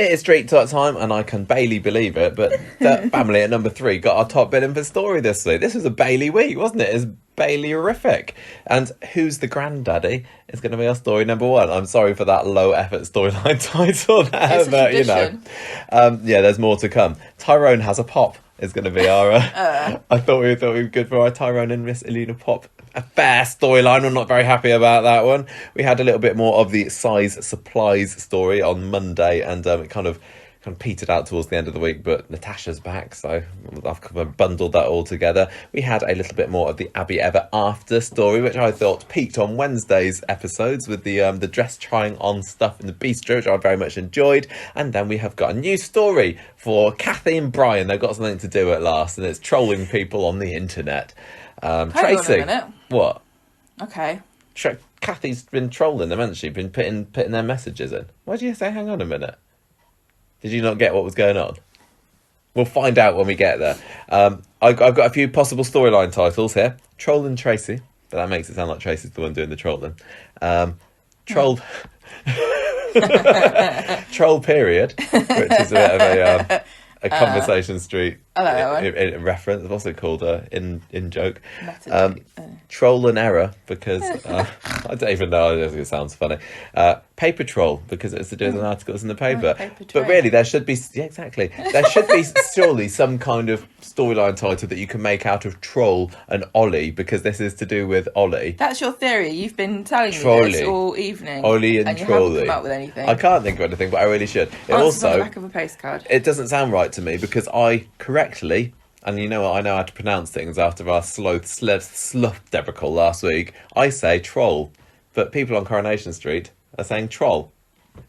It is Street Talk time, and I can barely believe it, but the family at number 3 got our top billing for story this week. This was a Bailey week, wasn't it? It was Bailey-horrific. And Who's the Granddaddy is going to be our story number 1. I'm sorry for that low-effort storyline title there, but, you know. Yeah, there's more to come. Tyrone Has a Pop is going to be our... I thought we were good for our Tyrone and Miss Alina Pop. A fair storyline. I'm not very happy about that one. We had a little bit more of the size supplies story on Monday, and it kind of petered out towards the end of the week, but Natasha's back, so I've kind of bundled that all together. We had a little bit more of the Abby Ever After story, which I thought peaked on Wednesday's episodes with the dress trying on stuff in the bistro, which I very much enjoyed. And then we have got a new story for Cathy and Brian. They've got something to do at last, and it's trolling people on the internet. Tracy, on a minute. What? Okay. Cathy's been trolling them, hasn't she? Been putting their messages in. Why did you say hang on a minute? Did you not get what was going on? We'll find out when we get there. I've got a few possible storyline titles here. Troll and Tracy. But that makes it sound like Tracy's the one doing the trolling. Troll... Troll period, which is a bit of a Conversation Street reference. What's it called? In joke. Troll and error, because I don't even know. It sounds funny. Paper troll, because it's to do with an articles in the paper. But really, there should be exactly. There should be surely some kind of storyline title that you can make out of Troll and Ollie, because this is to do with Ollie. That's your theory. You've been telling me this all evening. Ollie and you Trolley. haven't come up with anything. I can't think of anything, but I really should. It also also on the back of a postcard. It doesn't sound right to me, because I correctly, and you know what, I know how to pronounce things after our sloth debacle last week. I say troll, but people on Coronation Street are saying troll.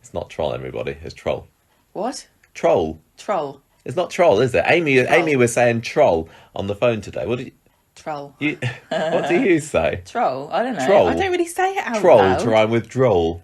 It's not troll, everybody. It's troll. What? Troll. Troll. It's not troll, is it? Amy was saying troll on the phone today. What did you... Troll. What do you say? Troll. I don't know. Troll. I don't really say it out Troll loud. to rhyme with droll,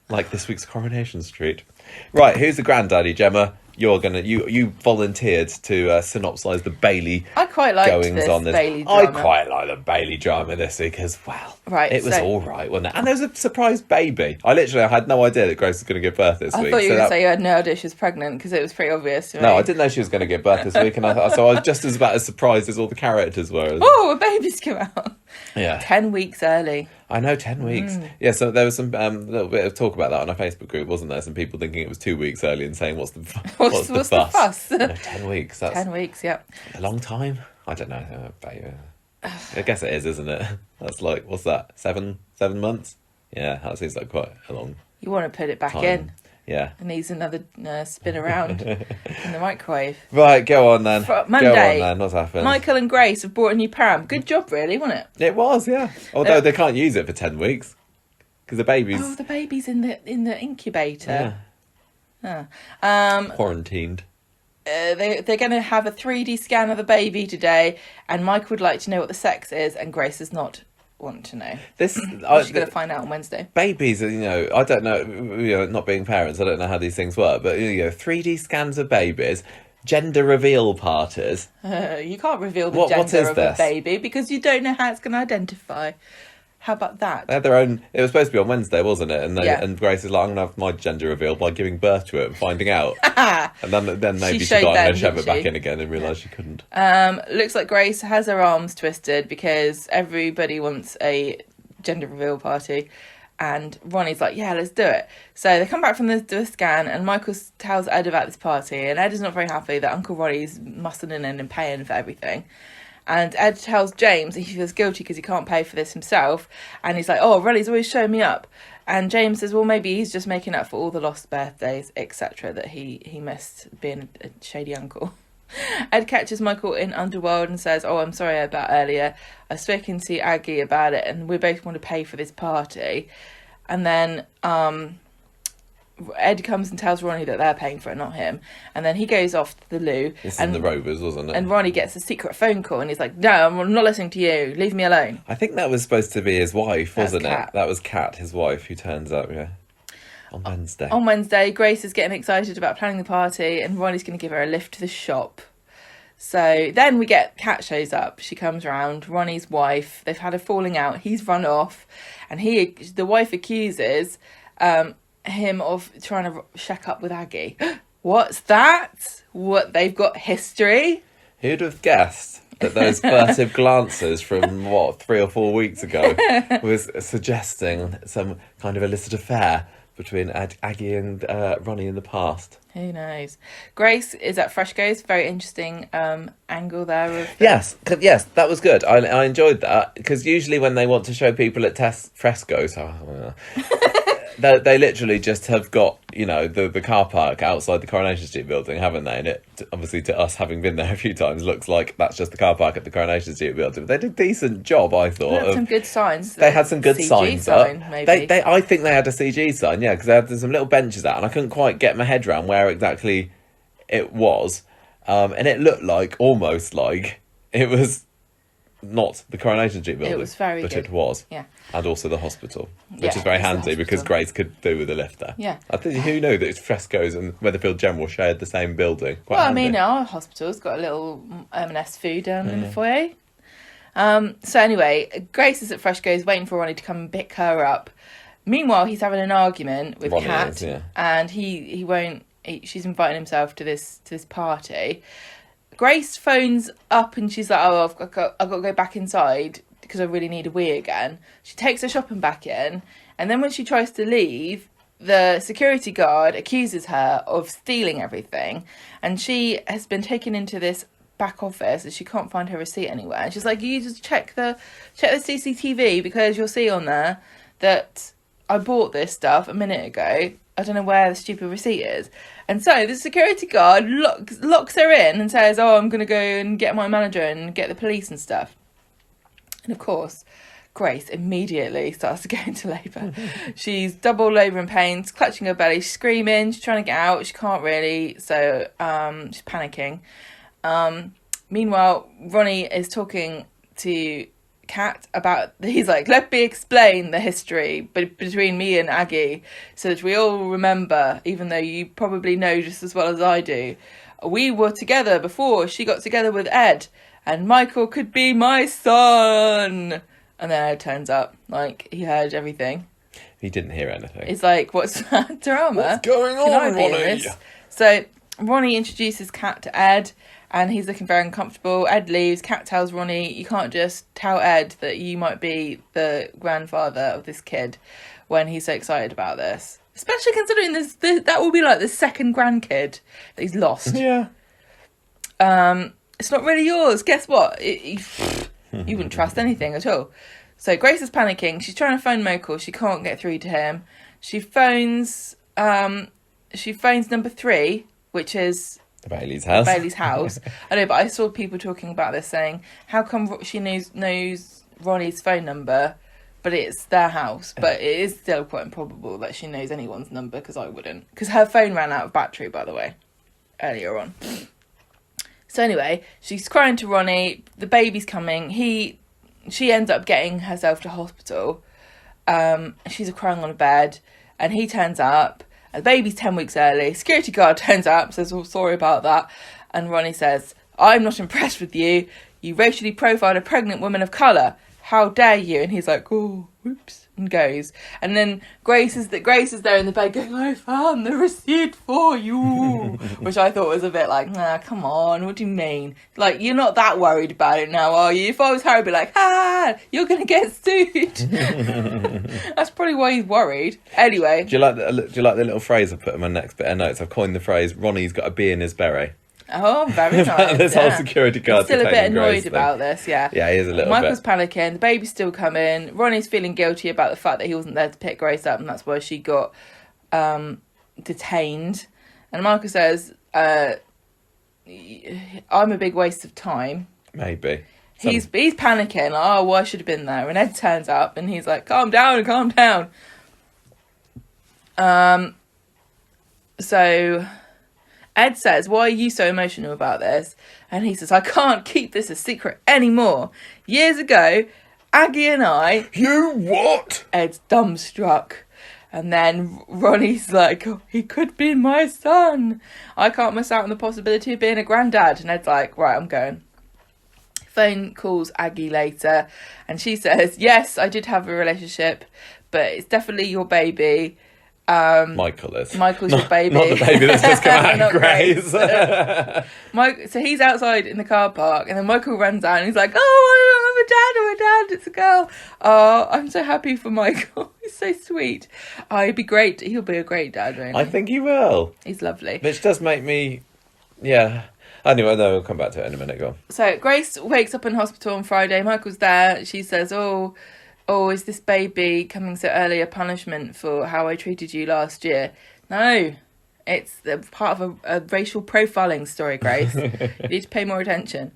like this week's Coronation Street. Right, who's the granddaddy, Gemma? You volunteered to synopsise the Bailey I quite liked goings this on this. Bailey drama. I quite like the Bailey drama this week as well. Right, it was all right, wasn't it? And there was a surprise baby. I had no idea that Grace was going to give birth this week. I thought you were going to say you had no idea she was pregnant, because it was pretty obvious to me. No, I didn't know she was going to give birth this week, and so I was just about as surprised as all the characters were. Oh, a baby's come out. Yeah. 10 weeks early. I know, 10 weeks. Yeah, so there was some little bit of talk about that on our Facebook group, wasn't there? Some people thinking it was 2 weeks early and saying, what's the fuss? No, 10 weeks. That's 10 weeks, yeah. A long time? I don't know. I guess it is, isn't it? That's like, what's that? 7 months? Yeah, that seems like quite a long You want to put it back time. in. Yeah. It needs another spin around in the microwave. Right, go on then. Monday, go on then. What's happened? Michael and Grace have bought a new pram. Good job, really, wasn't it? It was, yeah. Although they can't use it for 10 weeks. Because the baby's... Oh, the baby's in the incubator. Yeah. Quarantined. They're going to have a 3D scan of the baby today, and Michael would like to know what the sex is, and Grace does not want to know. She's going to find out on Wednesday. Babies, I don't know, not being parents, I don't know how these things work, but 3D scans of babies, gender reveal parties. You can't reveal the gender of a baby because you don't know how it's going to identify. How about that? They had their own... It was supposed to be on Wednesday, wasn't it? And Grace is like, I'm going to have my gender revealed by giving birth to it and finding out. And then maybe she got to shove it back in again and realised she couldn't. Looks like Grace has her arms twisted because everybody wants a gender reveal party. And Ronnie's like, yeah, let's do it. So they come back from the scan, and Michael tells Ed about this party. And Ed is not very happy that Uncle Ronnie's muscling in and paying for everything. And Ed tells James that he feels guilty because he can't pay for this himself. And he's like, oh, Ronnie's always showing me up. And James says, well, maybe he's just making up for all the lost birthdays, etc., that he missed being a shady uncle. Ed catches Michael in Underworld and says, oh, I'm sorry about earlier. I've spoken to Aggie about it, and we both want to pay for this party. And then Ed comes and tells Ronnie that they're paying for it, not him. And then he goes off to the loo. This is the Rovers, wasn't it? And Ronnie gets a secret phone call, and he's like, no, I'm not listening to you. Leave me alone. I think that was supposed to be his wife, wasn't it? That was Kat, his wife, who turns up, on Wednesday. On Wednesday, Grace is getting excited about planning the party, and Ronnie's going to give her a lift to the shop. So then we get Kat shows up. She comes round, Ronnie's wife. They've had a falling out. He's run off, and the wife accuses him of trying to shack up with Aggie. What's that? What, they've got history? Who'd have guessed that those furtive glances from, 3 or 4 weeks ago was suggesting some kind of illicit affair between Aggie and Ronnie in the past? Who knows? Grace is at Fresco's. Very interesting angle there. Of Yes, that was good. I enjoyed that, because usually when they want to show people at Fresco's, they literally just have got, the car park outside the Coronation Street building, haven't they? And it, obviously, to us, having been there a few times, looks like that's just the car park at the Coronation Street building. But they did a decent job, I thought. They had some good signs. They had some good CG signs sign, up. maybe. I think they had a CG sign, yeah, because they had some little benches out, and I couldn't quite get my head around where exactly it was. And it looked almost like it was not the Coronation Street building. It was very but good. It was. Yeah. And also the hospital, which Yeah, is very it's the handy because hospital. Grace could do with a lift there. Yeah. I think who knew that Fresco's and Weatherfield General shared the same building? Quite Well, handy. I mean, our hospital's got a little M&S food down in the foyer. So anyway, Grace is at Fresco's waiting for Ronnie to come and pick her up. Meanwhile, he's having an argument with Ronnie Cat, is, yeah. and he won't. She's inviting himself to this party. Grace phones up and she's like, "Oh, I've got to go back inside because I really need a wee again." She takes her shopping bag in, and then when she tries to leave, the security guard accuses her of stealing everything, and she has been taken into this back office and she can't find her receipt anywhere. And she's like, "You just check the CCTV because you'll see on there that I bought this stuff a minute ago. I don't know where the stupid receipt is." And so the security guard locks her in and says, "Oh, I'm going to go and get my manager and get the police and stuff." And of course, Grace immediately starts to go into labour. She's double labour in pain, clutching her belly, screaming. She's trying to get out. She can't really, so she's panicking. Meanwhile, Ronnie is talking to Cat about, he's like, "Let me explain the history between me and Aggie so that we all remember, even though you probably know just as well as I do. We were together before she got together with Ed, and Michael could be my son." And then Ed turns up, like he heard everything. He didn't hear anything. It's like, what's that drama? What's going Can I on, be in Ronnie? this? So Ronnie introduces Cat to Ed, and he's looking very uncomfortable. Ed leaves. Cat tells Ronnie, "You can't just tell Ed that you might be the grandfather of this kid when he's so excited about this. Especially considering that will be like the second grandkid that he's lost. Yeah. It's not really yours. Guess what? You wouldn't trust anything at all." So Grace is panicking. She's trying to phone Michael. She can't get through to him. She phones number 3, which is Bailey's house. Bailey's house. I know, but I saw people talking about this saying, how come she knows Ronnie's phone number, but it's their house? But it is still quite improbable that she knows anyone's number, because I wouldn't. Because her phone ran out of battery, by the way, earlier on. So anyway, she's crying to Ronnie. The baby's coming. She ends up getting herself to hospital. She's crying on a bed, and he turns up. And the baby's 10 weeks early. Security guard turns up, says, "Oh, sorry about that." And Ronnie says, "I'm not impressed with you. You racially profiled a pregnant woman of colour. How dare you?" And he's like, "Oh, whoops," and goes. And then Grace is there in the bed going, "I found the receipt for you," which I thought was a bit like, "Nah, come on, what do you mean? Like, you're not that worried about it now, are you? If I was her, I'd be like, you're going to get sued." That's probably why he's worried. Anyway. Do you like the little phrase I put in my next bit of notes? I've coined the phrase, "Ronnie's got a bee in his beret." Oh, very nice. This whole security guard He's still a bit detaining annoyed Grace thing. about this, yeah. Yeah, he is a little Michael's bit. panicking. The baby's still coming. Ronnie's feeling guilty about the fact that he wasn't there to pick Grace up, and that's why she got detained. And Michael says, "I'm a big waste of time." Maybe. He's panicking. Like, "Oh, well, I should have been there." And Ed turns up, and he's like, calm down. So Ed says, "Why are you so emotional about this?" And he says, "I can't keep this a secret anymore. Years ago, Aggie and I..." You what? Ed's dumbstruck. And then Ronnie's like, "Oh, he could be my son. I can't miss out on the possibility of being a granddad." And Ed's like, "Right, I'm going." Phone calls Aggie later, and she says, "Yes, I did have a relationship, but it's definitely your baby. Michael is. Michael's your baby. Not the baby that's just come out Not of Grace. So he's outside in the car park, and then Michael runs out and he's like, oh, I'm a dad, it's a girl. Oh, I'm so happy for Michael. He's so sweet. Oh, he'll be great. He'll be a great dad, won't he? I think he will. He's lovely. Which does make me, yeah. Anyway, no, we'll come back to it in a minute. Go on. So Grace wakes up in hospital on Friday. Michael's there. She says, oh, is this baby coming so early a punishment for how I treated you last year? No, it's the part of a racial profiling story, Grace. You need to pay more attention.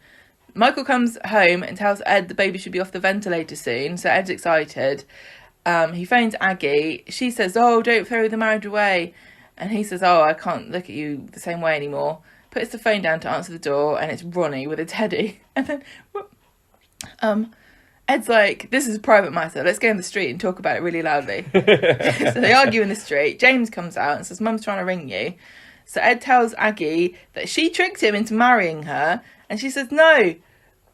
Michael comes home and tells Ed the baby should be off the ventilator soon, so Ed's excited. He phones Aggie. She says, oh, don't throw the marriage away. And he says, oh, I can't look at you the same way anymore. Puts the phone down to answer the door, and it's Ronnie with a teddy. And then Ed's like, this is a private matter. Let's go in the street and talk about it really loudly. So they argue in the street. James comes out and says, Mum's trying to ring you. So Ed tells Aggie that she tricked him into marrying her. And she says, no,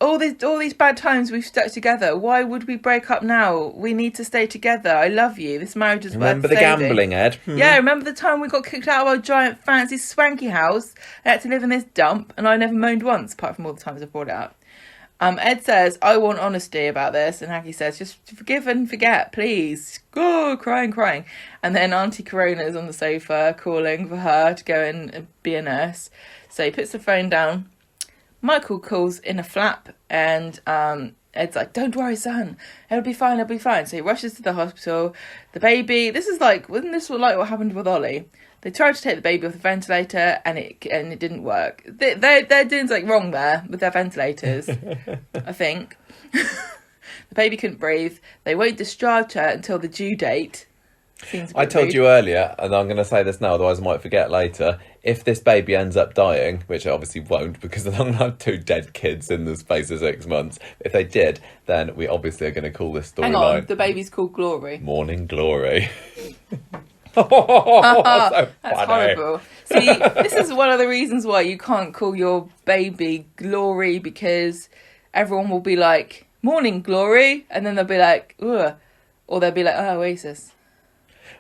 all these bad times we've stuck together. Why would we break up now? We need to stay together. I love you. This marriage is Remember worth the saving. gambling, Ed? Yeah, remember the time we got kicked out of our giant, fancy, swanky house? I had to live in this dump, and I never moaned once, apart from all the times I brought it up. Ed says, I want honesty about this. And Aggie says, just forgive and forget, please. Oh, crying. And then Auntie Corona's on the sofa calling for her to go and be a nurse. So he puts the phone down. Michael calls in a flap, and Ed's like, don't worry, son. It'll be fine. So he rushes to the hospital. The baby, wasn't this like what happened with Ollie? They tried to take the baby off the ventilator, and it didn't work. They're doing something wrong there with their ventilators, I think. The baby couldn't breathe. They won't discharge her until the due date. I told you earlier, and I'm going to say this now, otherwise I might forget later. If this baby ends up dying, which it obviously won't, because I'm going to have 2 dead kids in the space of 6 months. If they did, then we obviously are going to call this storyline. Hang on, the baby's called Glory. Morning Glory. So that's horrible. See, this is one of the reasons why you can't call your baby Glory, because everyone will be like, Morning Glory, and then they'll be like, ugh, or they'll be like, oh, Oasis.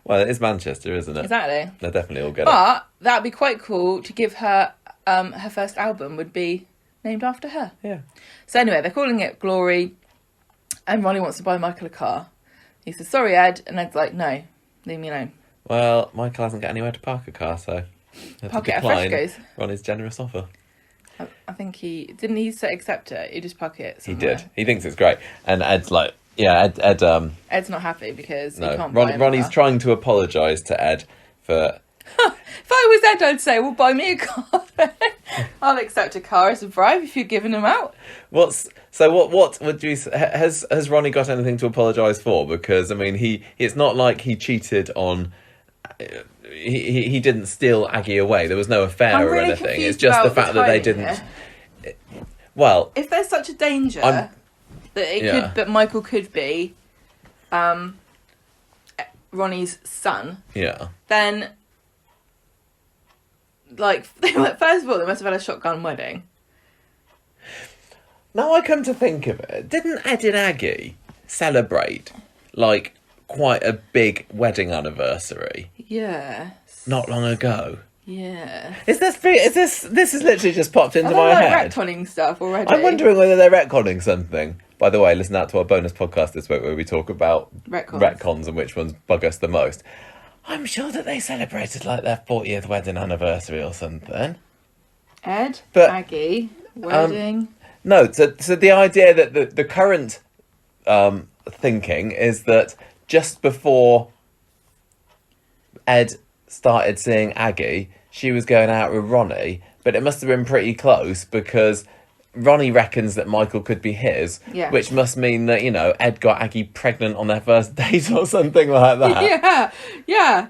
Well, it is Manchester, isn't it? Exactly. They'll definitely all get it. But that'd be quite cool to give her her first album would be named after her. Yeah. So anyway, they're calling it Glory, and Ronnie wants to buy Michael a car. He says, sorry, Ed, and Ed's like, no, leave me alone. Well, Michael hasn't got anywhere to park a car, so Park it at Fresco's. Ronnie's generous offer. I think he accept it. He just park it somewhere. He did. He thinks it's great, and Ed's like, yeah, Ed Ed's not happy because he can't Ron, buy him Ronnie's a car. trying to apologise to Ed for. If I was Ed, I'd say, well, buy me a car then. I'll accept a car as a bribe if you're giving them out. What would you has Ronnie got anything to apologise for? Because I mean, it's not like he cheated on. He didn't steal Aggie away. There was no affair I'm or really anything. confused It's just the about fact the that they timing didn't. here. Well, If there's such a danger I'm- that it Yeah. could, but Michael could be Ronnie's son, yeah. then like first of all, they must have had a shotgun wedding. Now I come to think of it, didn't Ed and Aggie celebrate like quite a big wedding anniversary Yeah. not long ago? Yeah. This has literally just popped into Are my they like head. retconning stuff already? I'm wondering whether they're retconning something. By the way, listen out to our bonus podcast this week where we talk about retcons and which ones bug us the most. I'm sure that they celebrated like their 40th wedding anniversary or something. Ed, But, Aggie, wedding. No, so the idea that the current thinking is that just before Ed started seeing Aggie, she was going out with Ronnie, but it must have been pretty close because Ronnie reckons that Michael could be his, Yeah. which must mean that, Ed got Aggie pregnant on their first date or something like that. Yeah.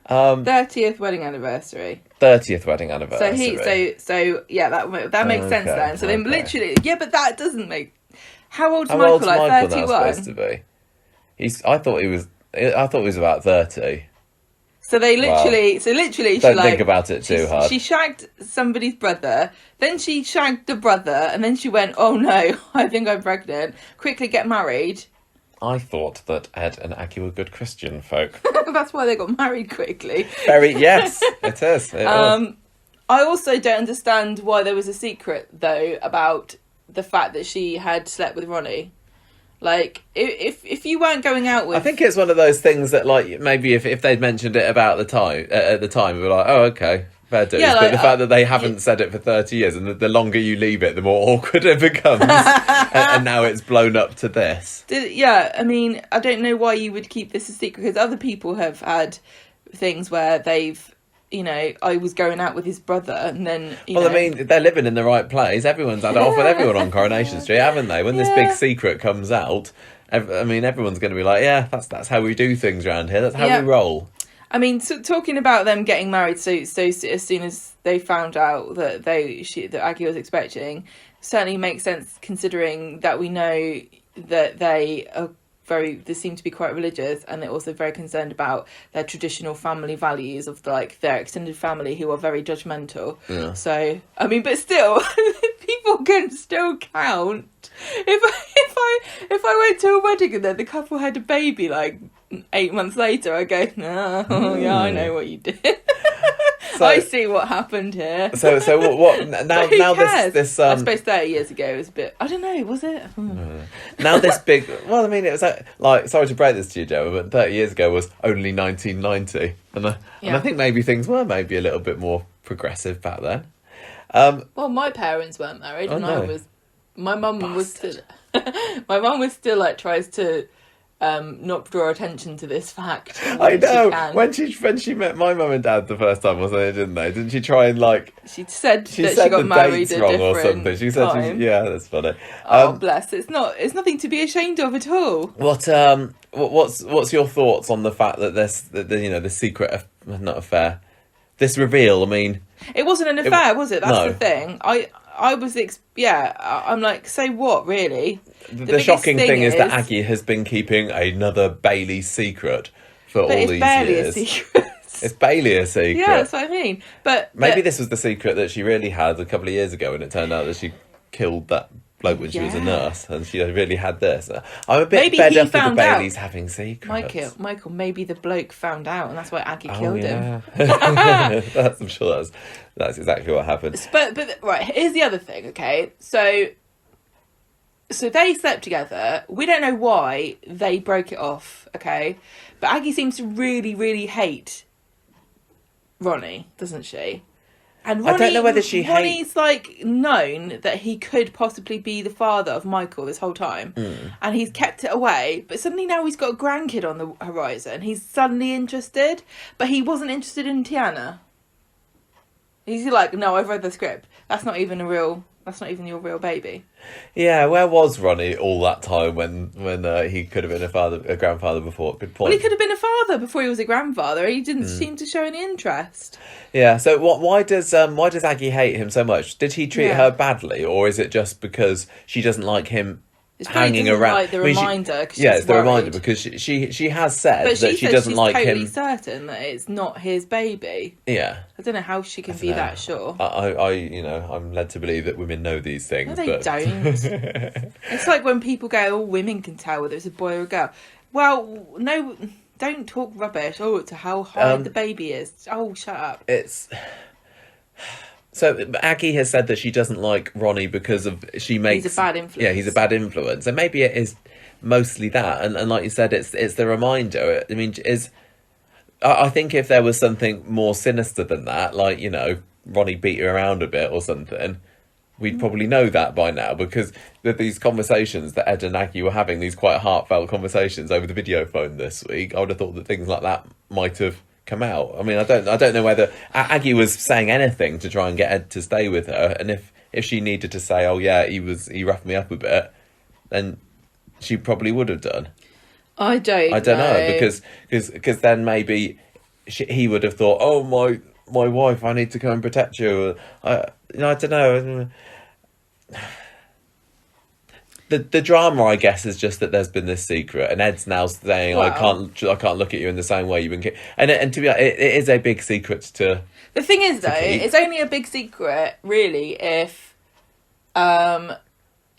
30th wedding anniversary. 30th wedding anniversary. So yeah, that makes sense Okay, then. So they okay. literally, yeah, but that doesn't make. How old's How Michael? old's Like Michael 31. now supposed to be? I thought he was about 30. So they literally, she Don't like think about it too hard. She shagged somebody's brother, then she shagged the brother, and then she went, "Oh no, I think I'm pregnant. Quickly get married." I thought that Ed and Aggie were good Christian folk. That's why they got married quickly. Yes, it is. It was. I also don't understand why there was a secret, though, about the fact that she had slept with Ronnie. Like, if you weren't going out with... I think it's one of those things that, like, maybe if they'd mentioned it about the time at the time, we were like, oh, okay, fair dues. Yeah, but like, the fact that they haven't said it for 30 years, and the longer you leave it, the more awkward it becomes. and now it's blown up to this. Yeah, I mean, I don't know why you would keep this a secret, because other people have had things where they've, you know, I was going out with his brother, and then, you know... I mean, they're living in the right place. Everyone's had it off with everyone on Coronation Street, haven't they? When this big secret comes out, I mean, everyone's going to be like, yeah, that's how we do things around here. That's how we roll. I mean, talking about them getting married, so as soon as they found out that that Aggie was expecting, certainly makes sense, considering that we know that they seem to be quite religious, and they're also very concerned about their traditional family values of, like, their extended family, who are very judgmental. Yeah. So, I mean, but still, people can still count. If I went to a wedding and then the couple had a baby, like, 8 months later, I go, oh, yeah, I know what you did. So, I see what happened here. So what now? Now this I suppose 30 years ago it was a bit. I don't know. Was it? Now this big. Well, I mean, it was like sorry to break this to you, Gemma, but 30 years ago was only 1990, and I think maybe things were maybe a little bit more progressive back then. Well, my parents weren't married, and I was. My mum was still. My mum was still like tries to. Not draw attention to this fact. I know. When she met my mum and dad the first time, wasn't it? Didn't they? Didn't she try and like? She said she got married a wrong or something. She said, yeah, that's funny. Oh, bless! It's nothing to be ashamed of at all. What's your thoughts on the fact that this secret, not affair, this reveal? I mean, it wasn't an affair, was it? That's the thing. I was, I'm like, say what, really? The shocking thing is that Aggie has been keeping another Bailey secret for all these years. It's barely a secret. It's barely a secret. Yeah, that's what I mean. But maybe this was the secret that she really had a couple of years ago, and it turned out that she killed that bloke when she was a nurse, and she really had this. I'm a bit fed up with the Baileys having secrets. Michael, maybe the bloke found out, and that's why Aggie killed him. I'm sure that's exactly what happened. But right, here's the other thing. Okay, so they slept together. We don't know why they broke it off. Okay, but Aggie seems to really, really hate Ronnie, doesn't she? And Ronnie, I don't know whether Ronnie's like known that he could possibly be the father of Michael this whole time, and he's kept it away. But suddenly now he's got a grandkid on the horizon. He's suddenly interested, but he wasn't interested in Tiana. He's like, no, I've read the script. That's not even your real baby. Yeah, where was Ronnie all that time when he could have been a grandfather before? Good point. Well, he could have been a father before he was a grandfather. He didn't seem to show any interest. Yeah. So why does Aggie hate him so much? Did he treat her badly, or is it just because she doesn't like him? It's hanging around. Like the reminder. It's the reminder because she has said that she doesn't like him. She's totally certain that it's not his baby. Yeah. I don't know how she can be that sure. I'm led to believe that women know these things. No, they don't. It's like when people go, "Oh, women can tell whether it's a boy or a girl." Well, no, don't talk rubbish. Oh, to how hard the baby is. Oh, shut up. So Aggie has said that she doesn't like Ronnie because he's a bad influence. Yeah, he's a bad influence. And maybe it is mostly that. And like you said, it's the reminder. I mean, I think if there was something more sinister than that, like, Ronnie beat her around a bit or something, we'd probably know that by now, because these conversations that Ed and Aggie were having, these quite heartfelt conversations over the video phone this week, I would have thought that things like that might have come out. I mean, I don't know whether Aggie was saying anything to try and get Ed to stay with her, and if she needed to say, oh yeah, he roughed me up a bit, then she probably would have done. I don't know, because then maybe he would have thought, oh, my wife, I need to come and protect you. I don't know. The drama, I guess, is just that there's been this secret, and Ed's now saying, I can't look at you in the same way you've been. And to be honest, it is a big secret to. The thing is, though, it's only a big secret, really, if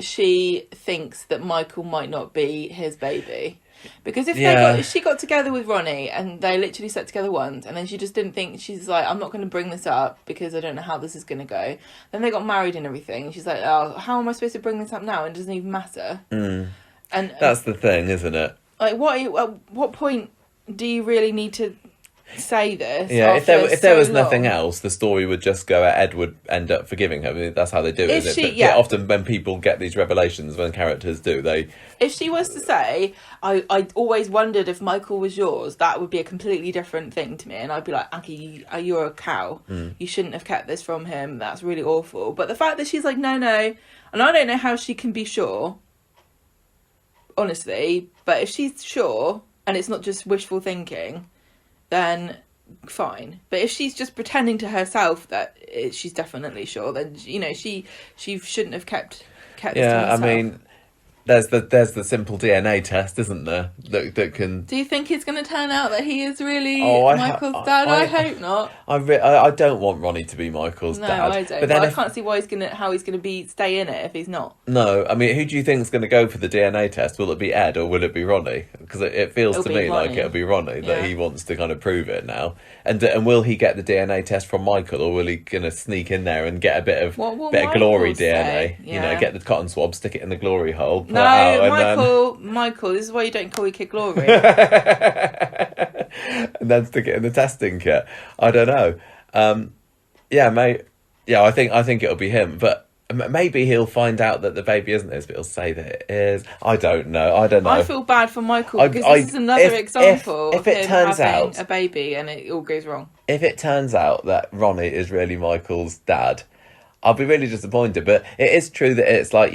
she thinks that Michael might not be his baby. Because if she got together with Ronnie and they literally sat together once and then she just didn't think, she's like, I'm not going to bring this up because I don't know how this is going to go. Then they got married and everything. She's like, oh, how am I supposed to bring this up now? It doesn't even matter. And that's the thing, isn't it? Like, at what point do you really need to say this? Yeah, if there was nothing else, the story would just go, Ed would end up forgiving her. I mean, that's how they do it, isn't it? But often when people get these revelations, when characters do, they... If she was to say, I always wondered if Michael was yours, that would be a completely different thing to me. And I'd be like, Aggie, you're a cow. You shouldn't have kept this from him. That's really awful. But the fact that she's like, no. And I don't know how she can be sure, honestly. But if she's sure, and it's not just wishful thinking, then fine. But if she's just pretending to herself that she's definitely sure, then she shouldn't have kept this to herself. I mean, there's the simple DNA test, isn't there? That can. Do you think it's going to turn out that he is really Michael's dad? I hope not. I don't want Ronnie to be Michael's dad. No, I don't. But I can't see how he's going to stay in it if he's not. No, I mean, who do you think is going to go for the DNA test? Will it be Ed or will it be Ronnie? Because it feels to me like it'll be Ronnie that he wants to kind of prove it now. And will he get the DNA test from Michael, or will he going to sneak in there and get a bit of glory DNA? Yeah. Get the cotton swab, stick it in the glory hole. No, Michael, this is why you don't call your kid Glory. And then stick it in the testing kit. I don't know. Mate. Yeah, I think it'll be him, but maybe he'll find out that the baby isn't his, but he'll say that it is. I don't know. I feel bad for Michael because this is another example of him having a baby and it all goes wrong. If it turns out that Ronnie is really Michael's dad, I'll be really disappointed. But it is true that it's like,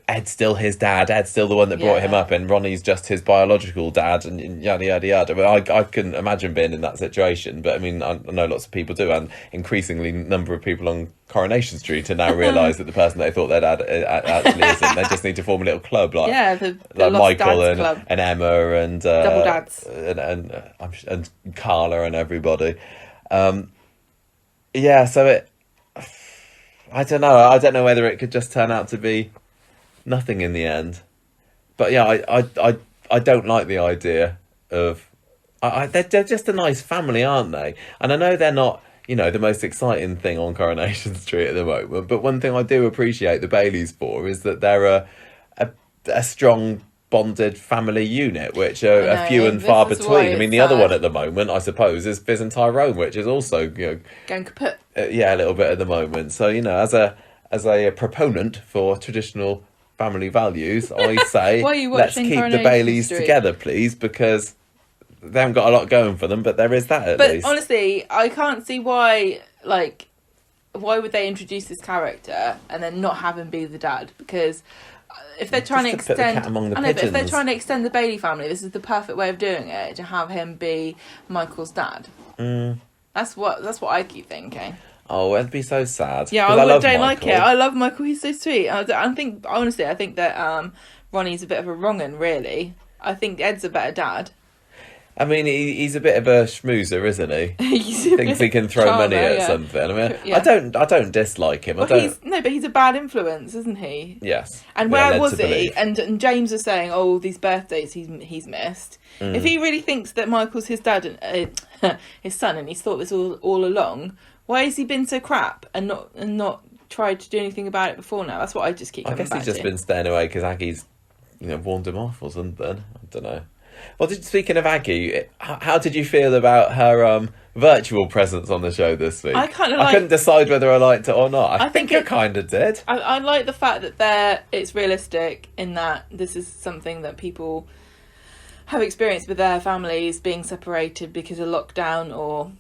Ed's still his dad. Ed's still the one that brought him up, and Ronnie's just his biological dad, and yada yada yada. But I couldn't imagine being in that situation. But I mean, I know lots of people do, and increasingly number of people on Coronation Street are now realise that the person they thought their dad actually isn't. They just need to form a little club like the Michael and Emma and double dads and Carla and everybody. So it. I don't know. I don't know whether it could just turn out to be nothing in the end. But yeah, I don't like the idea of... they're just a nice family, aren't they? And I know they're not, the most exciting thing on Coronation Street at the moment. But one thing I do appreciate the Baileys for is that they're a strong bonded family unit, which are few and far between. I mean, the other one at the moment, I suppose, is Fizz and Tyrone, which is also going kaput. A little bit at the moment. So as a proponent for traditional family values, I say let's keep the Baileys together, please, because they haven't got a lot going for them, but there is that at least. But honestly, I can't see why would they introduce this character and then not have him be the dad? Because if they're trying to extend, if they're trying to extend the Bailey family, this is the perfect way of doing it, to have him be Michael's dad. That's what I keep thinking. Oh, it'd be so sad. Yeah, I don't like it. I love Michael. He's so sweet. I think that Ronnie's a bit of a wrong-un, really. I think Ed's a better dad. I mean, he's a bit of a schmoozer, isn't he? Thinks he can throw money at something. I mean, I don't dislike him. But he's a bad influence, isn't he? Yes. And where was he? And James was saying, oh, these birthdays he's missed. If he really thinks that Michael's his dad and his son, and he's thought this all along, why has he been so crap and not tried to do anything about it before now? That's what I just keep coming back to. I guess he's just been staying away because Aggie's, warned him off or something. I don't know. Well, speaking of Aggie, how did you feel about her virtual presence on the show this week? I couldn't decide whether I liked it or not. I think I kind of did. I like the fact that it's realistic in that this is something that people have experienced with their families being separated because of lockdown or...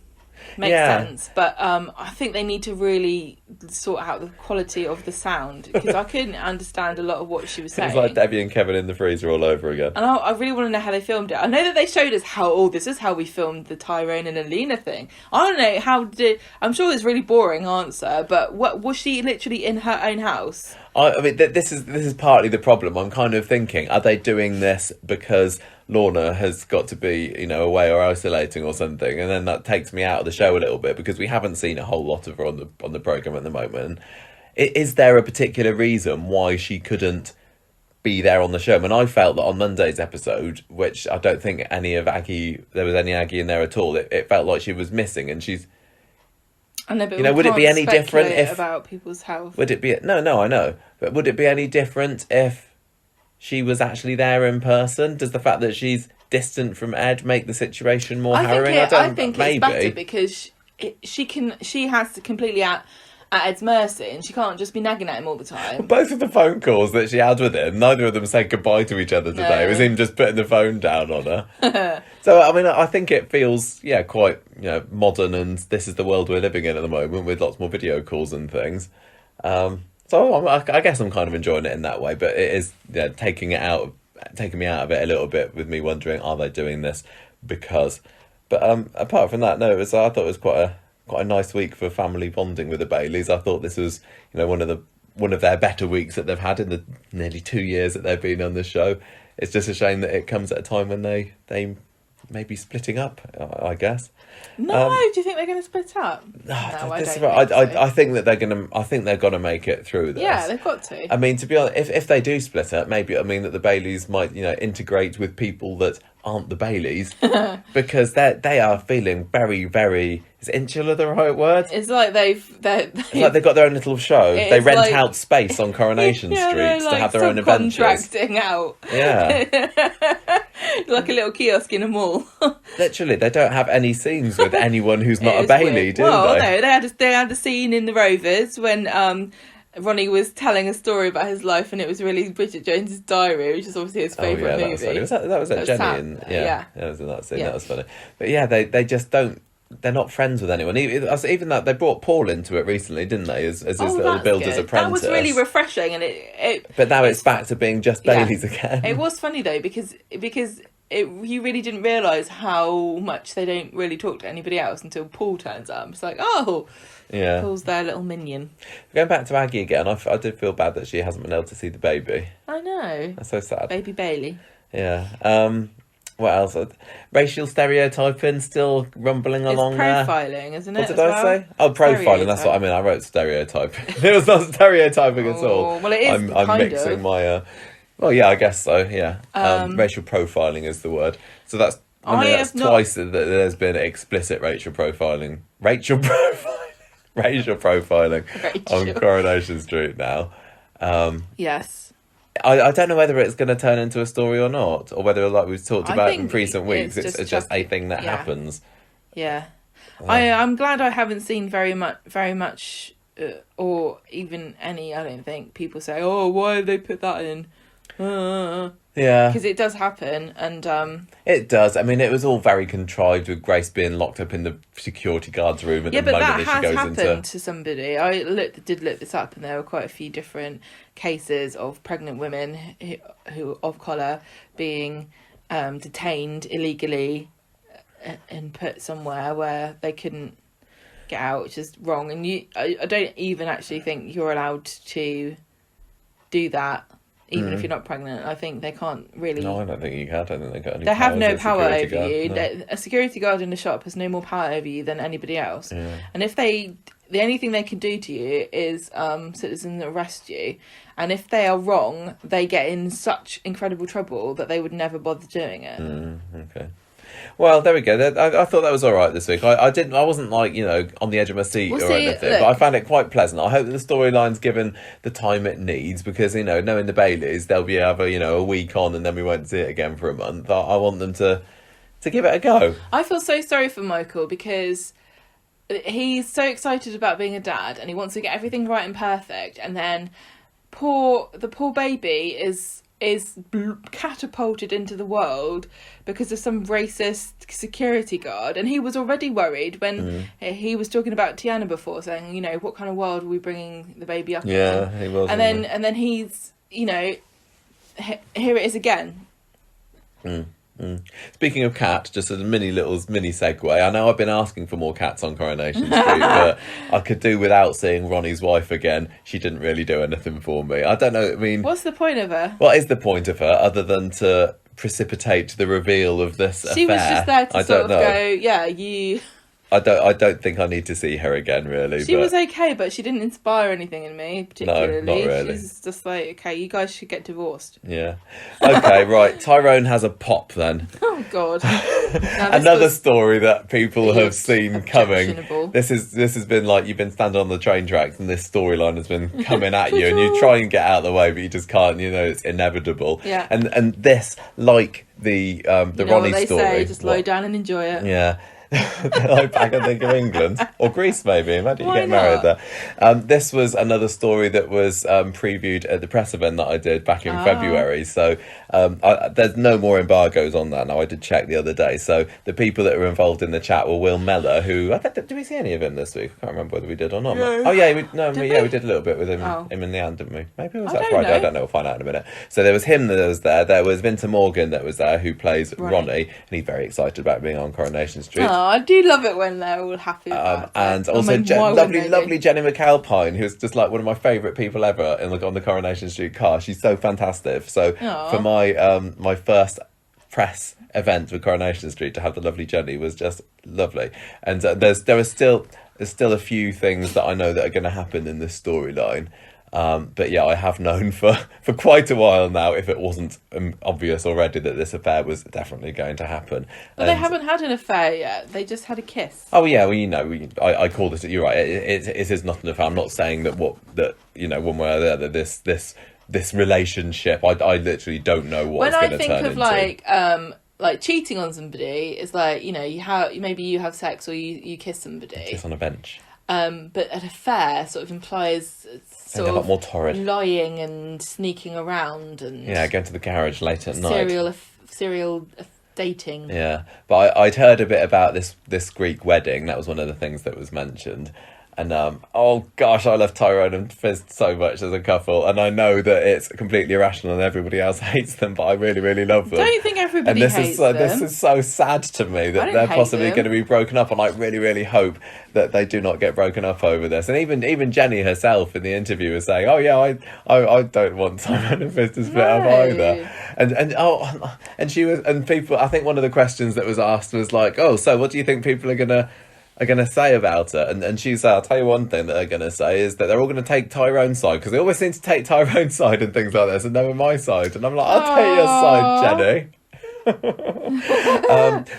Makes sense, but I think they need to really sort out the quality of the sound, because I couldn't understand a lot of what she was saying. It's like Debbie and Kevin in the freezer all over again. And I really want to know how they filmed it. I know that they showed us this is how we filmed the Tyrone and Alina thing. I don't know I'm sure it's a really boring answer, but what was she literally in her own house? I mean, this is partly the problem. I'm kind of thinking, are they doing this because Lorna has got to be, away or isolating or something, and then that takes me out of the show a little bit because we haven't seen a whole lot of her on the programme at the moment. is there a particular reason why she couldn't be there on the show? And I felt that on Monday's episode, which I don't think there was any Aggie in there at all, it felt like she was missing, and she's... I know, but would it be any different if... about people's health? Would it be... No, I know. But would it be any different if she was actually there in person? Does the fact that she's distant from Ed make the situation more harrowing? I think it's better because she has to completely at Ed's mercy, and she can't just be nagging at him all the time. Both of the phone calls that she had with him, neither of them said goodbye to each other today. It was him just putting the phone down on her. So, I mean, I think it feels, quite, modern, and this is the world we're living in at the moment with lots more video calls and things. So I guess I'm kind of enjoying it in that way, but it is taking me out of it a little bit, with me wondering, are they doing this because... But apart from that, no, I thought it was quite a nice week for family bonding with the Baileys. I thought this was, one of their better weeks that they've had in the nearly 2 years that they've been on the show. It's just a shame that it comes at a time when they may be splitting up, I guess. No, do you think they're going to split up? No, I don't. I think that they're gonna make it through this. Yeah, they've got to. I mean, to be honest, if they do split up, maybe it'll mean that the Baileys might, integrate with people that aren't the Baileys, because they are feeling very, very... Is insular the right word? It's like they've got their own little show. They rent out space on Coronation Street to have their own adventures. Contracting out. Yeah. Like a little kiosk in a mall. Literally, they don't have any scenes with anyone who's not a Bailey, do they? Well, no, they had a scene in The Rovers when Ronnie was telling a story about his life, and it was really Bridget Jones's Diary, which is obviously his favourite movie. That was at Jenny, and that was in that scene. Yeah. That was funny. But yeah, they just don't. They're not friends with anyone. Even that, they brought Paul into it recently, didn't they? As his little builder's apprentice. That was really refreshing, and it. But now it's back to being just Baileys again. It was funny though, because you really didn't realise how much they don't really talk to anybody else until Paul turns up. It's like, oh, yeah, Paul's their little minion. Going back to Aggie again, I did feel bad that she hasn't been able to see the baby. I know. That's so sad. Baby Bailey. Yeah. What else? Racial stereotyping still rumbling along there. It's profiling, isn't it? What did I say? Oh, profiling. That's what I mean. I wrote stereotyping. It was not stereotyping at all. Well, it is. I'm mixing my. Well, yeah, I guess so. Yeah. Racial profiling is the word. So that's. That's twice that there's been explicit racial profiling. Racial profiling on Coronation Street now. Yes. I don't know whether it's going to turn into a story or not, or whether, like we've talked about in recent weeks, it's just a thing that happens. Yeah. I'm glad I haven't seen very much, or even any, I don't think, people say, oh, why did they put that in? Yeah. Because it does happen, and... It does. I mean, it was all very contrived with Grace being locked up in the security guard's room at the moment that she goes into... Yeah, but that has happened to somebody. I did look this up, and there were quite a few different cases of pregnant women who of colour being detained illegally and put somewhere where they couldn't get out, which is wrong. And I don't even actually think you're allowed to do that. Even if you're not pregnant, I think they can't really... No, I don't think you can. I don't think they got any They have no power over guard. you. No. A security guard in a shop has no more power over you than anybody else. Yeah. And if the only thing they can do to you is citizen arrest you. And if they are wrong, they get in such incredible trouble that they would never bother doing it. Okay. Well, there we go. I thought that was all right this week. I wasn't like, on the edge of my seat or anything, but I found it quite pleasant. I hope that the storyline's given the time it needs, because, knowing the Baileys, they'll be a week on and then we won't see it again for a month. I want them to give it a go. I feel so sorry for Michael, because he's so excited about being a dad and he wants to get everything right and perfect, and then the poor baby is catapulted into the world because of some racist security guard. And he was already worried when he was talking about Tiana before, saying, what kind of world are we bringing the baby up in? Yeah, he was. And then he's, here it is again. Speaking of cat, just a mini segue. I know I've been asking for more cats on Coronation Street, but I could do without seeing Ronnie's wife again. She didn't really do anything for me. I don't know. I mean, what's the point of her? What is the point of her other than to precipitate the reveal of this affair? She was just there to sort of go, yeah, you I don't think I need to see her again, really. She was okay, but she didn't inspire anything in me, particularly. No, not really. She's just like, okay, you guys should get divorced. Yeah. Okay, right. Tyrone has a pop then. Oh, God. Another story that people have seen coming. Objectionable. This has been like you've been standing on the train tracks and this storyline has been coming at you and you try and get out of the way, but you just can't. You know, it's inevitable. Yeah. And this, like the Ronnie they story. say, just lie down and enjoy it. Yeah. Like back I think of England or Greece maybe. Imagine you Why get married not? there. This was another story that was previewed at the press event that I did back in February. So there's no more embargoes on that now. I did check the other day. So the people that were involved in the chat were Will Mellor, who I think did we see any of him this week? I can't remember whether we did or not. No. Oh yeah, we did a little bit with him. Oh. Him and Leanne, didn't we? Maybe it was I that don't Friday. know. I don't know. We'll find out in a minute. So there was him that was there. There was Vinter Morgan that was there, who plays Ronnie, and he's very excited about being on Coronation Street. Oh, I do love it when they're all happy about it. And I also mean, why wouldn't they be? lovely Jenny McAlpine, who's just like one of my favourite people ever on the Coronation Street car. She's so fantastic. So for my first press event with Coronation Street, to have the lovely Jenny was just lovely. And there's still a few things that I know that are going to happen in this storyline. But yeah, I have known for quite a while now, if it wasn't obvious already, that this affair was definitely going to happen. But they haven't had an affair yet. They just had a kiss. Oh yeah, well I called it. You're right. It is not an affair. I'm not saying that one way or the other. This relationship. I literally don't know what it's going to turn into. When I think of like cheating on somebody, it's like maybe you have sex or you kiss somebody. Kiss on a bench. But an affair sort of implies sort a lot of more torrid. Lying and sneaking around and going to the garage late at night. Serial dating. Yeah, but I'd heard a bit about this Greek wedding. That was one of the things that was mentioned. And oh gosh, I love Tyrone and Fizz so much as a couple, and I know that it's completely irrational and everybody else hates them, but I really, really love them. Don't you think everybody hates them? This is so sad to me that they're possibly going to be broken up, and I really, really hope that they do not get broken up over this. And even Jenny herself in the interview was saying, "Oh yeah, I don't want Tyrone and Fizz to split up either." And she was, and people. I think one of the questions that was asked was like, "Oh, so what do you think people are gonna say about it?" And she said, "I'll tell you one thing that they're gonna say is that they're all gonna take Tyrone's side, because they always seem to take Tyrone's side and things like this, and never my side." And I'm like, "I'll take your side, Jenny."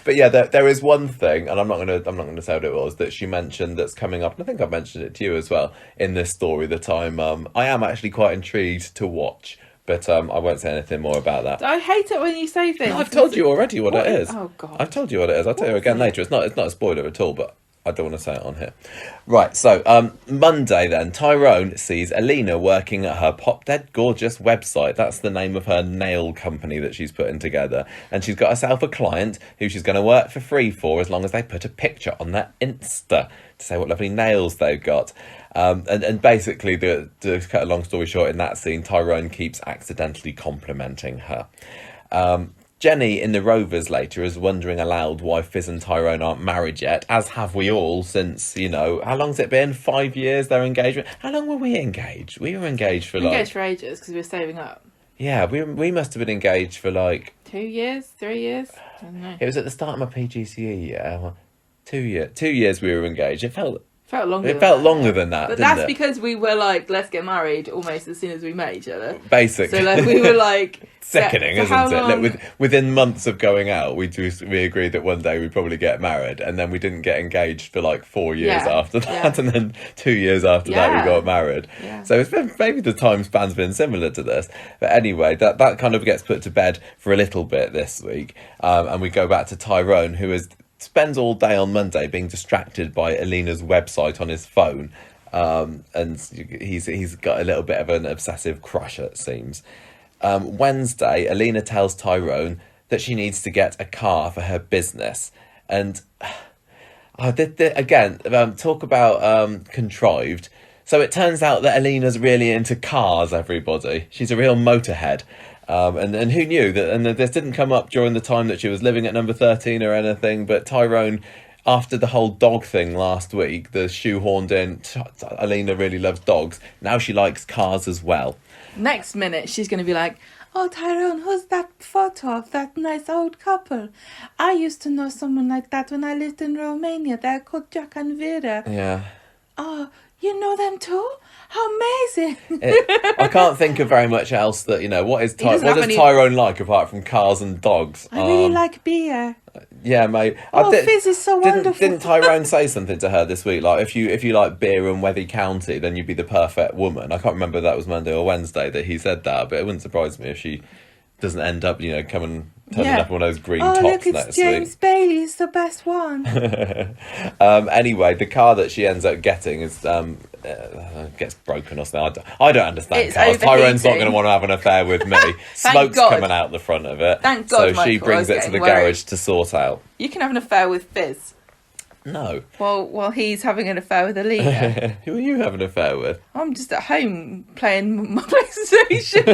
But yeah, there is one thing, and I'm not gonna say what it was, that she mentioned that's coming up, and I think I've mentioned it to you as well in this story, that I am actually quite intrigued to watch. But I won't say anything more about that. I hate it when you say things. No, I've told you already what it is. Oh God! I've told you what it is. I'll tell you again later. It's not a spoiler at all, but I don't want to say it on here. Right, so Monday then, Tyrone sees Alina working at her Pop Dead Gorgeous website. That's the name of her nail company that she's putting together. And she's got herself a client who she's going to work for free for, as long as they put a picture on their Insta to say what lovely nails they've got. And basically, to cut a long story short, in that scene, Tyrone keeps accidentally complimenting her. Jenny in the Rovers later is wondering aloud why Fizz and Tyrone aren't married yet, as have we all since, how long's it been? 5 years, their engagement? How long were we engaged? We were engaged for engaged for ages, because we were saving up. Yeah, we must have been engaged for 2 years, 3 years? I don't know. It was at the start of my PGCE year. Well, 2 years. 2 years we were engaged. It felt longer than that. But that's because we were like, let's get married almost as soon as we met each other. Basically. So we were like... Sickening, isn't it? Look, within months of going out, we agreed that one day we'd probably get married, and then we didn't get engaged for 4 years after that, and then 2 years after that we got married. Yeah. So it's been, maybe the time span's been similar to this. But anyway, that kind of gets put to bed for a little bit this week, and we go back to Tyrone, who spends all day on Monday being distracted by Alina's website on his phone, and he's got a little bit of an obsessive crush, it seems. Wednesday, Alina tells Tyrone that she needs to get a car for her business, and again, talk about contrived. So it turns out that Alina's really into cars, everybody. She's a real motorhead. And who knew that? And this didn't come up during the time that she was living at number 13 or anything, but Tyrone, after the whole dog thing last week, the shoehorned in, Alina really loves dogs. Now she likes cars as well. Next minute, she's going to be like, "Oh, Tyrone, who's that photo of that nice old couple? I used to know someone like that when I lived in Romania. They're called Jack and Vera. Yeah. Oh, you know them too? How amazing!" I can't think of very much else that, what is doesn't what have does any- Tyrone like apart from cars and dogs? I really like beer. Yeah, mate. Oh, Fizz is so wonderful. Didn't Tyrone say something to her this week? Like, if you like beer and Wethy County, then you'd be the perfect woman. I can't remember if that was Monday or Wednesday that he said that, but it wouldn't turns me if she doesn't end up, turning up one of those green tops look, it's next James week. Bailey. He's the best one. Anyway, the car that she ends up getting is gets broken or something. I don't understand It's cars. Tyrone's not overheating. going to want to have an affair with me. Smoke's God. coming out the front of it. Thank so God, she Michael, I brings was it to getting the worried. garage to sort out. You can have an affair with Fizz. No. Well, he's having an affair with Alina. Who are you having an affair with? I'm just at home playing my PlayStation,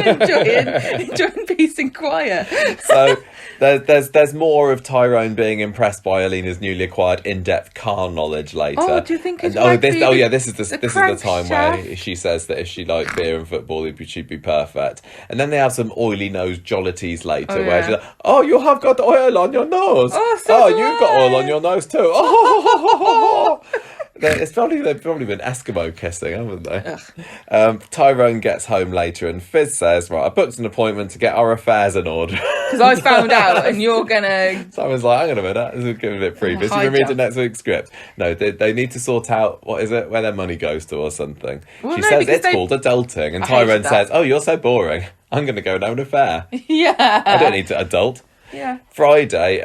enjoying peace and quiet. So there's more of Tyrone being impressed by Alina's newly acquired in-depth car knowledge later. Oh, do you think it's this is the time crankshaft? where she says that if she liked beer and football, she'd be perfect. And then they have some oily nose jollities later, Oh, where yeah. she's like, "Oh, you have got oil on your nose. Oh, so do you've got I." oil on your nose too. They've probably been Eskimo kissing, haven't they? Tyrone gets home later and Fizz says, "Right, I booked an appointment to get our affairs in order." Because I found out, and you're gonna. So I was like, hang on a minute, this is giving a bit previous. You've been hijack. reading next week's script. No, they need to sort out, what is it, where their money goes to or something. Well, She no, says because it's called adulting. And I hated Tyrone that. says, "Oh, you're so boring. I'm going to go and have an affair. Yeah. I don't need to adult." Yeah. Friday,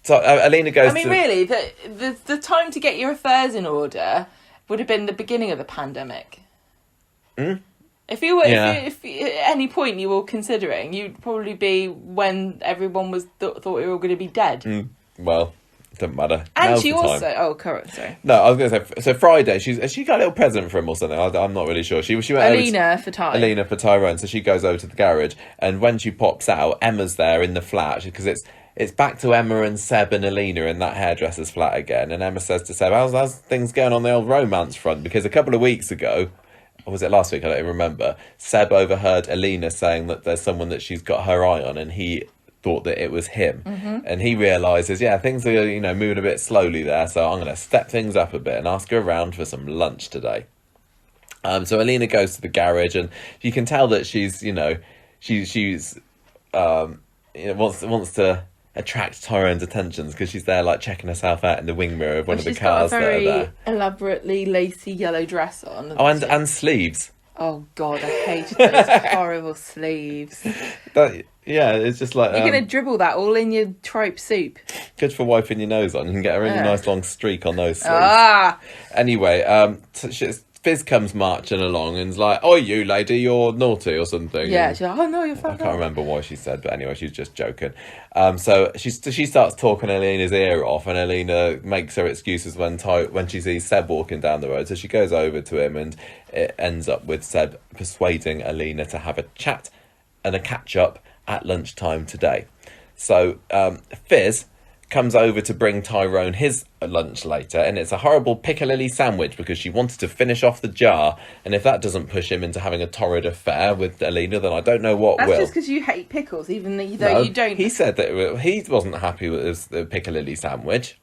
so Alina goes I mean, to... really, the time to get your affairs in order would have been the beginning of the pandemic. If you were, Yeah. if at any point you were considering, you'd probably be when everyone was thought we were all going to be dead. Well, it doesn't matter. And Now's she the time. also, oh, correct, sorry, No, I was going to say, so Friday, she got a little present for him or something. I'm not really sure. She went over to- Alina for time. Alina for Tyrone, so she goes over to the garage, and when she pops out, Emma's there in the flat, because it's back to Emma and Seb and Alina in that hairdresser's flat again, and Emma says to Seb, how's things going on the old romance front? Because a couple of weeks ago, or was it last week, I don't even remember, Seb overheard Alina saying that there's someone that she's got her eye on, and he thought that it was him. And he realises, things are, moving a bit slowly there, so I'm going to step things up a bit and ask her around for some lunch today. So Alina goes to the garage, and you can tell that she's wants to attract Tyrone's attentions, because she's there like checking herself out in the wing mirror of one of the cars got a that are very there. elaborately lacy yellow dress on. Oh, and sleeves. Oh God, I hated those horrible sleeves. It's just like You're gonna dribble that all in your tripe soup. good for wiping your nose on. You can get a really nice long streak on those sleeves. Ah, Anyway, Fizz comes marching along and's like, "Oh, you lady, you're naughty" or something. yeah. And She's like, oh no, you're I fine. can't remember what she said, but anyway, she's just joking. So she starts talking Alina's ear off, and Alina makes her excuses when she sees Seb walking down the road. So she goes over to him, and it ends up with Seb persuading Alina to have a chat and a catch up at lunchtime today. So Fizz comes over to bring Tyrone his lunch later, and it's a horrible piccalilli sandwich because she wanted to finish off the jar, and if that doesn't push him into having a torrid affair with Alina, then I don't know what That's will. just because you hate pickles, even though No, you don't. He said that he wasn't happy with the piccalilli sandwich.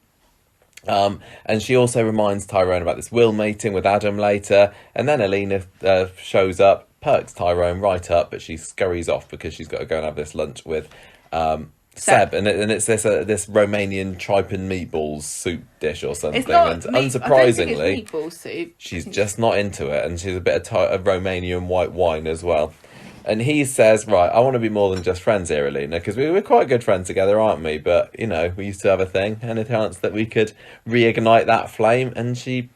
And she also reminds Tyrone about this will meeting with Adam later, and then Alina shows up, perks Tyrone right up, but she scurries off because she's got to go and have this lunch with Seb, and it's this Romanian tripe and meatballs soup dish or something. It's not And meat, unsurprisingly, I don't think it's meatball soup. she's just not into it, and she's a bit of Romanian white wine as well. And he says, "Right, I want to be more than just friends here, Alina, because we're quite good friends together, aren't we? But we used to have a thing, and a chance that we could reignite that flame." And she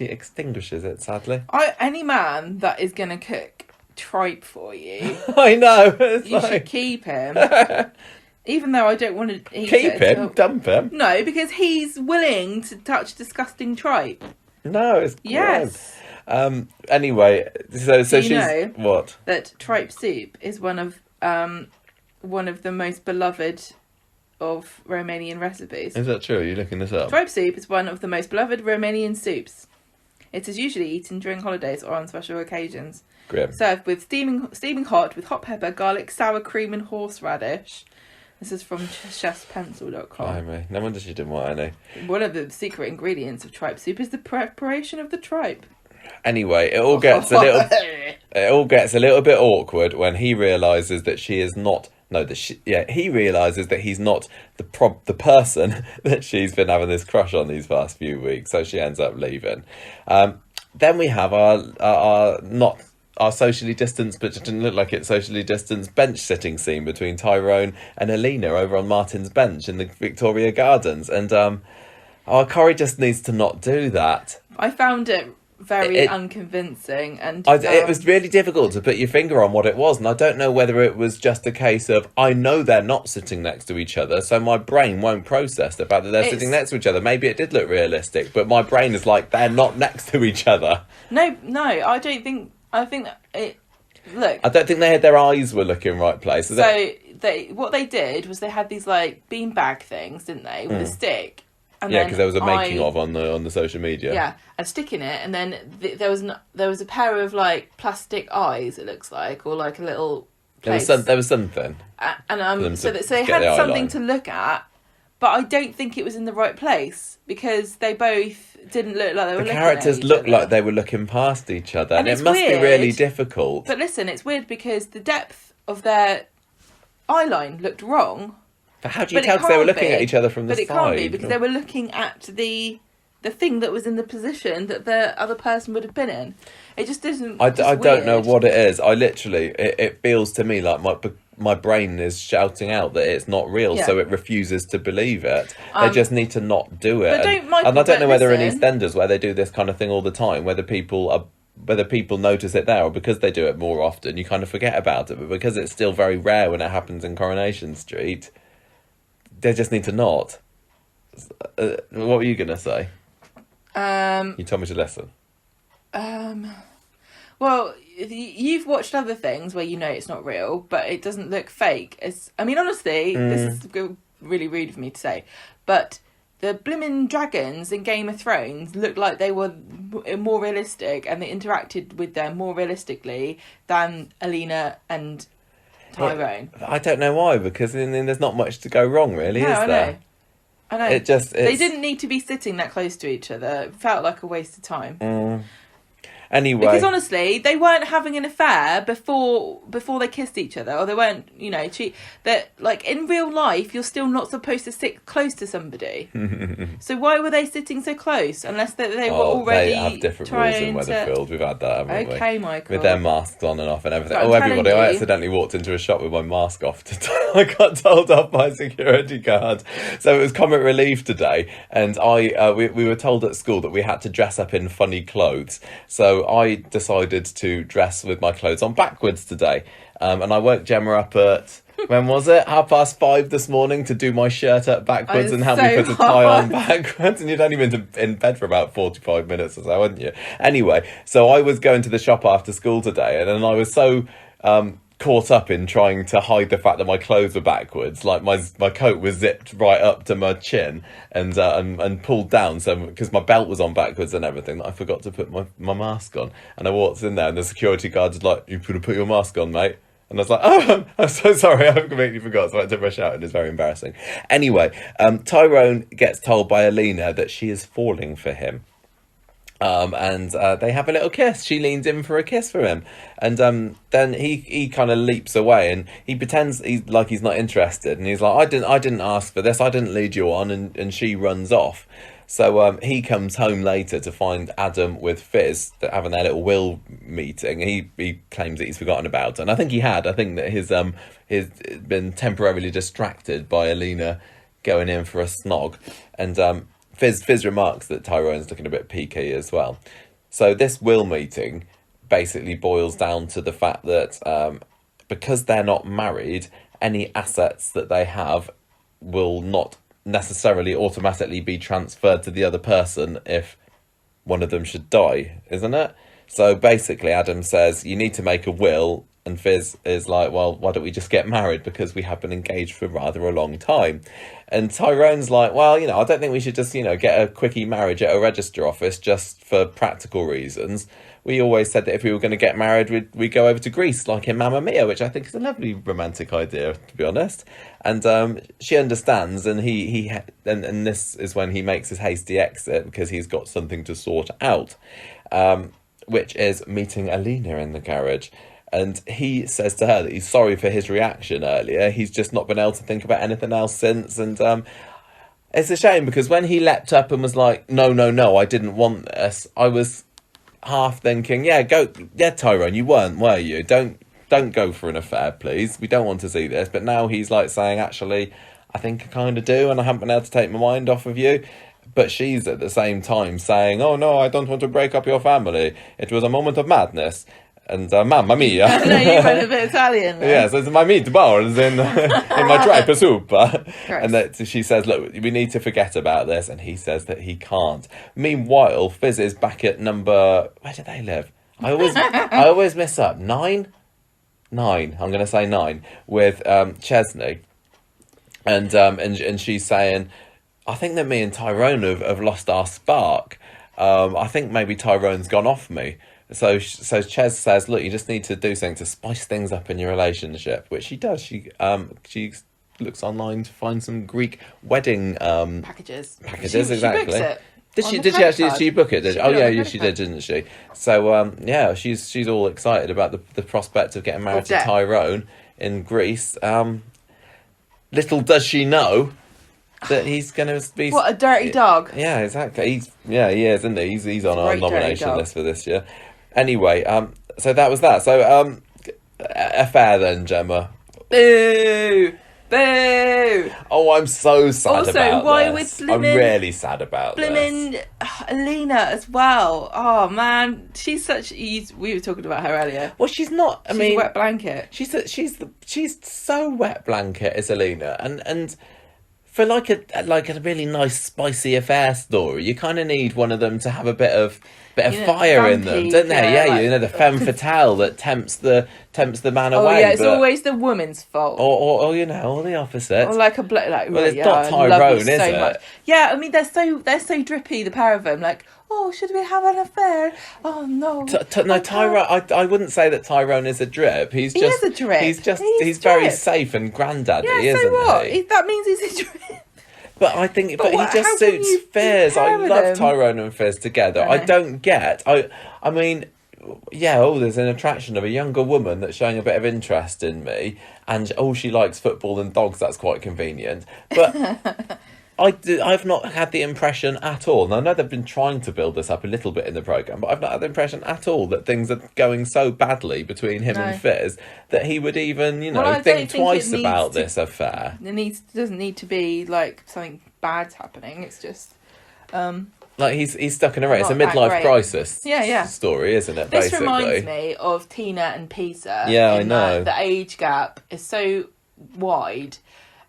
extinguishes it, sadly. Any man that is gonna cook tripe for you, I know. It's you should like, keep him. Even though I don't want to eat keep it. him, dump him. No, because he's willing to touch disgusting tripe. No, it's Yes. gross. Anyway, so she's know what? That tripe soup is one of the most beloved of Romanian recipes. Is that true? Are you looking this up? Tripe soup is one of the most beloved Romanian soups. It is usually eaten during holidays or on special occasions. Grim. Served with steaming hot with hot pepper, garlic, sour cream, and horseradish. This is from chefspencil.com. Blimey. No wonder she didn't want any. One of the secret ingredients of tripe soup is the preparation of the tripe. Anyway, it all gets a little bit awkward when he realizes that she is not. He realizes that he's not the person that she's been having this crush on these past few weeks. So she ends up leaving. Then we have our socially distanced, but it didn't look like it, socially distanced bench sitting scene between Tyrone and Alina over on Martin's bench in the Victoria Gardens. And Corrie just needs to not do that. I found it very unconvincing, and it was really difficult to put your finger on what it was, and I don't know whether it was just a case of I know they're not sitting next to each other, so my brain won't process the fact that they're sitting next to each other. Maybe it did look realistic, but my brain is like, they're not next to each other. No, I don't think. I think that it. Look, I don't think their eyes were looking right places. So what they did was they had these like beanbag things, didn't they, with a stick. And because there was a making of on the social media. Yeah, and stick in it, and then there was a pair of like plastic eyes. It looks like, or like a little. Place. There was something. So they had something to look at, but I don't think it was in the right place because they both didn't look like they were. The characters looked like they were looking past each other, and it must be really difficult. But listen, it's weird because the depth of their eye line looked wrong. But how do you tell? Because they were looking at each other from the side. But it can't be because they were looking at the thing that was in the position that the other person would have been in. It just isn't. I don't know what it is. I literally, it feels to me like my brain is shouting out that it's not real, so it refuses to believe it. They just need to not do it. And I don't know whether in EastEnders, where they do this kind of thing all the time, whether people notice it there, or because they do it more often, you kind of forget about it. But because it's still very rare when it happens in Coronation Street, they just need to not. What were you going to say? You told me to listen. Well, you've watched other things where you know it's not real, but it doesn't look fake. Honestly, this is really rude of me to say, but the blimmin' dragons in Game of Thrones looked like they were more realistic, and they interacted with them more realistically than Alina and Tyrone. I don't know why, because there's not much to go wrong, really, is there? I know. They didn't need to be sitting that close to each other. It felt like a waste of time. Anyway, because honestly, they weren't having an affair before they kissed each other, or they weren't, cheat. That like in real life, you're still not supposed to sit close to somebody. So why were they sitting so close? Unless they were already. They have different rules in Weatherfield. We've had that, haven't we? Okay, Michael. With their masks on and off and everything. Everybody! I accidentally walked into a shop with my mask off. I got told off by a security guard. So it was comic relief today, and we were told at school that we had to dress up in funny clothes. So I decided to dress with my clothes on backwards today. And I woke Gemma up at, when was it? 5:30 this morning to do my shirt up backwards and help me put a tie on backwards. And you'd only been in bed for about 45 minutes or so, hadn't you? Anyway, so I was going to the shop after school today, and I was so caught up in trying to hide the fact that my clothes were backwards. Like my coat was zipped right up to my chin and pulled down, so because my belt was on backwards and everything, that I forgot to put my mask on. And I walked in there, and the security guard was like, "You put your mask on, mate." And I was like, "Oh, I'm so sorry, I completely forgot." So I had to rush out, and it's very embarrassing. Anyway, Tyrone gets told by Alina that she is falling for him. And they have a little kiss. She leans in for a kiss for him, and then he kind of leaps away, and he pretends he's not interested, and he's like, I didn't ask for this, I didn't lead you on, and she runs off. So he comes home later to find Adam with Fizz having their little will meeting. He claims that he's forgotten about it, and I think he had. I think that he's been temporarily distracted by Alina going in for a snog, and Fizz remarks that Tyrone's looking a bit peaky as well. So this will meeting basically boils down to the fact that because they're not married, any assets that they have will not necessarily automatically be transferred to the other person if one of them should die, isn't it? So basically Adam says you need to make a will And Fizz is like, well, why don't we just get married, because we have been engaged for rather a long time. And Tyrone's like, well, I don't think we should just, get a quickie marriage at a register office just for practical reasons. We always said that if we were going to get married, we'd go over to Greece, like in Mamma Mia, which I think is a lovely romantic idea, to be honest. And she understands, and and this is when he makes his hasty exit, because he's got something to sort out, which is meeting Alina in the garage. And he says to her that he's sorry for his reaction earlier. He's just not been able to think about anything else since. And it's a shame, because when he leapt up and was like, no, I didn't want this, I was half thinking, Tyrone, you weren't, were you? Don't go for an affair, please. We don't want to see this. But now he's like saying, actually, I think I kind of do, and I haven't been able to take my mind off of you. But she's at the same time saying, oh no, I don't want to break up your family. It was a moment of madness. And mamma mia. No, you went a bit Italian then. Yes, it's my meatballs in my tripe soup. And that she says, look, we need to forget about this. And he says that he can't. Meanwhile, Fizz is back at number... Where do they live? I always mess up. 9? 9. I'm going to say 9. With Chesney. And she's saying, I think that me and Tyrone have lost our spark. I think maybe Tyrone's gone off me. So Ches says, look, you just need to do something to spice things up in your relationship, which she does. She looks online to find some Greek wedding packages. Exactly. She books it. Did she book it? She did, didn't she? So she's all excited about the prospect of getting married to Tyrone in Greece. Little does she know that he's going to be... What a dirty dog. Yeah, exactly. He is, isn't he? He's on our nomination list for this year. Anyway, so that was that. So, affair then, Gemma. Boo! Boo! Oh, I'm so sad about this. Also, why with I'm really sad about this. Alina as well. Oh, man. She's such... We were talking about her earlier. Well, she's not... She's a wet blanket. She's so wet blanket is Alina. And for like a really nice spicy affair story, you kind of need one of them to have a bit of fire in them, don't they? Yeah, the femme fatale that tempts the man away. Oh yeah, it's always the woman's fault. Or the opposite. Or like a well, it's not Tyrone, is it? Much. Yeah, I mean they're so drippy, the pair of them. Like, oh, should we have an affair? Oh no. No, Tyrone. I wouldn't say that Tyrone is a drip. He is a drip. He's very safe and granddaddy, isn't so what? he? That means he's a drip. But I think, but he just suits Fizz. I love Tyrone and Fizz together. I don't get. I mean, there's an attraction of a younger woman that's showing a bit of interest in me, and she likes football and dogs. That's quite convenient. But I've not had the impression at all, and I know they've been trying to build this up a little bit in the programme, but I've not had the impression at all that things are going so badly between him and Fizz that he would even, think twice about this affair. It doesn't need to be like something bad's happening. It's just like he's stuck in a race. It's a midlife crisis story, isn't it? This reminds me of Tina and Peter. Yeah, I know. The age gap is so wide,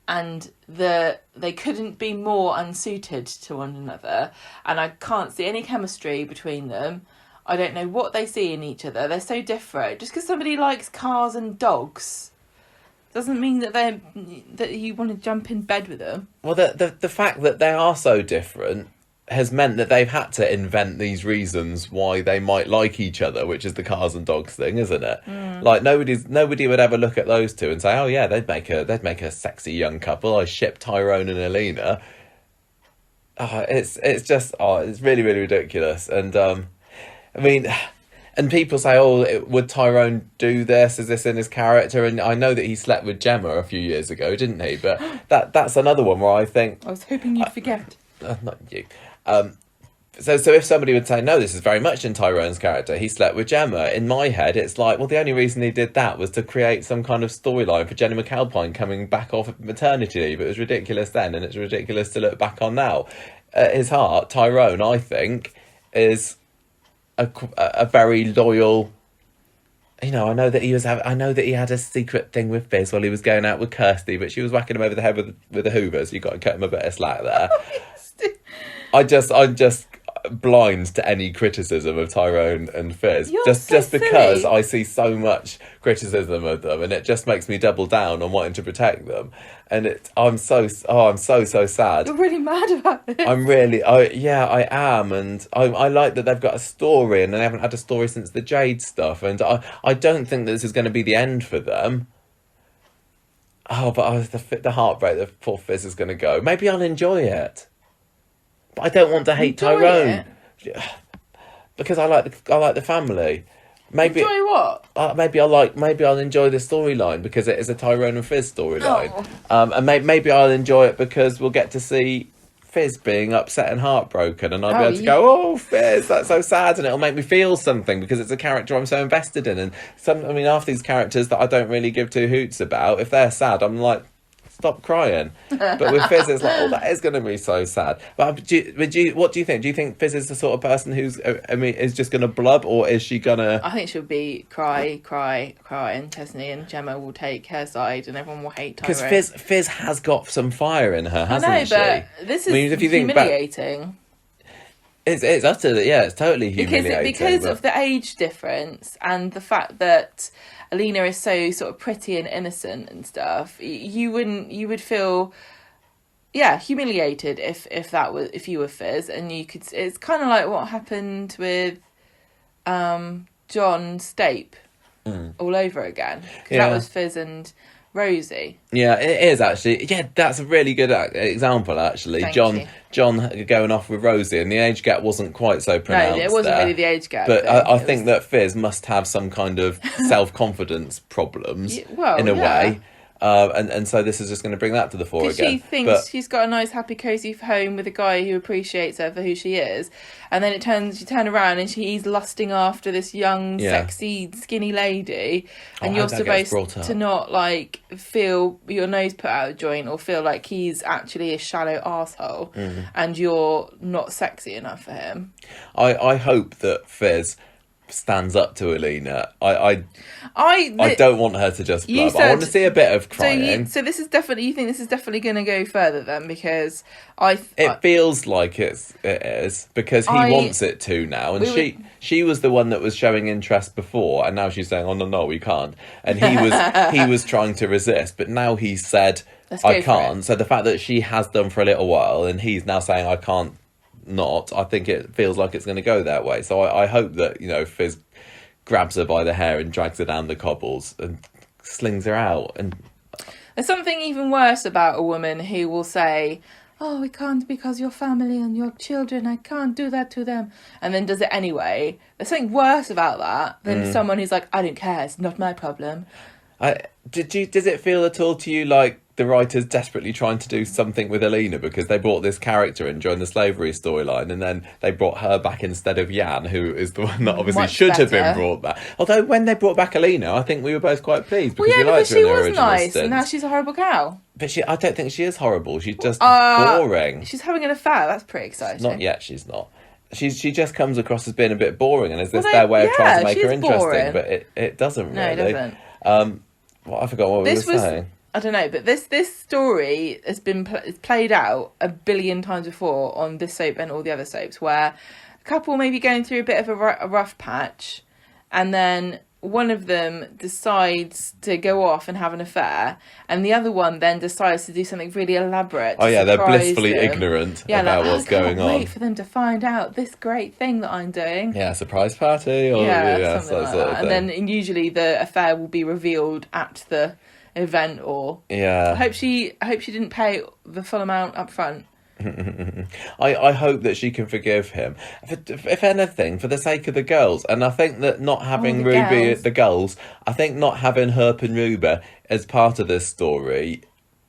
and they couldn't be more unsuited to one another, and I can't see any chemistry between them. I don't know what they see in each other. They're so different. Just because somebody likes cars and dogs doesn't mean that you want to jump in bed with them. Well, the fact that they are so different has meant that they've had to invent these reasons why they might like each other, which is the cars and dogs thing, isn't it? Like nobody would ever look at those two and say, oh yeah, they'd make a sexy young couple. I ship Tyrone and Alina. It's really, really ridiculous. And I mean, and people say, oh, would Tyrone do this? Is this in his character? And I know that he slept with Gemma a few years ago, didn't he? But that's another one where I think I was hoping you'd forget. Not you. So if somebody would say, no, this is very much in Tyrone's character, he slept with Gemma, in my head it's like, well, the only reason he did that was to create some kind of storyline for Jenny McAlpine coming back off of maternity leave. It was ridiculous then, and it's ridiculous to look back on now. At his heart, Tyrone, I think, is a very loyal... I know that he had a secret thing with Fizz while he was going out with Kirsty, but she was whacking him over the head with the hoovers. You've got to cut him a bit of slack there. I just blind to any criticism of Tyrone and Fizz. You're just so because silly. I see so much criticism of them, and it just makes me double down on wanting to protect them. And I'm so sad. You're really mad about this. I am, and I like that they've got a story, and they haven't had a story since the Jade stuff, and I don't think this is going to be the end for them. Oh, but the heartbreak that poor Fizz is going to go. Maybe I'll enjoy it, but I don't want to hate Enjoy Tyrone it. because I like the family. Maybe Enjoy what? maybe I'll enjoy the storyline because it is a Tyrone and Fizz storyline. Oh. And maybe I'll enjoy it because we'll get to see Fizz being upset and heartbroken, and I'll be able to go, "Oh, Fizz, that's so sad," and it'll make me feel something because it's a character I'm so invested in. And half these characters that I don't really give two hoots about, if they're sad, I'm like, stop crying. But with Fizz, it's like, oh, that is going to be so sad. But what do you think? Do you think Fizz is the sort of person who's, is just going to blub, or is she going to... I think she'll be cry, and Chesney and Gemma will take her side and everyone will hate Tyrone. Because Fizz has got some fire in her, hasn't she? But this is if you think humiliating. It's utterly, yeah, it's totally humiliating. Because of the age difference and the fact that Alina is so sort of pretty and innocent and stuff, you would feel, humiliated if you were Fizz, and you could. It's kind of like what happened with John Stape all over again, because that was Fizz and Rosie. Yeah, it is actually. Yeah, that's a really good example actually. Thank John you. John going off with Rosie, and the age gap wasn't quite so pronounced. No, it wasn't there. really the age gap. But I think that Fizz must have some kind of self-confidence problems in a way. And so this is just going to bring that to the fore again. She thinks she's got a nice, happy, cosy home with a guy who appreciates her for who she is, and then you turn around and he's lusting after this young, sexy, skinny lady, and you're supposed to not like feel your nose put out of joint or feel like he's actually a shallow arsehole, and you're not sexy enough for him. I hope that Fizz stands up to Alina. I don't want her to just blub. I want to see a bit of crying. So this is definitely, you think this is definitely going to go further then, because it feels like it is, because he wants it to now, and she was the one that was showing interest before, and now she's saying, "Oh no, we can't." And he was trying to resist, but now he's said, "I can't." So the fact that she has done for a little while, and he's now saying, "I can't." Not, I think it feels like it's going to go that way. So I hope that Fizz grabs her by the hair and drags her down the cobbles and slings her out. And there's something even worse about a woman who will say, "Oh, we can't because your family and your children, I can't do that to them," and then does it anyway. There's something worse about that than someone who's like, "I don't care, it's not my problem." Does it feel at all to you like the writers desperately trying to do something with Alina, because they brought this character in during the slavery storyline, and then they brought her back instead of Jan, who is the one that obviously should have been brought back. Although when they brought back Alina, I think we were both quite pleased, because we liked her in the original nice, stint. and now she's a horrible cow. But I don't think she is horrible. She's just boring. She's having an affair. That's pretty exciting. Not yet. She's not. She just comes across as being a bit boring, and is this their way of trying to make her interesting? Boring. But it doesn't really. No, it doesn't. I forgot what we were saying. I don't know, but this story has been played out a billion times before on this soap and all the other soaps, where a couple may be going through a bit of a rough patch, and then one of them decides to go off and have an affair, and the other one then decides to do something really elaborate. Oh yeah, they're blissfully ignorant about what's going on. I can't wait for them to find out this great thing that I'm doing. Yeah, surprise party, or something like that. And then usually the affair will be revealed at the event, or I hope she didn't pay the full amount up front. I hope that she can forgive him, if anything, for the sake of the girls. And I think that not having the girls, I think not having Herp and Ruba as part of this story,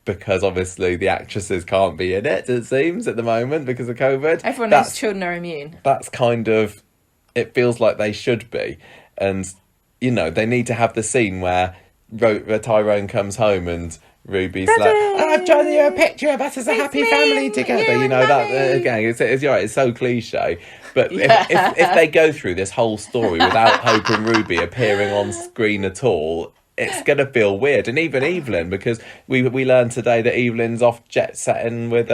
because obviously the actresses can't be in it seems at the moment because of COVID. Everyone knows children are immune. That's kind of, it feels like they should be, and they need to have the scene where Tyrone comes home and Ruby's Daddy! Like, "I've drawn you a picture of us as a happy family together." That again, it's so cliche. But if they go through this whole story without Hope and Ruby appearing on screen at all, it's going to feel weird. And even Evelyn, because we learned today that Evelyn's off jet setting with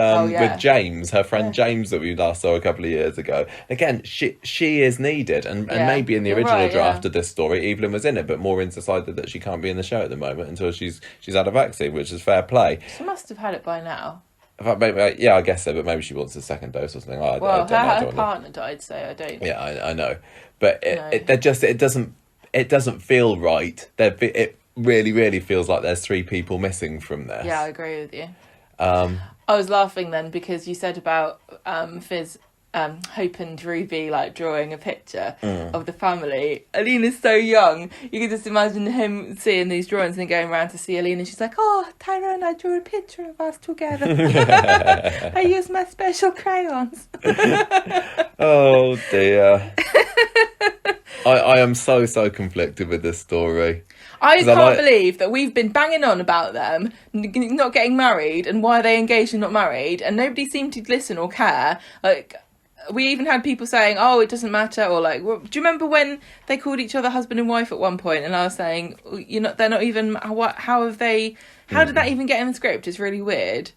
James, her friend James that we last saw a couple of years ago. Again, she is needed, and maybe in the original draft of this story, Evelyn was in it, but Maureen's decided that she can't be in the show at the moment until she's had a vaccine, which is fair play. She must have had it by now. In fact, maybe, yeah, I guess so, but maybe she wants a second dose or something. I don't know. Her partner died, so I don't. Yeah, I know, but it doesn't feel right. It really, really feels like there's 3 people missing from this. Yeah, I agree with you. I was laughing then because you said about Fizz hoping Ruby like drawing a picture of the family. Alina's so young. You can just imagine him seeing these drawings and going around to see Alina. She's like, "Oh, Tyrone, I drew a picture of us together. I used my special crayons." Oh dear. I am so conflicted with this story. I can't believe that we've been banging on about them not getting married and why are they engaged and not married, and nobody seemed to listen or care. Like, we even had people saying, "Oh, it doesn't matter," or like, well, "Do you remember when they called each other husband and wife at one point?" And I was saying, they're not even. How have they? How did that even get in the script? It's really weird.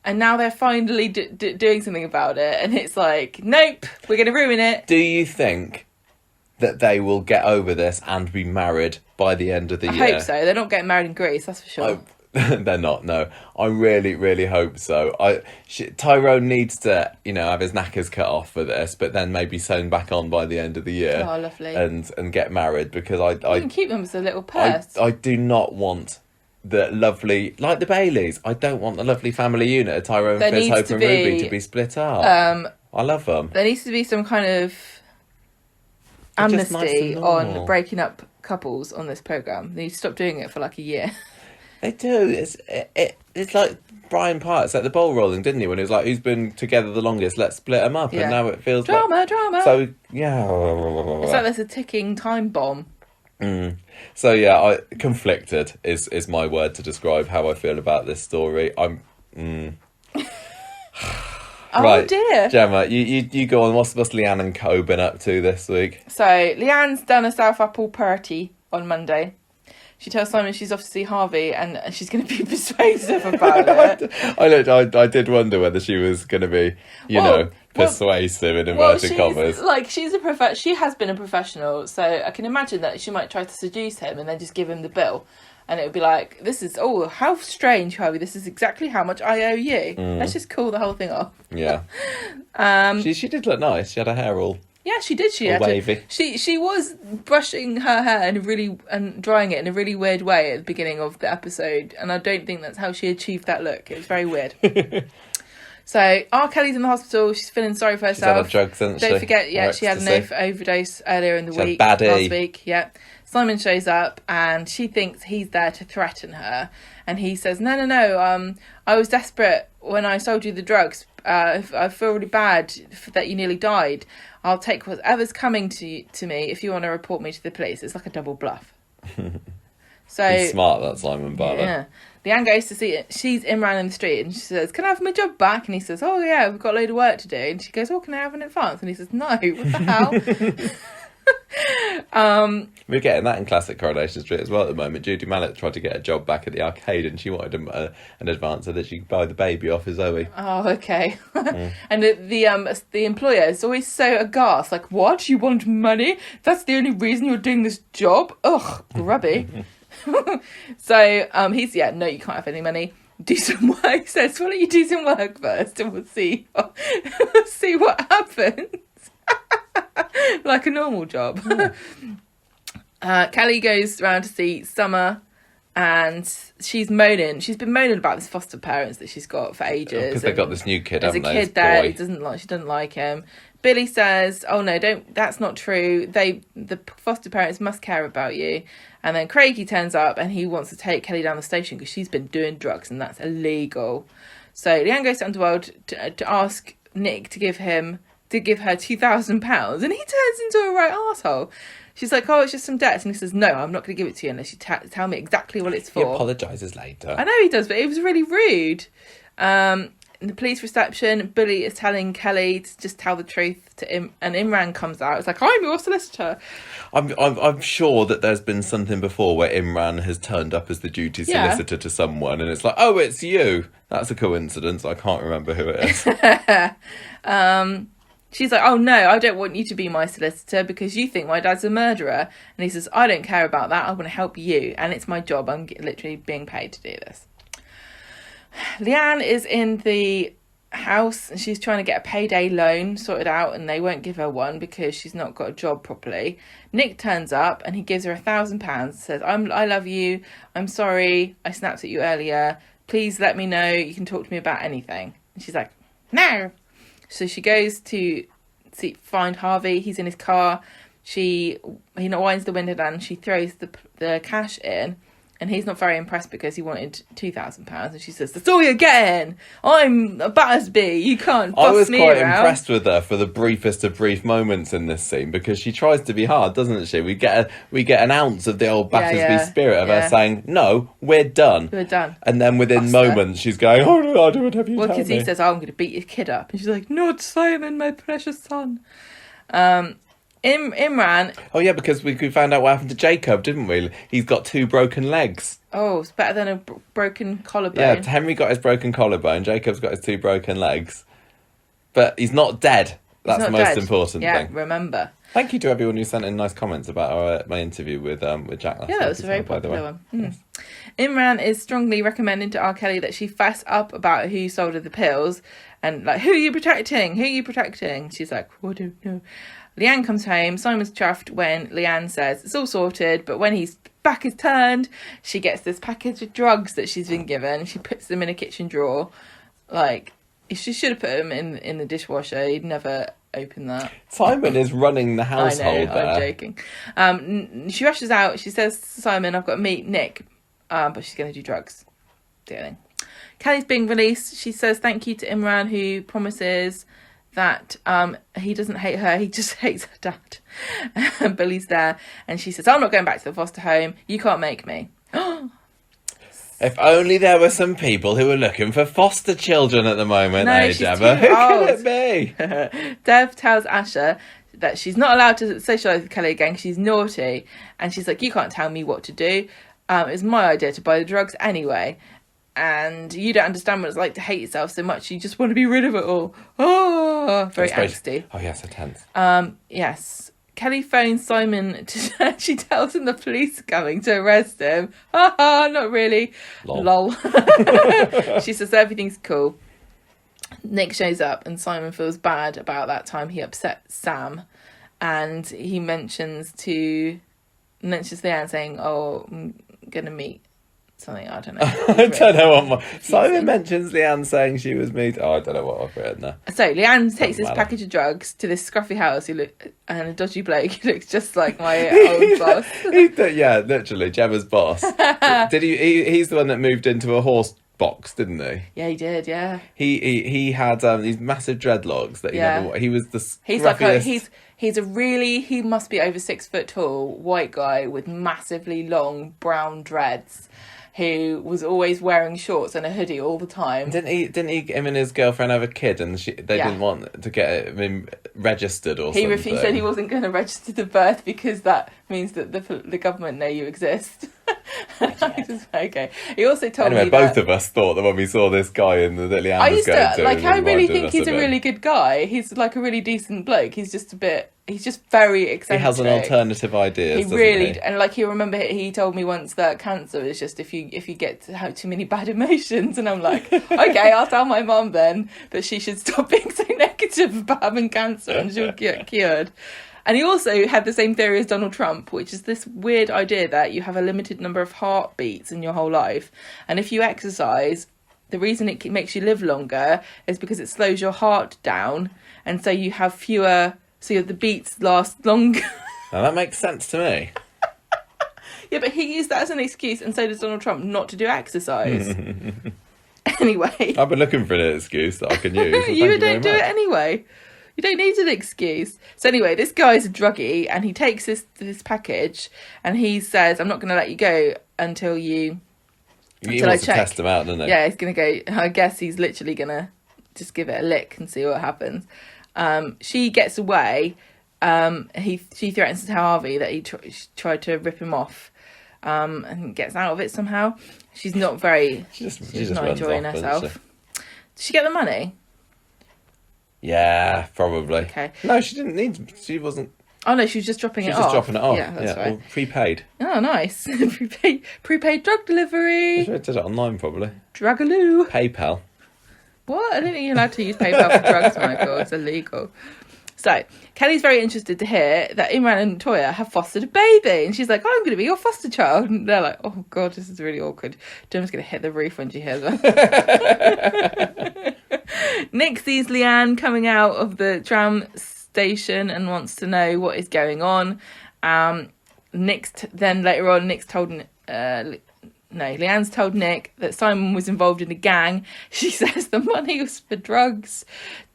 And now they're finally doing something about it, and it's like, nope, we're going to ruin it. Do you think that they will get over this and be married by the end of the year? I hope so. They're not getting married in Greece, that's for sure. They're not, no. I really, really hope so. Tyrone needs to, have his knackers cut off for this, but then maybe sewn back on by the end of the year. Oh, lovely. And get married, because you can keep them as a little purse. I do not want the lovely, like the Baileys, I don't want the lovely family unit of Tyrone, Fizz, Hope and Ruby to be split up. I love them. There needs to be some kind of amnesty on breaking up couples on this programme. They need to stop doing it for like a year. They do. It's like Brian Parks at the bowl rolling, didn't he? When he was like, "Who's been together the longest? Let's split them up." Yeah. And now it feels drama. So yeah, it's like there's a ticking time bomb. So yeah, conflicted is my word to describe how I feel about this story. I'm. Oh dear, Gemma, you go on. What's Leanne and Co been up to this week? So Leanne's done a South Apple party on Monday. She tells Simon she's off to see Harvey and she's going to be persuasive about it. I did wonder whether she was going to be, persuasive in inverted commas. Like, she has been a professional, so I can imagine that she might try to seduce him and then just give him the bill. And it would be like, how strange, Harvey, this is exactly how much I owe you. Let's just call the whole thing off. Yeah. She did look nice. She had her hair all... Yeah, she did. Wavy. She was brushing her hair and drying it in a really weird way at the beginning of the episode, and I don't think that's how she achieved that look. It was very weird. So R. Kelly's in the hospital. She's feeling sorry for herself. She's had drugs, hasn't she? Don't forget, she had an overdose earlier in the week. Last week, yeah. Simon shows up and she thinks he's there to threaten her, and he says, "No. I was desperate when I sold you the drugs. I feel really bad that you nearly died. I'll take whatever's coming to me if you want to report me to the police." It's like a double bluff. So he's smart, that Simon Butler. Yeah. Leanne goes to see it. She's Imran in the street and she says, "Can I have my job back?" And he says, "Oh yeah, we've got a load of work to do." And she goes, "Oh, can I have an advance?" And he says, "No, what the hell?" We're getting that in classic Coronation Street as well at the moment. Judy Mallet tried to get a job back at the arcade and she wanted an advance so that she could buy the baby off of Zoe. Oh, okay. And the employer is always so aghast. Like, "What? You want money? That's the only reason you're doing this job? Ugh, grubby." So he's, "No, you can't have any money. Do some work." He says, "Why don't you do some work first and we'll see what happens." Like a normal job. Kelly goes round to see Summer and she's moaning. She's been moaning about this foster parents that she's got for ages. Because they've got this new kid, haven't they? There's a kid there. She doesn't like him. Billy says, "Oh no, that's not true. The foster parents must care about you." And then Craigie turns up and he wants to take Kelly down the station because she's been doing drugs and that's illegal. So Leanne goes to Underworld to ask Nick to give her £2,000, and he turns into a right arsehole. She's like, "Oh, it's just some debts," and he says, "No, I'm not going to give it to you unless you tell me exactly what it's for." He apologises later. I know he does, but it was really rude. In the police reception, Billy is telling Kelly to just tell the truth to him, and Imran comes out. It's like, I'm your solicitor. I'm sure that there's been something before where Imran has turned up as the duty solicitor to someone, and it's like, oh, it's you. That's a coincidence. I can't remember who it is. She's like, oh no, I don't want you to be my solicitor because you think my dad's a murderer. And he says, I don't care about that. I want to help you, and it's my job. I'm literally being paid to do this. Leanne is in the house and she's trying to get a payday loan sorted out, and they won't give her one because she's not got a job properly. Nick turns up and he gives her £1,000, says, I love you, I'm sorry, I snapped at you earlier, please let me know, you can talk to me about anything. And she's like, no. So she goes to find Harvey. He's in his car. He winds the window down and she throws the cash in. And he's not very impressed because he wanted £2,000. And she says, that's all you're getting. I'm a Battersby. You can't bust me around. I was quite impressed with her for the briefest of brief moments in this scene, because she tries to be hard, doesn't she? We get an ounce of the old Battersby spirit of her saying, no, we're done. We're done. And then within moments, she's going, oh, no, I'll do whatever you tell me. Well, because he says, I'm going to beat your kid up. And she's like, not Simon, my precious son. Imran. Oh yeah, because we found out what happened to Jacob, didn't we? He's got 2 broken legs. Oh, it's better than a broken collarbone. Yeah, Henry got his broken collarbone. Jacob's got his 2 broken legs, but he's not dead. That's the most important thing. Yeah, remember. Thank you to everyone who sent in nice comments about my interview with Jack last night. Yeah, that was a very popular one. Yes. Imran is strongly recommending to R. Kelly that she fess up about who sold her the pills, and like, who are you protecting? Who are you protecting? She's like, I don't know. Leanne comes home. Simon's chuffed when Leanne says it's all sorted, but when his back is turned, she gets this package of drugs that she's been given. She puts them in a kitchen drawer. Like, she should have put them in the dishwasher. He'd never open that. Simon is running the household. I know, I'm joking. She rushes out. She says to Simon, I've got to meet Nick, but she's going to do drugs. The other thing. Kelly's being released. She says thank you to Imran, who promises that he doesn't hate her, he just hates her dad. Billy's there, and she says, I'm not going back to the foster home, you can't make me. If only there were some people who were looking for foster children at the moment, Gemma. Who could it be? Dev tells Asher that she's not allowed to socialise with Kelly again, she's naughty, and she's like, you can't tell me what to do. It was my idea to buy the drugs anyway. And you don't understand what it's like to hate yourself so much. You just want to be rid of it all. Oh, very angsty. Oh, yes, intense. Yes. Kelly phones Simon. She tells him the police are coming to arrest him. Not really. Lol. She says everything's cool. Nick shows up and Simon feels bad about that time he upset Sam. And he mentions Leanne saying, oh, I'm going to meet something, I don't know. I don't know what more. Simon mentions Leanne saying she was me. Oh, I don't know what I've written there. So Leanne takes this package of drugs to this scruffy house and a dodgy bloke who looks just like my old boss. Yeah, literally, Gemma's boss. Did he's the one that moved into a horse box, didn't he? Yeah, he did. Yeah. He had these massive dreadlocks that he was the scruffiest. He must be over 6 foot tall, white guy with massively long brown dreads, who was always wearing shorts and a hoodie all the time. Didn't him and his girlfriend have a kid, and they didn't want to get him registered or something? He said he wasn't going to register the birth because that means that the government know you exist. Okay. He also told me that both of us thought that when we saw this guy in the Leanne was going to, I really think he's a really good guy. He's like a really decent bloke. He's just very eccentric. He has an alternative ideas. He really, and like you remember, he told me once that cancer is just if you get to have too many bad emotions, and I'm like, okay, I'll tell my mum then that she should stop being so negative about having cancer and she'll get cured. And he also had the same theory as Donald Trump, which is this weird idea that you have a limited number of heartbeats in your whole life, and if you exercise, the reason it makes you live longer is because it slows your heart down, and so you have fewer. So the beats last longer. Now that makes sense to me. Yeah, but he used that as an excuse, and so does Donald Trump, not to do exercise. Anyway. I've been looking for an excuse that I can use. You don't do it anyway. You don't need an excuse. So anyway, this guy's a druggie, and he takes this package, and he says, I'm not going to let you go until He wants to test him out, doesn't he? Yeah, he's going to go, I guess he's literally going to just give it a lick and see what happens. She gets away. She threatens to tell Harvey that he tried to rip him off, and gets out of it somehow. She's not very. She's not enjoying herself. Did she get the money? Yeah, probably. Okay. No, she didn't need. She wasn't. Oh no, she was just dropping it off. She was just dropping it off. Yeah, that's right. Or prepaid. Oh, nice. prepaid drug delivery. She did it online, probably. Drugaloo. PayPal. What? I don't think you're allowed to use PayPal for drugs, Michael. It's illegal. So, Kelly's very interested to hear that Imran and Toya have fostered a baby. And she's like, I'm going to be your foster child. And they're like, oh, God, this is really awkward. Gemma's going to hit the roof when she hears that. Nick sees Leanne coming out of the tram station and wants to know what is going on. Leanne's told Nick that Simon was involved in a gang. She says the money was for drugs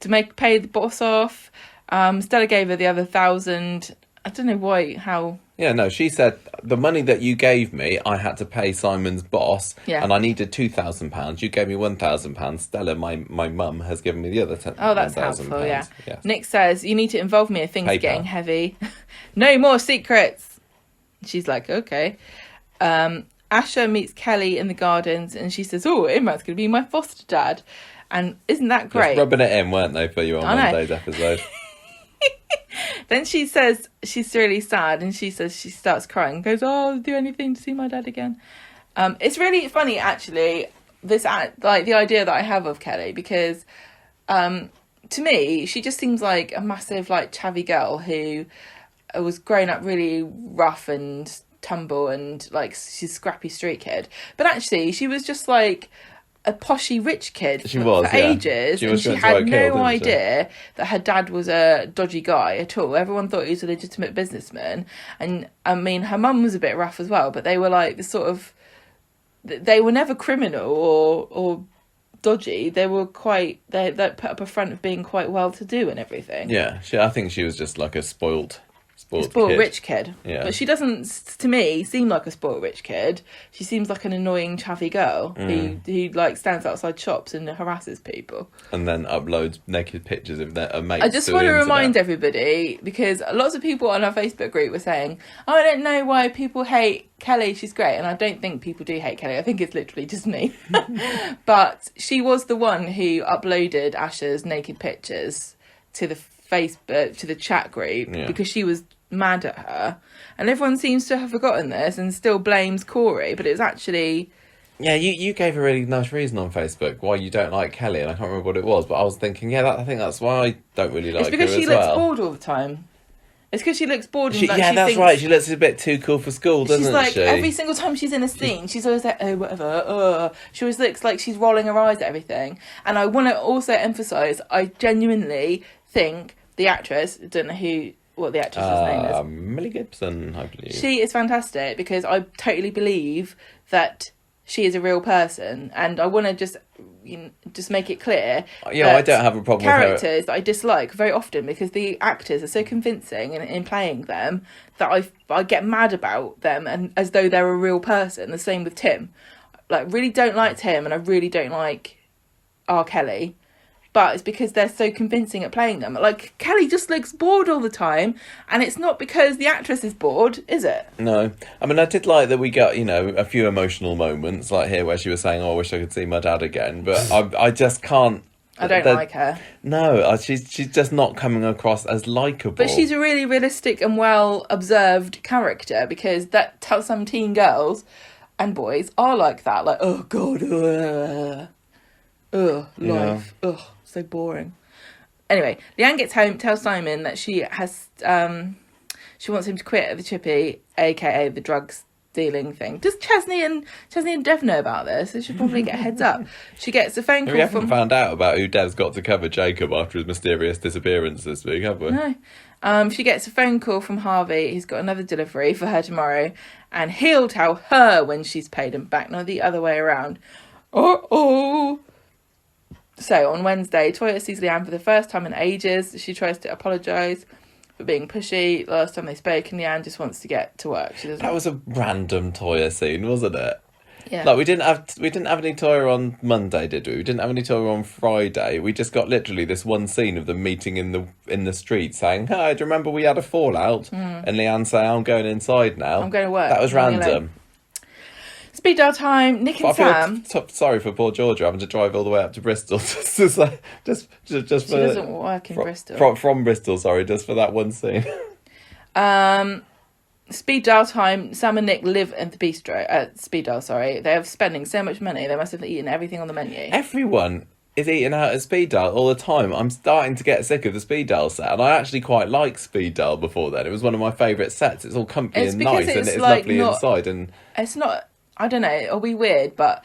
to pay the boss off. Stella gave her the other 1,000. I don't know how. Yeah, no, she said the money that you gave me, I had to pay Simon's boss, and I needed £2,000. You gave me £1,000. Stella, my mum, has given me the other 10,000. Oh, that's helpful. Yeah. Yes. Nick says you need to involve me if things are getting heavy. No more secrets. She's like, okay. Asha meets Kelly in the gardens, and she says, "Oh, Imran's going to be my foster dad," and isn't that great? Just rubbing it in, weren't they, for you on Monday's episode? Then she says she's really sad, and she says she starts crying and goes, "Oh, I'll do anything to see my dad again." It's really funny, actually, the idea that I have of Kelly, because to me, she just seems like a massive, chavvy girl who was grown up really rough and tumble, and she's a scrappy street kid. But actually, she was just like a poshy rich kid for ages, and she had no idea that her dad was a dodgy guy at all. Everyone thought he was a legitimate businessman, and I mean, her mum was a bit rough as well, but they were they were never criminal or dodgy. They were they put up a front of being quite well to do and everything. Yeah, I think she was just like a spoiled rich kid. Yeah. But she doesn't, to me, seem like a spoiled rich kid. She seems like an annoying chavvy girl who stands outside shops and harasses people. And then uploads naked pictures of their mates. I just want to remind everybody, because lots of people on our Facebook group were saying, "Oh, I don't know why people hate Kelly, she's great." And I don't think people do hate Kelly. I think it's literally just me. But she was the one who uploaded Asha's naked pictures to the Facebook, to the chat group, because she was mad at her, and everyone seems to have forgotten this and still blames Corey, but it's actually you gave a really nice reason on Facebook why you don't like Kelly, and I can't remember what it was, but I was thinking I think that's why I don't really like her. It's because she looks bored all the time. It's because she looks bored, and that's right, she looks a bit too cool for school, doesn't she? She's like, every single time she's in a scene, she's always like, oh, whatever, she always looks like she's rolling her eyes at everything. And I want to also emphasise, I genuinely think the actress, I don't know what the actress's name is. Millie Gibson, I believe. She is fantastic, because I totally believe that she is a real person, and I want to just make it clear. Yeah, I don't have a problem with her. Characters that I dislike very often, because the actors are so convincing in playing them that I get mad about them, and as though they're a real person. The same with Tim. Really don't like Tim, and I really don't like R. Kelly. But it's because they're so convincing at playing them. Kelly just looks bored all the time, and it's not because the actress is bored, is it? No. I mean, I did like that we got, a few emotional moments, like here where she was saying, "Oh, I wish I could see my dad again," but I just can't. I don't like her. No, she's just not coming across as likeable. But she's a really realistic and well-observed character, because some teen girls and boys are like that. Oh, God, life, so boring. Anyway, Leanne gets home, tells Simon that she has she wants him to quit at the Chippy, aka the drugs dealing thing. Does Chesney and Dev know about this? They should probably get a heads up. She gets a phone call. We haven't found out about who Dev's got to cover Jacob after his mysterious disappearance this week, have we? No. She gets a phone call from Harvey. He's got another delivery for her tomorrow, and he'll tell her when she's paid him back, not the other way around. So on Wednesday, Toya sees Leanne for the first time in ages. She tries to apologise for being pushy. Last time they spoke, and Leanne just wants to get to work. That was a random Toya scene, wasn't it? Yeah. Like we didn't have any Toya on Monday, did we? We didn't have any Toya on Friday. We just got literally this one scene of them meeting in the street, saying, "Hi, do you remember we had a fallout?" And Leanne saying, "I'm going inside now. I'm going to work. That was random. Speed dial time. Nick and Sam. Sorry for poor Georgia having to drive all the way up to Bristol just She doesn't work in Bristol. From Bristol, sorry, just for that one scene. Speed dial time. Sam and Nick live at the bistro. Speed dial, sorry. They are spending so much money. They must have eaten everything on the menu. Everyone is eating out at Speed Dial all the time. I'm starting to get sick of the Speed Dial set, and I actually quite liked Speed Dial before then. It was one of my favourite sets. It's all comfy and nice, and it's like lovely inside. And it's not. I don't know. Are we weird? But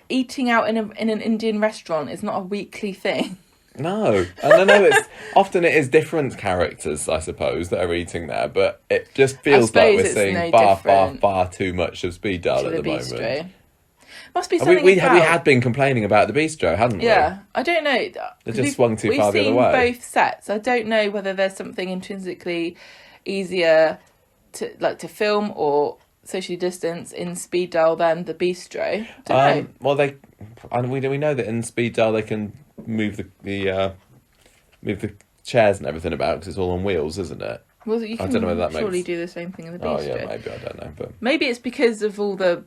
eating out in an Indian restaurant is not a weekly thing. No, and I know often it is different characters, I suppose, that are eating there, but it just feels like we're seeing far too much of Speed Dial at the moment. Must be something we had been complaining about the bistro, hadn't we? Yeah, I don't know. It just swung too far the other way. We've seen both sets. I don't know whether there's something intrinsically easier to film or socially distance in Speed Dial than the bistro. Don't know. Well, we know that in Speed Dial they can move the chairs and everything about because it's all on wheels, isn't it? Well, you can surely do the same thing in the bistro. Oh yeah, maybe, I don't know, but maybe it's because of all the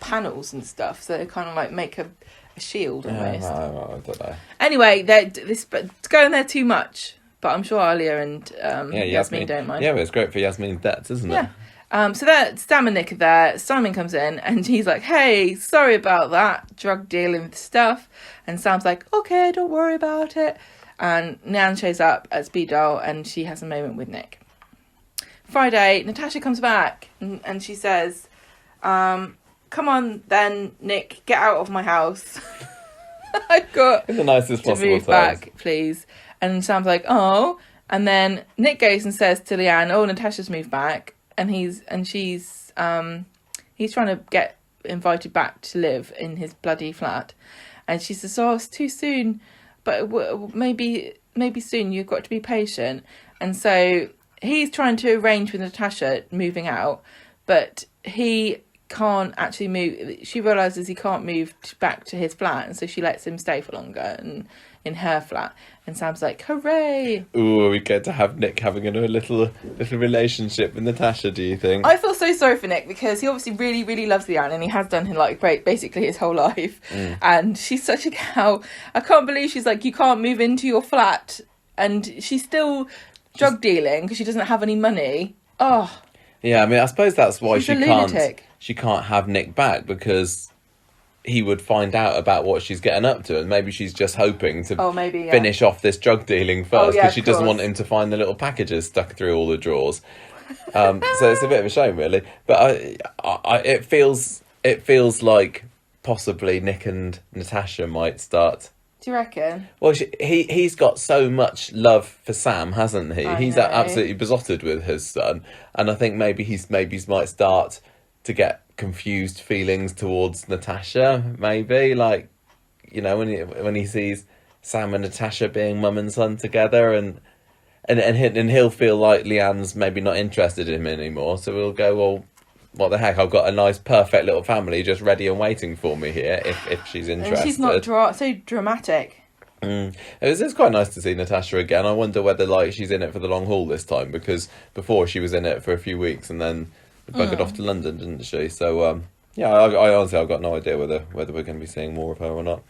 panels and stuff, so they kind of like make a shield almost. I don't know. Anyway, it's going there too much, but I'm sure Alia and Yasmin don't mind. Yeah, but it's great for Yasmin's debts, isn't it? So that Sam and Nick are there. Simon comes in and he's like, "Hey, sorry about that drug dealing stuff." And Sam's like, "Okay, don't worry about it." And Leanne shows up at Speed Dial and she has a moment with Nick. Friday, Natasha comes back and she says, "Come on then, Nick, get out of my house. I've got in the nicest to possible move back, please." And Sam's like, "Oh." And then Nick goes and says to Leanne, "Oh, Natasha's moved back." And he's trying to get invited back to live in his bloody flat, and she says, "Oh, it's too soon, but maybe soon. You've got to be patient." And so he's trying to arrange with Natasha moving out, but he can't actually move. She realizes he can't move back to his flat, and so she lets him stay for longer and in her flat. And Sam's like, "Hooray!" Ooh, we get to have Nick having a little relationship with Natasha. Do you think? I feel so sorry for Nick because he obviously really, really loves Leanne, and he has done basically his whole life. And she's such a cow. I can't believe she's like, "You can't move into your flat," and she's still drug dealing because she doesn't have any money. Oh. Yeah, I mean, I suppose that's why she's a lunatic. She can't have Nick back because he would find out about what she's getting up to, and maybe she's just hoping to finish off this drug dealing first because she doesn't want him to find the little packages stuck through all the drawers. So it's a bit of a shame, really. But it feels like possibly Nick and Natasha might start. Do you reckon? Well, he's got so much love for Sam, hasn't he? He's absolutely besotted with his son, and I think maybe he might start to get confused feelings towards Natasha. Maybe when he sees Sam and Natasha being mum and son together, and he'll feel like Leanne's maybe not interested in him anymore. So we'll go, well, what the heck? I've got a nice, perfect little family just ready and waiting for me here if she's interested. And she's not so dramatic. It's quite nice to see Natasha again. I wonder whether she's in it for the long haul this time, because before she was in it for a few weeks and then buggered off to London, didn't she? So I honestly, I've got no idea whether we're going to be seeing more of her or not.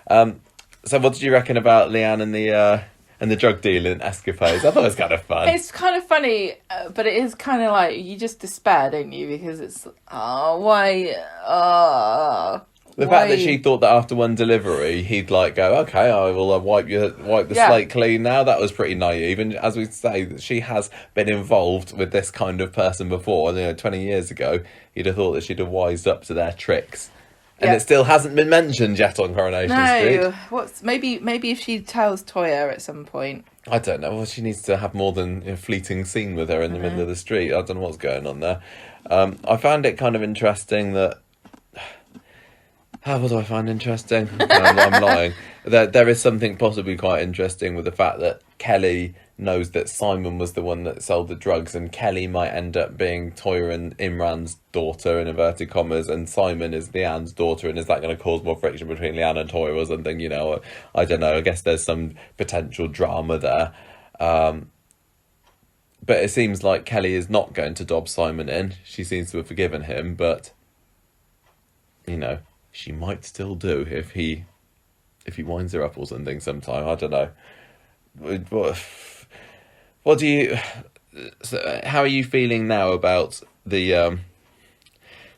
So what did you reckon about Leanne and the drug dealing escapades? I thought it was kind of fun. It's kind of funny, but it is kind of like you just despair, don't you? Because it's why. The fact that she thought that after one delivery he'd go, "Okay, I will wipe the slate clean now." That was pretty naive, and as we say, she has been involved with this kind of person before. 20 years ago, you'd have thought that she'd have wised up to their tricks, and it still hasn't been mentioned yet on Coronation Street. Maybe if she tells Toya at some point. I don't know. Well, she needs to have more than a fleeting scene with her in the middle of the street. I don't know what's going on there. I found it kind of interesting that. What do I find interesting? I'm lying. There is something possibly quite interesting with the fact that Kelly knows that Simon was the one that sold the drugs, and Kelly might end up being Toya and Imran's daughter, in inverted commas, and Simon is Leanne's daughter, and is that going to cause more friction between Leanne and Toya or something? You know, I don't know. I guess there's some potential drama there. But it seems like Kelly is not going to dob Simon in. She seems to have forgiven him, but, you know, she might still do if he winds her up or something sometime. I don't know. What do you... So how are you feeling now about the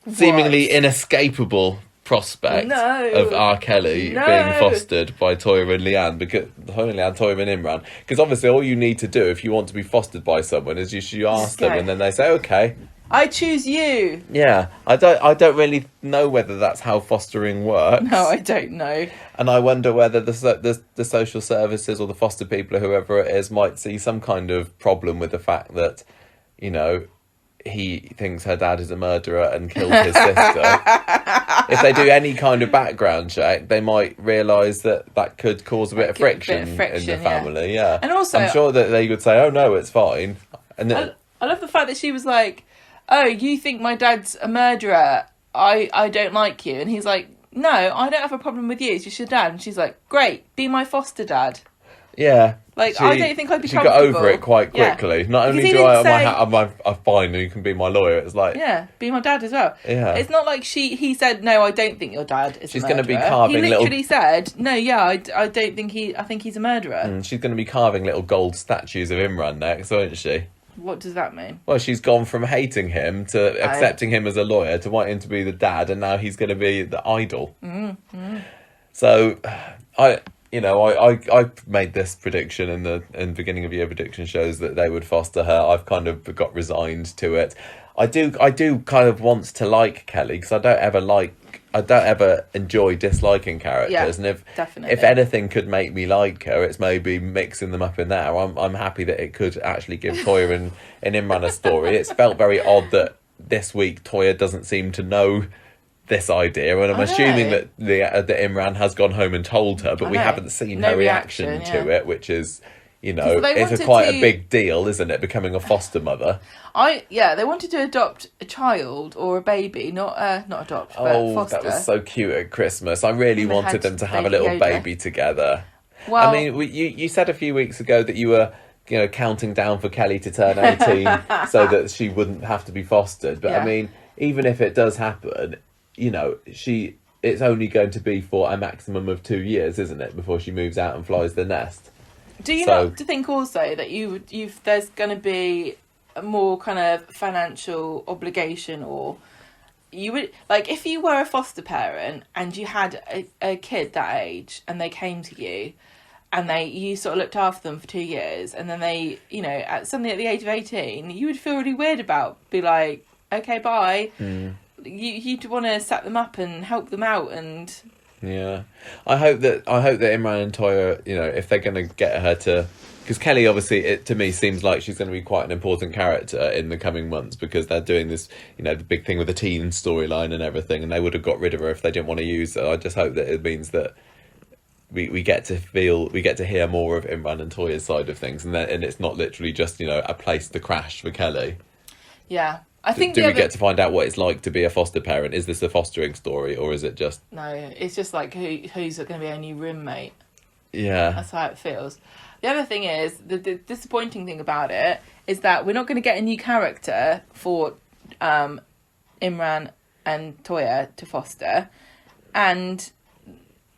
seemingly inescapable prospect of R. Kelly being fostered by Toya and Leanne, because Toya and Imran? Because obviously all you need to do if you want to be fostered by someone is you ask them, and then they say, okay, I choose you. Yeah, I don't really know whether that's how fostering works. No, I don't know. And I wonder whether the social services or the foster people or whoever it is might see some kind of problem with the fact that, you know, he thinks her dad is a murderer and killed his sister. If they do any kind of background check, they might realise that could cause a bit of friction in the family. Yeah. And also, I'm sure that they would say, "Oh no, it's fine." And then, I love the fact that she was like, "Oh, you think my dad's a murderer? I don't like you." And he's like, "No, I don't have a problem with you. It's just your dad." And she's like, "Great, be my foster dad." Yeah. Like, I don't think I'd be comfortable. She got over it quite quickly. Yeah. Not only do I'm fine and you can be my lawyer, it's like... Yeah, be my dad as well. Yeah. It's not like he said, "No, I don't think your dad is She's a murderer." She's going to be carving little... He literally said, "No, yeah, I don't think I think he's a murderer." She's going to be carving little gold statues of Imran next, won't she? What does that mean? Well, she's gone from hating him to accepting him as a lawyer to wanting to be the dad, and now he's going to be the idol. Mm-hmm. So, I made this prediction in the beginning of year prediction shows that they would foster her. I've kind of got resigned to it. I do kind of want to like Kelly, because I don't ever enjoy disliking characters, and if anything could make me like her, it's maybe mixing them up in there. I'm happy that it could actually give Toya and Imran a story. It's felt very odd that this week Toya doesn't seem to know this idea, and I'm assuming that that Imran has gone home and told her, but we haven't seen her reaction to it, which is, you know, it's quite a big deal, isn't it, becoming a foster mother? They wanted to adopt a child or a baby, not adopt, but foster. That was so cute at Christmas. I really wanted them to have a little baby together. Well, I mean, you said a few weeks ago that you were, you know, counting down for Kelly to turn 18 so that she wouldn't have to be fostered. But I mean, even if it does happen, you know, it's only going to be for a maximum of 2 years, isn't it, before she moves out and flies the nest. Do you not think also that there's going to be a more kind of financial obligation, or you would, like, if you were a foster parent and you had a kid that age and they came to you and you sort of looked after them for 2 years, and then they, you know, suddenly at the age of 18, you would feel really weird be like, okay, bye. You'd want to set them up and help them out, and I hope that Imran and Toya, you know, if they're going to get her to, because Kelly obviously, to me, seems like she's going to be quite an important character in the coming months, because they're doing this, you know, the big thing with the teen storyline and everything, and they would have got rid of her if they didn't want to use her. I just hope that it means that we get to hear more of Imran and Toya's side of things, and it's not literally just, you know, a place to crash for Kelly. Yeah. I think do we get to find out what it's like to be a foster parent? Is this a fostering story, or is it just... No, it's just like who's going to be our new roommate. Yeah. That's how it feels. The other thing is, the disappointing thing about it is that we're not going to get a new character for Imran and Toya to foster, and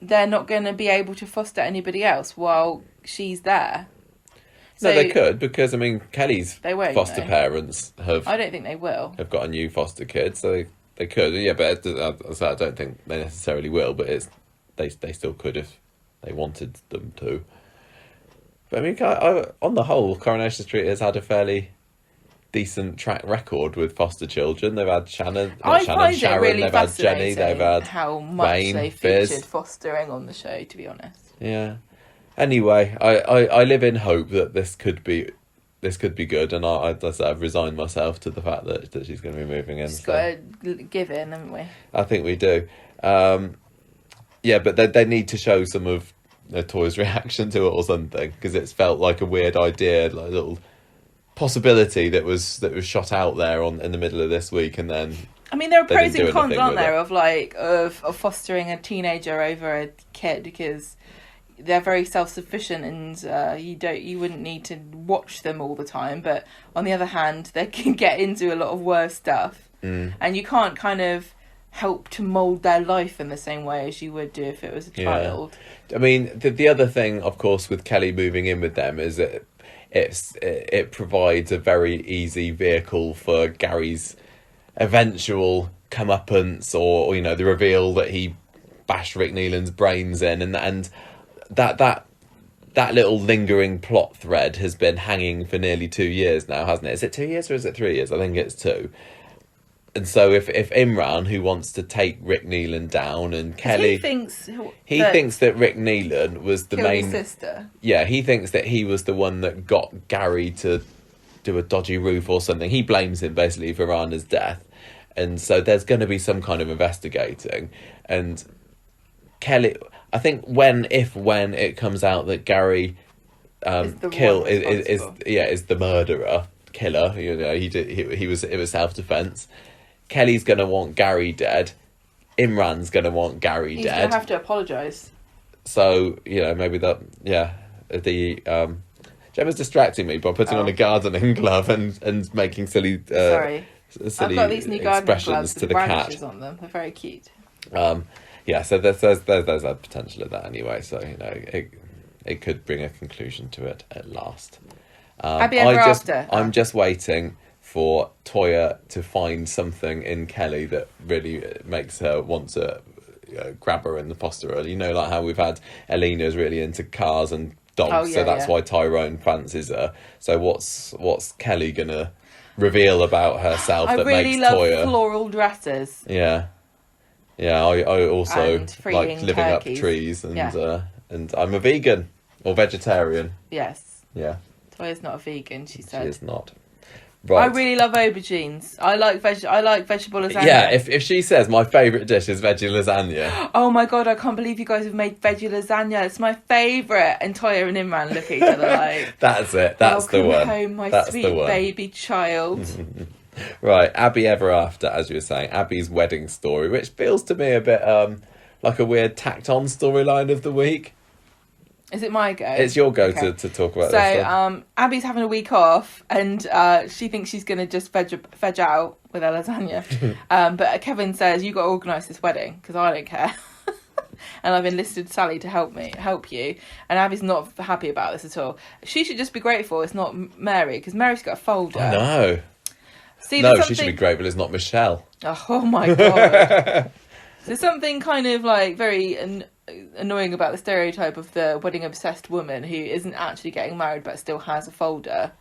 they're not going to be able to foster anybody else while she's there. No, they could, because I mean, Kelly's foster parents have. I don't think they will. Have got a new foster kid, so they could. Yeah, but I don't think they necessarily will. But they still could if they wanted them to. But I mean, on the whole, Coronation Street has had a fairly decent track record with foster children. They've had Sharon, really they've had Jenny, they've had how much Wayne, they featured fostering on the show, to be honest. Yeah. Anyway, I live in hope that this could be good, and I've resigned myself to the fact that she's going to be moving in. Just got to give in, haven't we? I think we do. Yeah, but they need to show some of Toy's reaction to it or something, because it's felt like a weird idea, like a little possibility that was shot out there in the middle of this week, and then I mean, there are they pros didn't and do cons, anything aren't with there, it. of fostering a teenager over a kid, because they're very self-sufficient, and you wouldn't need to watch them all the time. But on the other hand, they can get into a lot of worse stuff, and you can't kind of help to mould their life in the same way as you would do if it was a child. I mean, the other thing, of course, with Kelly moving in with them is that it provides a very easy vehicle for Gary's eventual comeuppance, or the reveal that he bashed Rick Neelan's brains in, and that little lingering plot thread has been hanging for nearly 2 years now, hasn't it? Is it 2 years or is it 3 years? I think it's 2. And so if Imran, who wants to take Rick Neelan down, and Kelly, he thinks that Rick Neelan was the main sister. Yeah, he thinks that he was the one that got Gary to do a dodgy roof or something. He blames him basically for Rana's death, and so there's going to be some kind of investigating. And Kelly, I think when it comes out that Gary is the murderer killer, it was self-defense. Kelly's going to want Gary dead. Imran's going to want Gary dead. He's going to have to apologise. So, maybe Gemma's distracting me by putting on a gardening glove and making silly Sorry. silly I've got these new gardening expressions gloves to with the branches cat. on them. They're very cute. So there's a potential of that anyway. So, it could bring a conclusion to it at last. Happy ever after. I'm just waiting for Toya to find something in Kelly that really makes her want to grab her and foster her. Like how we've had Alina's really into cars and dogs, so that's why Tyrone fancies her. So what's Kelly gonna reveal about herself that really makes Toya? I love floral dresses. Yeah. I also And like living turkeys. up trees, and I'm a vegan or vegetarian. Yes. Yeah. Toya's not a vegan, she said. She is not. Right. I really love aubergines. I like vegetable lasagna. Yeah, if she says my favourite dish is veggie lasagna. Oh my god, I can't believe you guys have made veggie lasagna. It's my favourite. And Toya and Imran look at each other like... That's it. That's the one. Welcome home, my sweet baby child. Right, Abby Ever After, as you were saying. Abby's wedding story, which feels to me a bit like a weird tacked-on storyline of the week. Is it my go? It's your go to talk about this. So, Abby's having a week off, and she thinks she's going to just veg out with her lasagna. But Kevin says, you got to organise this wedding, because I don't care. And I've enlisted Sally to help you. And Abby's not happy about this at all. She should just be grateful it's not Mary, because Mary's got a folder. I know. See, she should be grateful it's not Michelle. Oh my God. There's something kind of like very annoying about the stereotype of the wedding obsessed woman who isn't actually getting married but still has a folder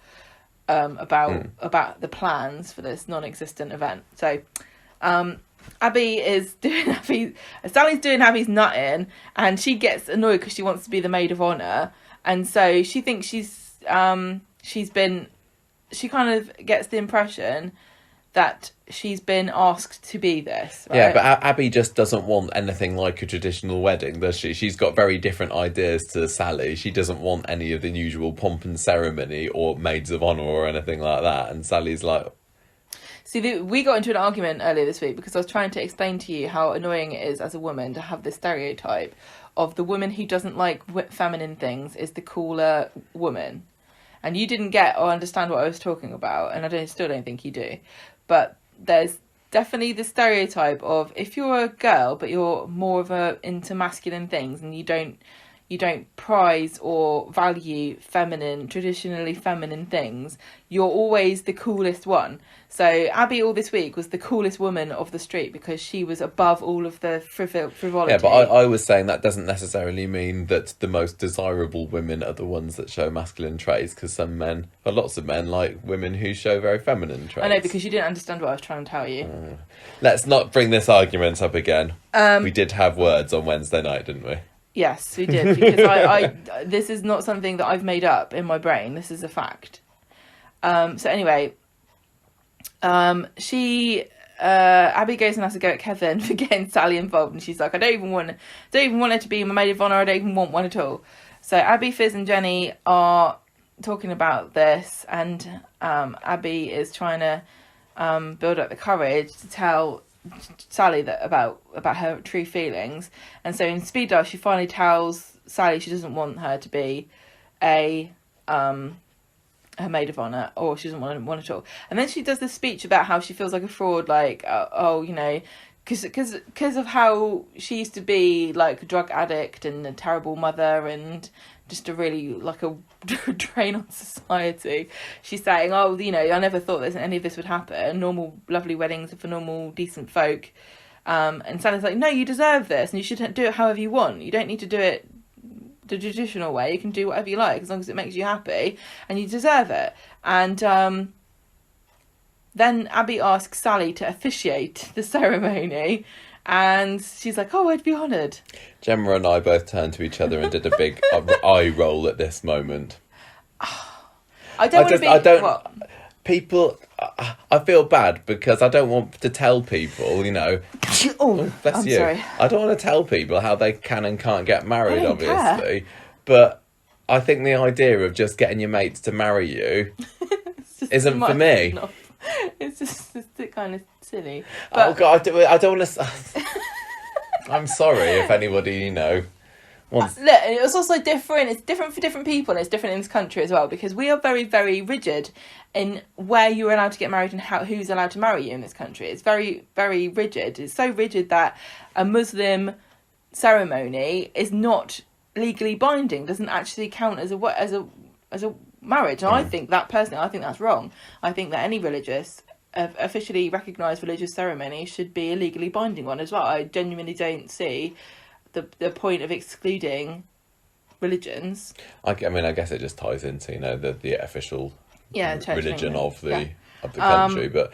about the plans for this non-existent event. So Sally's doing Abby's nutting, and she gets annoyed because she wants to be the maid of honour, and so she thinks she kind of gets the impression that she's been asked to be this, right? Yeah, but Abby just doesn't want anything like a traditional wedding, does she? She's got very different ideas to Sally. She doesn't want any of the usual pomp and ceremony or maids of honour or anything like that. And Sally's like... See, we got into an argument earlier this week because I was trying to explain to you how annoying it is as a woman to have this stereotype of the woman who doesn't like feminine things is the cooler woman. And you didn't get or understand what I was talking about, and I still don't think you do. But there's definitely the stereotype of if you're a girl but you're more into masculine things and you don't prize or value traditionally feminine things, you're always the coolest one. So Abby all this week was the coolest woman of the street because she was above all of the frivolity. Yeah, but I was saying that doesn't necessarily mean that the most desirable women are the ones that show masculine traits, because lots of men like women who show very feminine traits. I know, because you didn't understand what I was trying to tell you. Let's not bring this argument up again. We did have words on Wednesday night, didn't we? Yes, we did, because I this is not something that I've made up in my brain. This is a fact. So anyway, she Abby goes and has to go at Kevin for getting Sally involved, and she's like, I don't even want her to be my maid of honour. I don't even want one at all. So Abby, Fizz, and Jenny are talking about this, and Abby is trying to build up the courage to tell Sally that about her true feelings. And so in speed dial, she finally tells Sally she doesn't want her to be her maid of honour, or she doesn't want one at all. And then she does this speech about how she feels like a fraud, like because of how she used to be like a drug addict and a terrible mother and just a really like a drain on society. She's saying, I never thought that any of this would happen. Normal lovely weddings are for normal decent folk. And Sally's like, no, you deserve this and you should do it however you want. You don't need to do it the traditional way. You can do whatever you like as long as it makes you happy, and you deserve it. And then Abby asks Sally to officiate the ceremony, and she's like, oh, I'd be honoured. Gemma and I both turned to each other and did a big eye roll at this moment. People, I feel bad because I don't want to tell people, Oh, bless I'm you. sorry. I don't want to tell people how they can and can't get married, I don't obviously. care. But I think the idea of just getting your mates to marry you isn't for me. It's just kind of silly. Oh God, I don't want to. I'm sorry if anybody wants. Look, it was also different. It's different for different people, and it's different in this country as well, because we are very, very rigid in where you're allowed to get married and who's allowed to marry you in this country. It's very, very rigid. It's so rigid that a Muslim ceremony is not legally binding. Doesn't actually count as a marriage. And I think that's wrong. I think that any religious, officially recognised religious ceremony should be a legally binding one as well. I genuinely don't see the point of excluding religions. I guess it just ties into the official religion of the country, but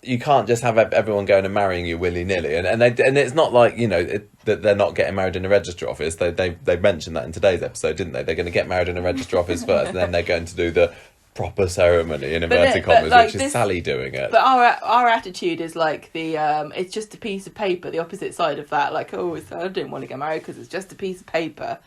you can't just have everyone going and marrying you willy nilly, and it's not like that they're not getting married in a register office. They mentioned that in today's episode, didn't they? They're going to get married in a register office first, and then they're going to do the proper ceremony in inverted commas, which is Sally doing it. But our attitude is like it's just a piece of paper. The opposite side of that, like, I don't want to get married because it's just a piece of paper.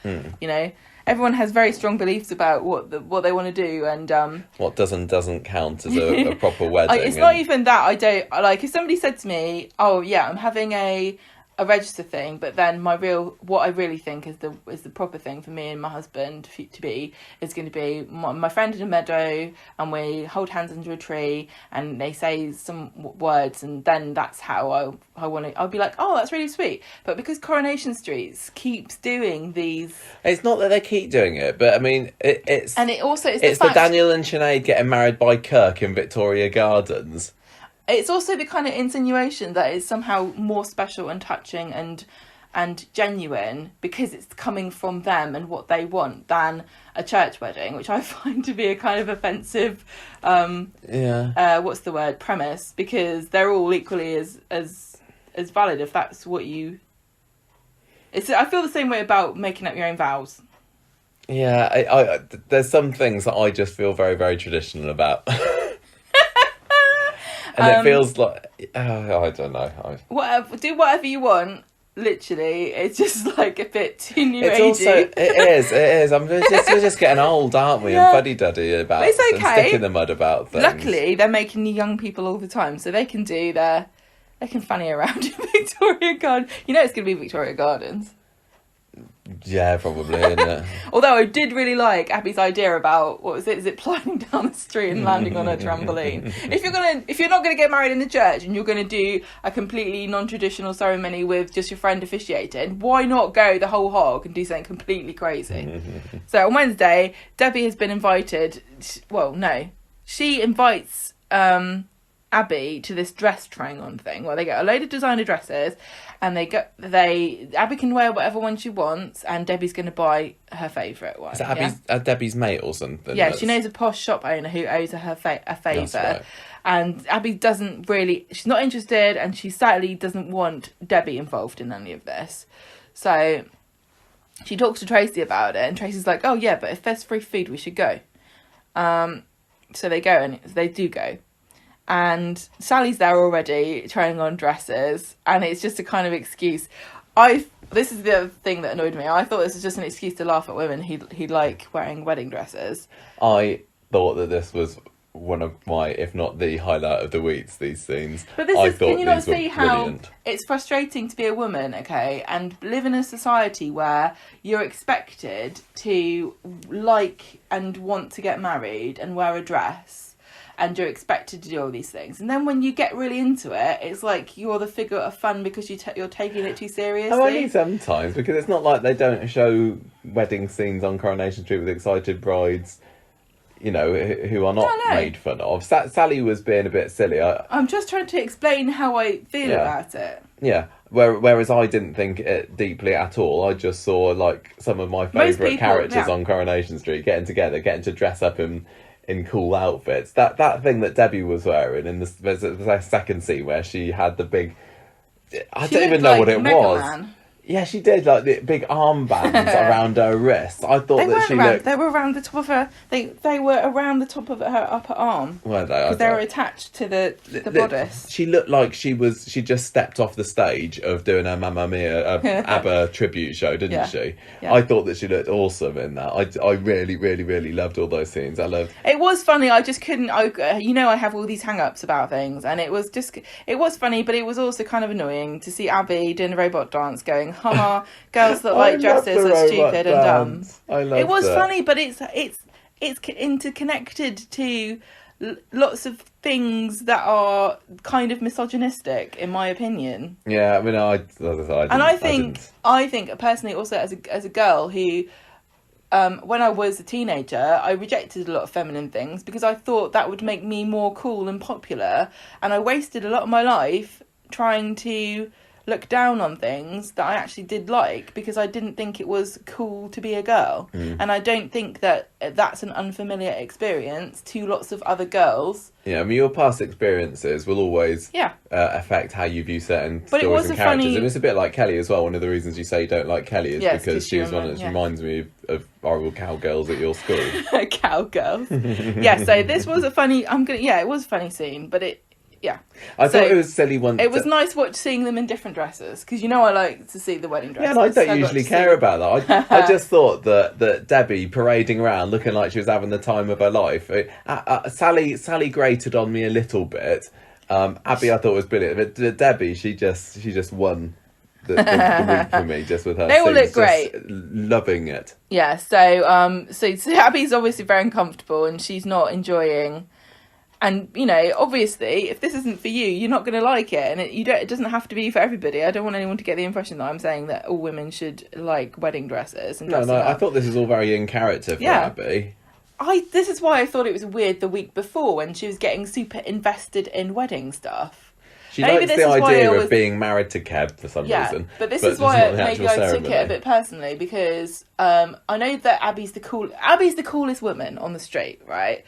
Everyone has very strong beliefs about what they want to do, and what doesn't count as a proper wedding. It's not even that. I don't like if somebody said to me, "Oh yeah, I'm having a register thing," but then what I really think is the proper thing for me and my husband to be is going to be my friend in a meadow, and we hold hands under a tree, and they say some words, and then that's how I want to. I'll be like, oh, that's really sweet. But because Coronation Street keeps doing these, it's not that they keep doing it, but I mean, it's the Daniel and Sinead getting married by Kirk in Victoria Gardens. It's also the kind of insinuation that it's somehow more special and touching and genuine because it's coming from them and what they want than a church wedding, which I find to be a kind of offensive what's the word, premise, because they're all equally as valid if that's what you... I feel the same way about making up your own vows. Yeah, I there's some things that I just feel very, very traditional about. And it feels like, I don't know. Do whatever you want, literally. It's just like a bit too new agey. It is. We're just getting old, aren't we? Yeah. And fuddy-duddy about but it's okay. And stick in the mud about things. Luckily, they're making new young people all the time, so they can fanny around in Victoria Gardens. It's going to be Victoria Gardens. Yeah, probably, isn't it? Although I did really like Abby's idea about, what was it? Is it flying down the street and landing on a trampoline? If you're not gonna get married in the church and you're gonna do a completely non-traditional ceremony with just your friend officiating, why not go the whole hog and do something completely crazy? So on Wednesday, Debbie has been invited. Well, no, she invites Abby to this dress trying on thing where they get a load of designer dresses, and Abby can wear whatever one she wants, and Debbie's going to buy her favourite one. Is that Debbie's mate or something? Yeah, she knows a posh shop owner who owes her a favour. Right. And Abby she's not interested, and she certainly doesn't want Debbie involved in any of this. So she talks to Tracy about it, and Tracy's like, oh yeah, but if there's free food, we should go. So they go, and they do go. and Sally's there already trying on dresses, and it's just a kind of excuse. This is the other thing that annoyed me. I thought this was just an excuse to laugh at women who like wearing wedding dresses. I thought that this was one of my, if not the highlight of the weeks, these scenes. But this I is, thought can you not these were see how brilliant. it's frustrating to be a woman, okay, and live in a society where you're expected to like and want to get married and wear a dress, and you're expected to do all these things, and then when you get really into it, it's like you're the figure of fun because you're taking it too seriously. Oh, only sometimes, because it's not like they don't show wedding scenes on Coronation Street with excited brides, you know, who are not made fun of. Sally was being a bit silly. I'm just trying to explain how I feel about it. Yeah, whereas I didn't think it deeply at all. I just saw like some of my favourite characters on Coronation Street getting together, getting to dress up in cool outfits. That thing that Debbie was wearing in the second scene where she had the big... I don't even know what it was. Man. Yeah, she did, like, the big armbands around her wrists. I thought that she looked... They were around the top of her... They were around the top of her upper arm. Were they? Because they were attached to the bodice. She looked like she just stepped off the stage of doing her Mamma Mia ABBA tribute show, didn't she? Yeah. I thought that she looked awesome in that. I really, really, really loved all those scenes. I loved... It was funny, I just couldn't... I have all these hang-ups about things, and it was funny, but it was also kind of annoying to see Abby doing the robot dance going... Haha, girls that like dresses are stupid and dumb. It was funny, but it's interconnected to lots of things that are kind of misogynistic, in my opinion. Yeah, I mean, I think personally, also as a girl who, when I was a teenager, I rejected a lot of feminine things because I thought that would make me more cool and popular, and I wasted a lot of my life trying to look down on things that I actually did like because I didn't think it was cool to be a girl. And I don't think that that's an unfamiliar experience to lots of other girls. Yeah, I mean, your past experiences will always affect how you view certain stories and characters. And it's a bit like Kelly as well. One of the reasons you say you don't like Kelly is because she was one that reminds me of horrible cowgirls at your school. Cowgirls. Yeah, so this was a funny... it was a funny scene, but I thought it was silly once. It was nice seeing them in different dresses because I like to see the wedding dresses. Yeah, and I don't usually care about that. I just thought that Debbie parading around looking like she was having the time of her life. Sally grated on me a little bit. Abby I thought was brilliant, but Debbie she just won the week for me just with her. They all look great. Loving it. Yeah, so Abby's obviously very uncomfortable and she's not enjoying. And, obviously, if this isn't for you, you're not going to like it. And it doesn't have to be for everybody. I don't want anyone to get the impression that I'm saying that all women should like wedding dresses. And no, I thought this was all very in character for Abby. This is why I thought it was weird the week before when she was getting super invested in wedding stuff. She likes the idea of being married to Kev for some reason. But this is why maybe I took it a bit personally because I know that Abby's the coolest woman on the street, right?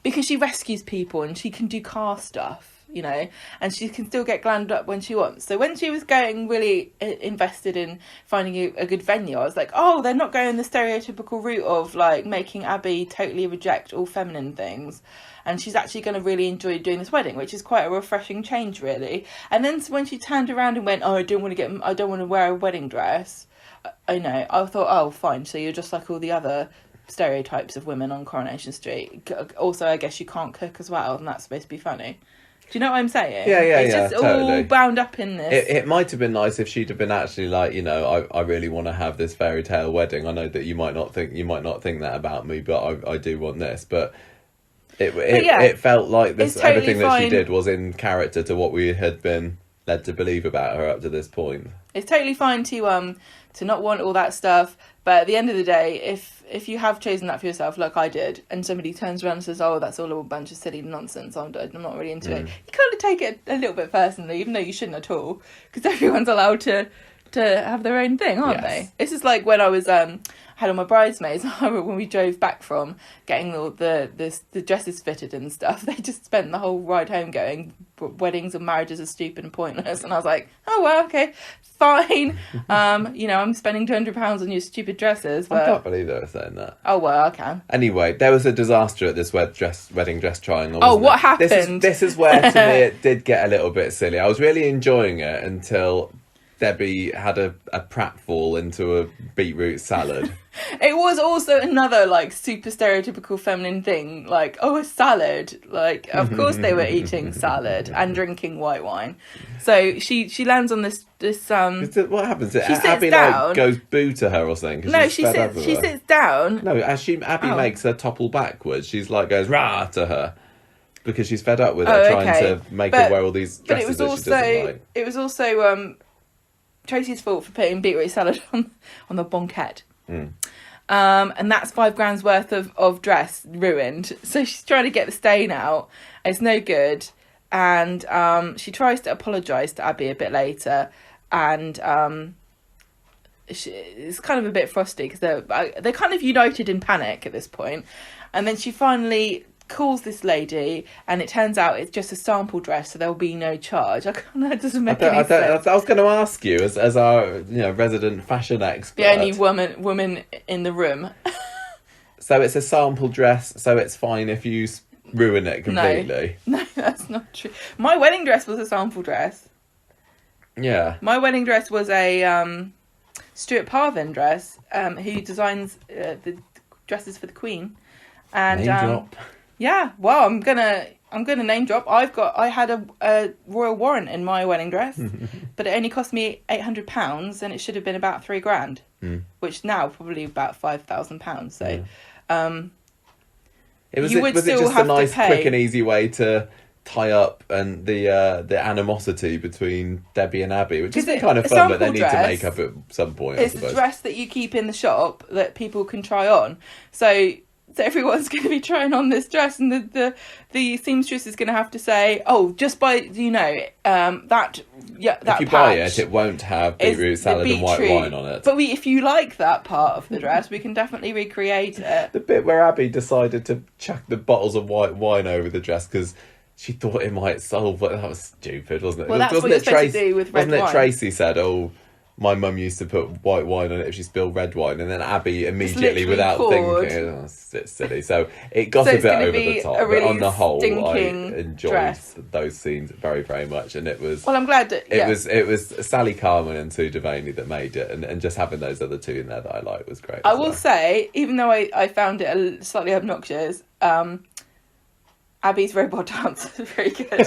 Because she rescues people and she can do car stuff, and she can still get glammed up when she wants. So when she was going really invested in finding a good venue, I was like, oh, they're not going the stereotypical route of like making Abby totally reject all feminine things. And she's actually going to really enjoy doing this wedding, which is quite a refreshing change, really. And then when she turned around and went, oh, I don't want to wear a wedding dress. I thought, oh, fine. So you're just like all the other stereotypes of women on Coronation Street. Also, I guess you can't cook as well, and that's supposed to be funny. Do you know what I'm saying? Yeah, it's just all bound up in this. It might have been nice if she'd have been actually like, I really want to have this fairy tale wedding. I know that you might not think that about me, but I do want this. But it felt like this totally everything that she did was in character to what we had been led to believe about her up to this point. It's totally fine to not want all that stuff, but at the end of the day, if you have chosen that for yourself, like I did, and somebody turns around and says, oh, that's all a bunch of silly nonsense, I'm not really into it, you kind of take it a little bit personally, even though you shouldn't at all, because everyone's allowed to to have their own thing, aren't Yes. they? This is like when I was had all my bridesmaids when we drove back from getting all the dresses fitted and stuff. They just spent the whole ride home going, weddings and marriages are stupid and pointless. And I was like, oh well, okay, fine. I'm spending £200 on your stupid dresses. But... I can't believe they were saying that. Oh well, I can. Anyway, there was a disaster at this wedding dress trying on. Oh, what it? happened? This is where to me it did get a little bit silly. I was really enjoying it until Debbie had a pratfall into a beetroot salad. It was also another like super stereotypical feminine thing, like, oh, a salad. Like, of course they were eating salad and drinking white wine. So she lands on this What happens? She sits Abby down. like goes boo to her or something. 'cause No, she's she fed up sits with she her. sits down. No, as Abby makes her topple backwards, she's like goes rah to her because she's fed up with her trying to make her wear all these dresses but that she doesn't like. it was also Tracy's fault for putting beetroot salad on the banquette. And that's £5,000 worth of dress ruined. So she's trying to get the stain out. It's no good. And she tries to apologise to Abby a bit later. And it's kind of a bit frosty because they're kind of united in panic at this point. And then she finally calls this lady, and it turns out it's just a sample dress, so there'll be no charge. That doesn't make any sense. I was going to ask you, as our resident fashion expert, The only woman in the room. So it's a sample dress, so it's fine if you ruin it completely. No, that's not true. My wedding dress was a sample dress. Yeah. My wedding dress was a Stuart Parvin dress, who designs the dresses for the Queen. And Name drop. Yeah, well, I'm gonna name drop. I had a royal warrant in my wedding dress, but it only cost me £800, and it should have been about £3,000, which now probably about £5,000. So, was you would it still just a have to nice, pay. quick and easy way to tie up and the animosity between Debbie and Abby, which is kind of a fun, but they sample need to dress make up at some point. It's I a suppose. dress that you keep in the shop that people can try on. So everyone's going to be trying on this dress, and the seamstress is going to have to say, "Oh, just by if you patch buy it, it won't have is beetroot the salad and white beetroot." wine on it. But if you like that part of the dress, we can definitely recreate it. The bit where Abby decided to chuck the bottles of white wine over the dress because she thought it might solve it. That was stupid, wasn't it? Well, that's what you're supposed to do with red Wasn't it wine. Tracy said, "Oh, my mum used to put white wine on it if she spilled red wine," and then Abby immediately, without poured. thinking, "Oh, it's silly." So it got So a it's bit gonna over be the top. a really But on the whole, I stinking enjoyed dress. those scenes very, very much, and it was. Well, I'm glad that It was Sally Carman and Sue Devaney that made it, and just having those other two in there that I liked was great. I will say, even though I found it slightly obnoxious, Abby's robot dance was very good.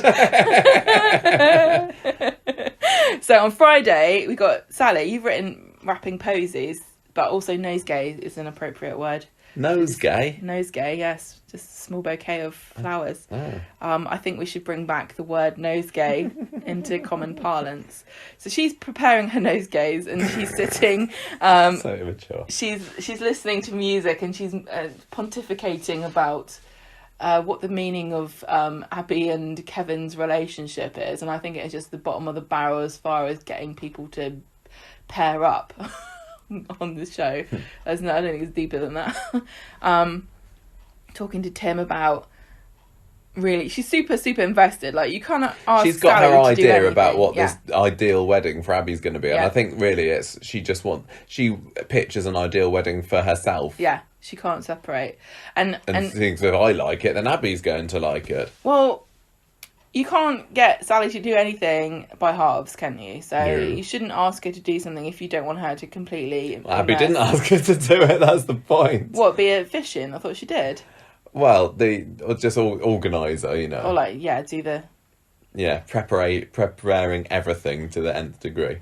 So on Friday, we got Sally. You've written wrapping posies, but also nosegay is an appropriate word. Nosegay. Nosegay, yes. Just a small bouquet of flowers. Oh. I think we should bring back the word nosegay into common parlance. So she's preparing her nosegays, and she's sitting. So immature. She's listening to music, and she's pontificating about what the meaning of Abby and Kevin's relationship is, and I think it's just the bottom of the barrel as far as getting people to pair up on the show. I don't think it's deeper than that. Talking to Tim about really, she's super invested. Like, you can't ask. She's got Sally her to do idea anything. about what Yeah. this ideal wedding for Abby's going to be, and Yeah. I think really it's she pictures an ideal wedding for herself. Yeah, she can't separate, and thinks if I like it, then Abby's going to like it. well, you can't get Sally to do anything by halves, can you? So No. you shouldn't ask her to do something if you don't want her to completely. Abby immerse. didn't ask her to do it. That's the point. What, be a fishing? I thought she did. Well, or just organizer, Or do the. preparing everything to the nth degree.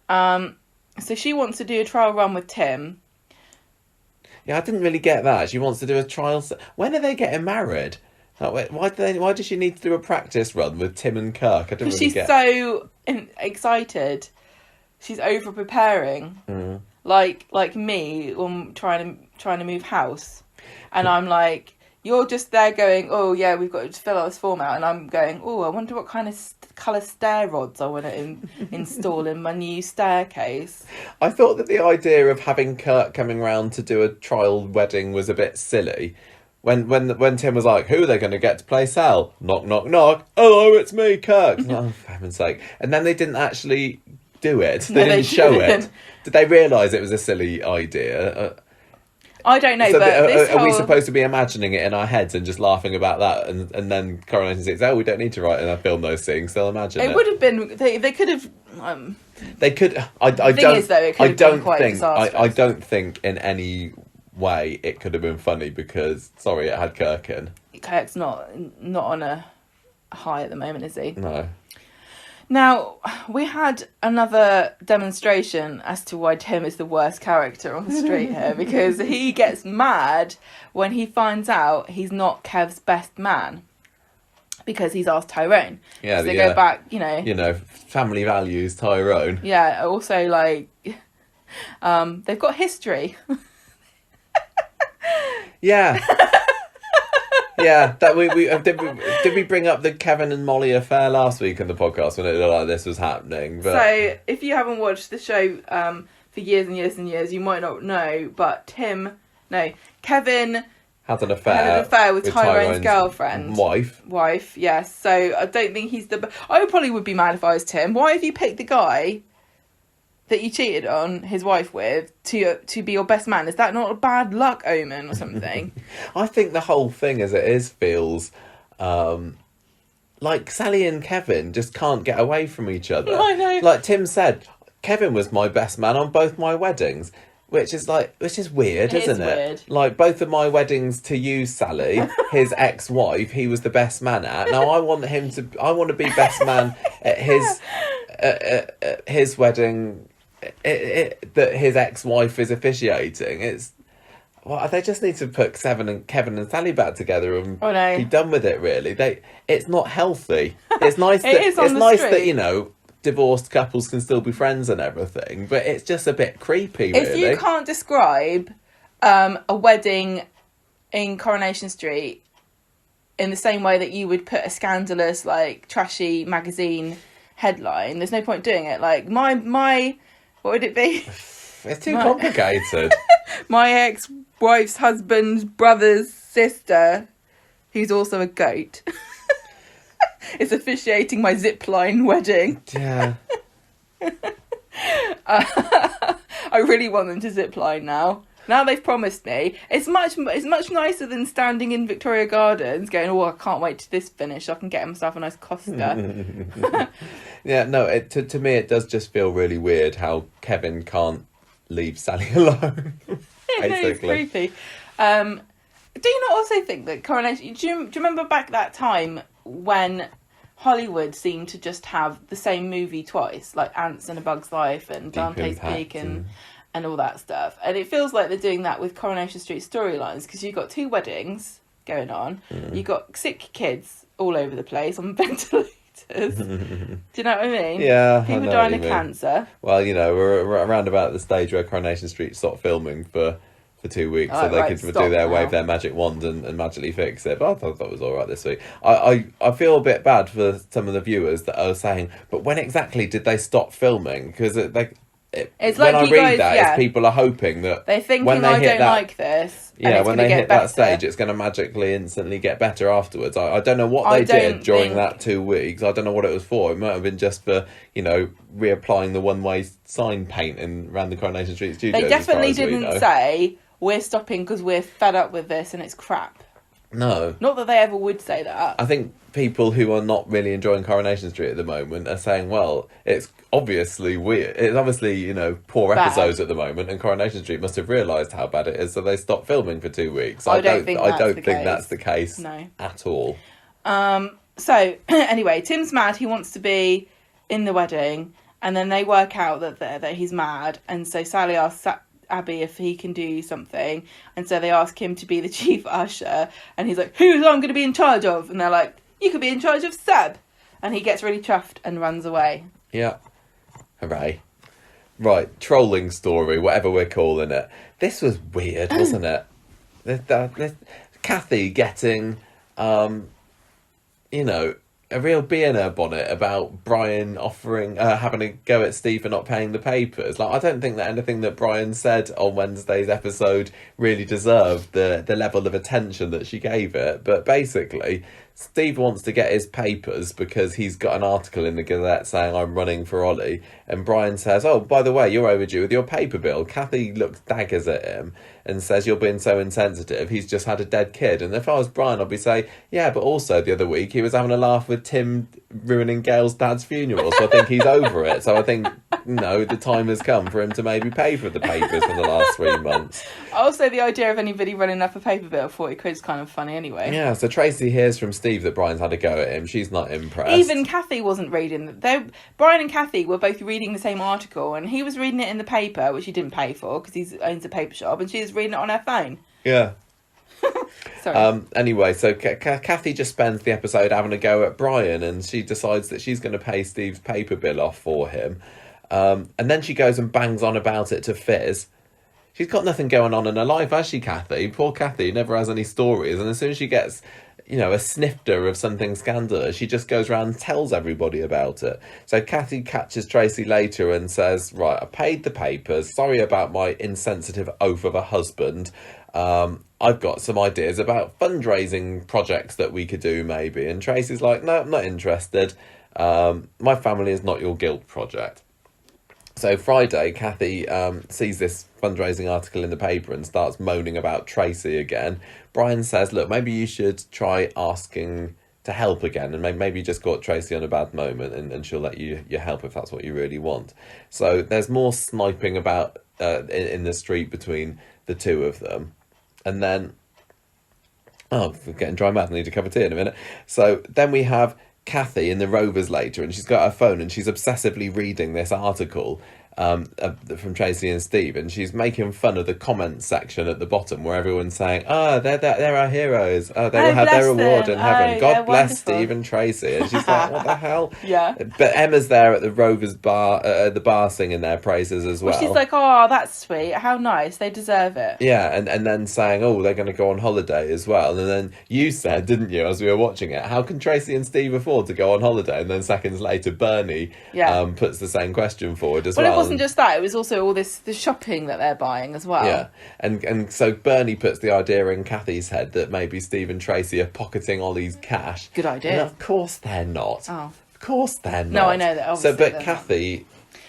So she wants to do a trial run with Tim. Yeah, I didn't really get that. She wants to do a trial. When are they getting married? Like, why does she need to do a practice run with Tim and Kirk? I don't Because really she's get. so excited. She's over preparing. Like me when trying to move house, and I'm like, You're just there going, oh yeah, we've got to fill out this form out, and I'm going, oh, I wonder what kind of colour stair rods I want to install in my new staircase. I thought that the idea of having Kirk coming round to do a trial wedding was a bit silly. When Tim was like, who are they going to get to play Sal? Knock, knock, knock. Hello, it's me, Kirk. Oh, for heaven's sake. And then they didn't actually do it. They didn't show it. Did they realise it was a silly idea? I don't know, so but are we supposed to be imagining it in our heads and just laughing about that, and then Coronation 6, we don't need to write and film those things, they'll imagine it. It would have been, they could have... they could... I don't think in any way it could have been funny because, sorry, it had Kirk in. Kirk's not on a high at the moment, is he? No. Now, we had another demonstration as to why Tim is the worst character on the street here, because he gets mad when he finds out he's not Kev's best man, because he's asked Tyrone. Yeah, so they go back, you know, family values, Tyrone. Yeah, also, like, they've got history. Yeah. Yeah, that we did we bring up the Kevin and Molly affair last week in the podcast when it looked like this was happening? But... So, if you haven't watched the show for years and years and years, you might not know, but Kevin had an affair with Tyrone's girlfriend. Wife, yes. So, I don't think he's I probably would be mad if I was Tim. Why have you picked the guy that you cheated on his wife with to be your best man? Is that not a bad luck omen or something? I think the whole thing as it is feels like Sally and Kevin just can't get away from each other. I know. Like Tim said, Kevin was my best man on both my weddings. Which is weird, isn't it? Weird. Like both of my weddings to you, Sally, his ex-wife, he was the best man at. Now I want to be best man at his wedding. That his ex-wife is officiating. They just need to put Kevin and Sally back together and be done with it. Really, it's not healthy. It's nice that divorced couples can still be friends and everything, but it's just a bit creepy. Really. If you can't describe a wedding in Coronation Street in the same way that you would put a scandalous, like trashy magazine headline, there's no point doing it. Like my. What would it be? It's too complicated. My ex-wife's husband's brother's sister, who's also a goat, is officiating my zipline wedding. Yeah. I really want them to zipline now. Now they've promised me. It's much nicer than standing in Victoria Gardens going, I can't wait to this finish. I can get myself a nice Costa. Yeah, no, to me it does just feel really weird how Kevin can't leave Sally alone. Basically. It's creepy. Do you not also think that Coronation... Do you remember back that time when Hollywood seemed to just have the same movie twice? Like Ants and a Bug's Life and Dante's Peak and all that stuff. And it feels like they're doing that with Coronation Street storylines, because you've got 2 weddings going on. You've got sick kids all over the place on ventilators. Do you know what I mean? Yeah. People dying of cancer. Well, we're around about the stage where Coronation Street stopped filming for 2 weeks, so they could wave their magic wand and magically fix it. But I thought that was all right this week. I feel a bit bad for some of the viewers that are saying, but when exactly did they stop filming? Because it's when like I read that, people are hoping that they're thinking when they hit like this. Yeah, when they hit that stage, it's going to magically instantly get better afterwards. I don't know what they did during that 2 weeks. I don't know what it was for. It might have been just for reapplying the one-way sign paint around the Coronation Street studios. They definitely didn't say we're stopping because we're fed up with this and it's crap. No. Not that they ever would say that. I think people who are not really enjoying Coronation Street at the moment are saying, well, it's obviously weird. It's obviously, poor episodes at the moment, and Coronation Street must have realised how bad it is, so they stopped filming for 2 weeks. I don't think that's the case at all. So, anyway, Tim's mad. He wants to be in the wedding, and then they work out that he's mad, and so Sally asks Abby if he can do something, and so they ask him to be the chief usher, and he's like, who's I'm going to be in charge of? And they're like, you could be in charge of Seb. And he gets really chuffed and runs away. Yeah. Hooray. Right, trolling story, whatever we're calling it. This was weird, wasn't it? Cathy getting, a real bee in her bonnet about Brian having a go at Steve for not paying the papers. Like, I don't think that anything that Brian said on Wednesday's episode really deserved the level of attention that she gave it. But basically, Steve wants to get his papers because he's got an article in the Gazette saying I'm running for Ollie. And Brian says, oh, by the way, you're overdue with your paper bill. Cathy looks daggers at him and says, you're being so insensitive. He's just had a dead kid. And if I was Brian, I'd be saying, yeah, but also the other week he was having a laugh with Tim ruining Gail's dad's funeral. So I think he's over it. So I think, the time has come for him to maybe pay for the papers for the last 3 months. Also, the idea of anybody running up a paper bill of 40 quid is kind of funny anyway. Yeah, so Tracy hears from Steve that Brian's had a go at him. She's not impressed. Even Cathy wasn't reading. Brian and Cathy were both reading the same article, and he was reading it in the paper, which he didn't pay for because he owns a paper shop, and she was reading it on her phone. Yeah. Sorry. Anyway, so Cathy just spends the episode having a go at Brian, and she decides that she's going to pay Steve's paper bill off for him. And then she goes and bangs on about it to Fizz. She's got nothing going on in her life, has she, Cathy? Poor Cathy never has any stories, and as soon as she gets, a snifter of something scandalous, she just goes around and tells everybody about it. So Cathy catches Tracy later and says, right, I paid the papers, sorry about my insensitive oaf of a husband. I've got some ideas about fundraising projects that we could do maybe. And Tracy's like, no, I'm not interested. My family is not your guilt project. So Friday, Cathy sees this fundraising article in the paper and starts moaning about Tracy again. Brian says, look, maybe you should try asking to help again, and maybe you just caught Tracy on a bad moment and she'll let you help if that's what you really want. So there's more sniping about in the street between the two of them. And then, I'm getting dry mouth, I need a cup of tea in a minute. So then we have Cathy in the Rovers later, and she's got her phone and she's obsessively reading this article from Tracy and Steve, and she's making fun of the comments section at the bottom where everyone's saying, they're our heroes, they will have their reward in heaven, God bless wonderful. Steve and Tracy. And she's like, what the hell? Yeah. But Emma's there at the Rovers bar, the bar, singing their praises as well. She's like, oh, that's sweet, how nice, they deserve it. Yeah, and then saying, oh, they're going to go on holiday as well. And then you said, didn't you, as we were watching it, how can Tracy and Steve afford to go on holiday? And then seconds later, Bernie puts the same question forward as well. It wasn't just that, it was also all the shopping that they're buying as well. Yeah, and so Bernie puts the idea in Cathy's head that maybe Steve and Tracy are pocketing Ollie's cash. Good idea. And of course they're not. Oh. Of course they're not. No, I know that, obviously. But Cathy,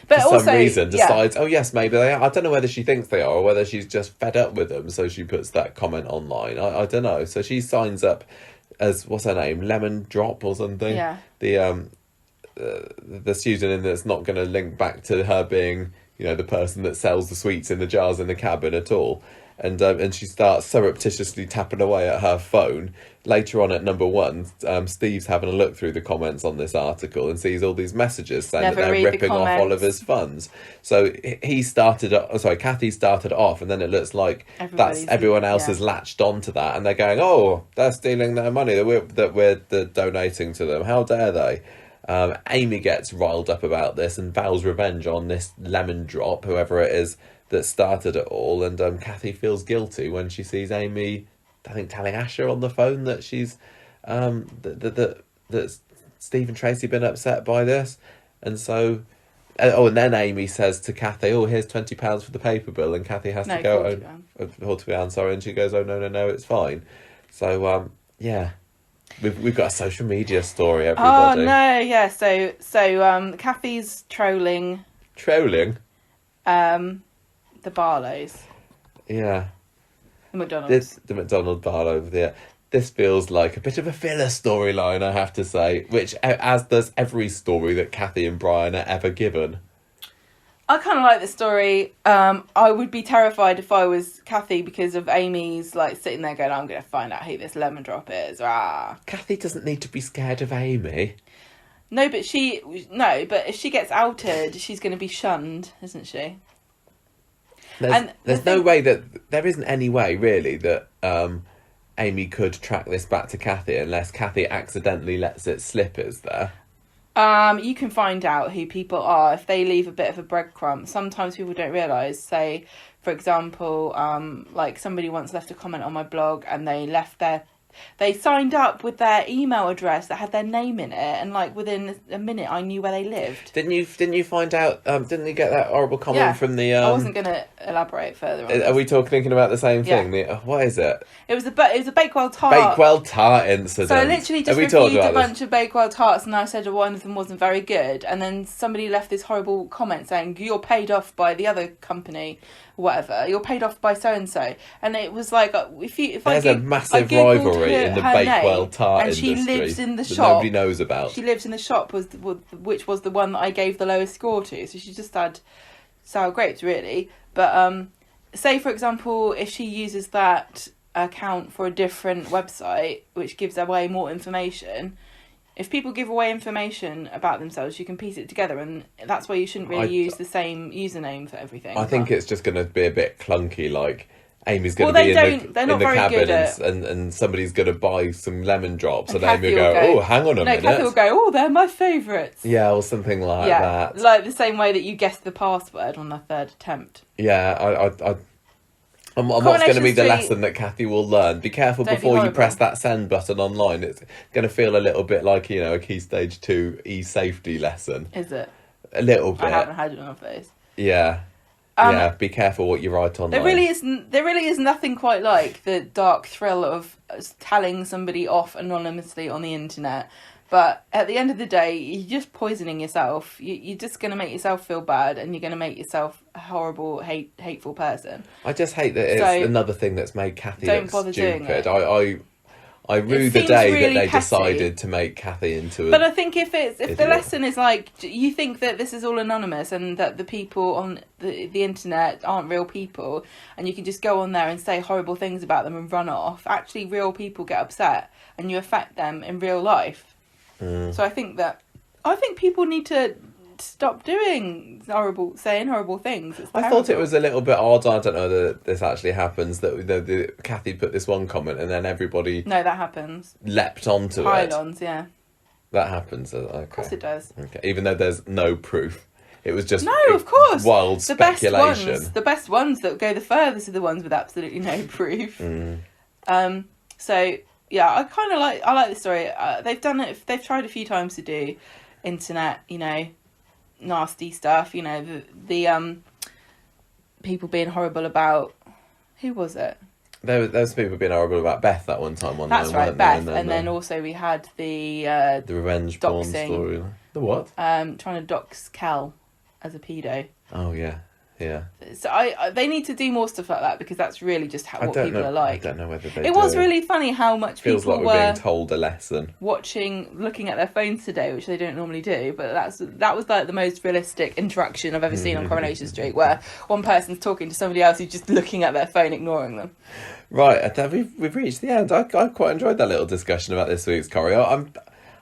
for some reason, decides, oh yes, maybe they are. I don't know whether she thinks they are or whether she's just fed up with them, so she puts that comment online. I don't know. So she signs up as, what's her name, Lemon Drop or something? Yeah. The pseudonym that's not going to link back to her being, the person that sells the sweets in the jars in the cabin at all. And she starts surreptitiously tapping away at her phone. Later on at number 1, Steve's having a look through the comments on this article and sees all these messages saying that they're ripping off Oliver's funds. So Cathy started off, and then it looks like everyone else has latched onto that, and they're going, oh, they're stealing their money that we're donating to them. How dare they? Amy gets riled up about this and vows revenge on this Lemon Drop, whoever it is that started it all. And Cathy feels guilty when she sees Amy, I think, telling Asher on the phone that she's that Steve and Tracy been upset by this. And so and then Amy says to Cathy, oh, here's £20 for the paper bill, and Cathy has to go, £40, sorry, and she goes, oh, no, it's fine. So yeah. We've got a social media story, everybody. Oh no, yeah. So Cathy's trolling. Trolling? The Barlows. Yeah. The McDonald's. The McDonald Barlow. Yeah. This feels like a bit of a filler storyline, I have to say, which, as does every story that Cathy and Brian are ever given. I kind of like the story. I would be terrified if I was Cathy because of Amy's sitting there going, I'm going to find out who this Lemon Drop is. Rah. Cathy doesn't need to be scared of Amy. No, but if she gets outed, she's going to be shunned, isn't she? There's no way there isn't any way really that Amy could track this back to Cathy unless Cathy accidentally lets it slip, is there? You can find out who people are if they leave a bit of a breadcrumb. Sometimes people don't realise. Say, for example, like somebody once left a comment on my blog and they signed up with their email address that had their name in it, and like within a minute I knew where they lived. Didn't you find out? Didn't you get that horrible comment from the? I wasn't going to elaborate further on Are we thinking about the same thing? Yeah. What is it? It was a Bakewell tart. Bakewell tart incident. So I literally just reviewed a bunch of Bakewell tarts, and I said one of them wasn't very good, and then somebody left this horrible comment saying you're paid off by the other company, whatever. You're paid off by so and so, and it was like there's a massive rivalry in the Bakewell tart industry, and she lives in the that shop. Nobody knows about. She lives in the shop which was the one that I gave the lowest score to. So she just had sour grapes, really. But say for example, if she uses that account for a different website which gives away more information, if people give away information about themselves, you can piece it together, and that's why you shouldn't really use the same username for everything. I think it's just going to be a bit clunky, like Amy's going to be in the cabin and somebody's going to buy some lemon drops and Amy will go, oh, hang on a minute. Cathy will go, oh, they're my favourites. Yeah, or something like that. Like the same way that you guessed the password on the third attempt. Yeah, and what's going to be the lesson that Cathy will learn? Be careful before you press that send button online. It's going to feel a little bit like, a Key Stage 2 e-safety lesson. Is it? A little bit. I haven't had one of those. Yeah. Be careful what you write online. There really is nothing quite like the dark thrill of telling somebody off anonymously on the internet. But at the end of the day, you're just poisoning yourself. You're just going to make yourself feel bad, and you're going to make yourself a horrible, hateful person. I just hate that it's another thing that's made Cathy look stupid. I rue the day really that they petty. Decided to make Cathy into a... But I think if the lesson is like, you think that this is all anonymous and that the people on the internet aren't real people, and you can just go on there and say horrible things about them and run off, actually real people get upset and you affect them in real life. So I think people need to stop saying horrible things. I thought it was a little bit odd. I don't know that this actually happens. That Cathy put this one comment and then everybody that happens. Leapt onto Pylons, it. yeah. That happens. Okay. Of course it does. Okay, even though there's no proof, it was just of course wild speculation. The best ones that go the furthest are the ones with absolutely no proof. So. Yeah, I like the story. They've done it. They've tried a few times to do internet, nasty stuff. The people being horrible about, who was it? There was people being horrible about Beth that one time online. That's right, Beth. And then also we had the revenge porn story. The what? Trying to dox Cal as a pedo. Oh yeah. Yeah. So they need to do more stuff like that, because that's really just what people are like. I don't know whether they do. It was really funny how much Feels people like we're being told a lesson. Looking at their phones today, which they don't normally do, but that was like the most realistic interaction I've ever seen on Coronation Street, where one person's talking to somebody else who's just looking at their phone, ignoring them. Right, we've reached the end. I quite enjoyed that little discussion about this week's choreo.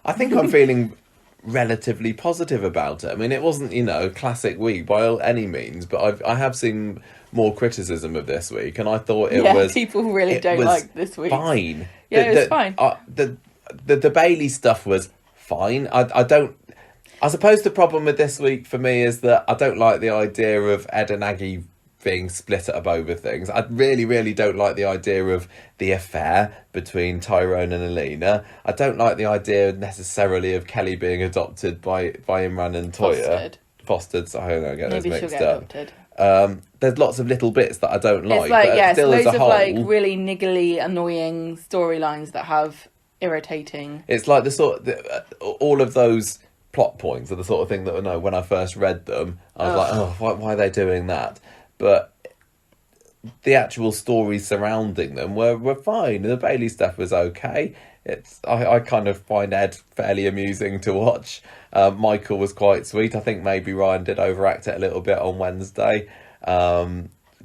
I think I'm feeling relatively positive about it. I mean, it wasn't, a classic week by any means, but I have seen more criticism of this week, and I thought people really don't like this week. Fine. Yeah, it was fine. The Bailey stuff was fine. I suppose the problem with this week for me is that I don't like the idea of Ed and Aggie being split up over things. I really, really don't like the idea of the affair between Tyrone and Alina. I don't like the idea necessarily of Kelly being adopted by Imran and Toya. Fostered. So I don't know, I get those mixed up. Adopted. There's lots of little bits that I don't like. It's like, but still loads as a whole, of really niggly, annoying storylines that have irritating. It's like all of those plot points are the sort of thing that when I first read them, I was like, why are they doing that? But the actual stories surrounding them were fine. The Bailey stuff was okay. I kind of find Ed fairly amusing to watch. Michael was quite sweet. I think maybe Ryan did overact it a little bit on Wednesday.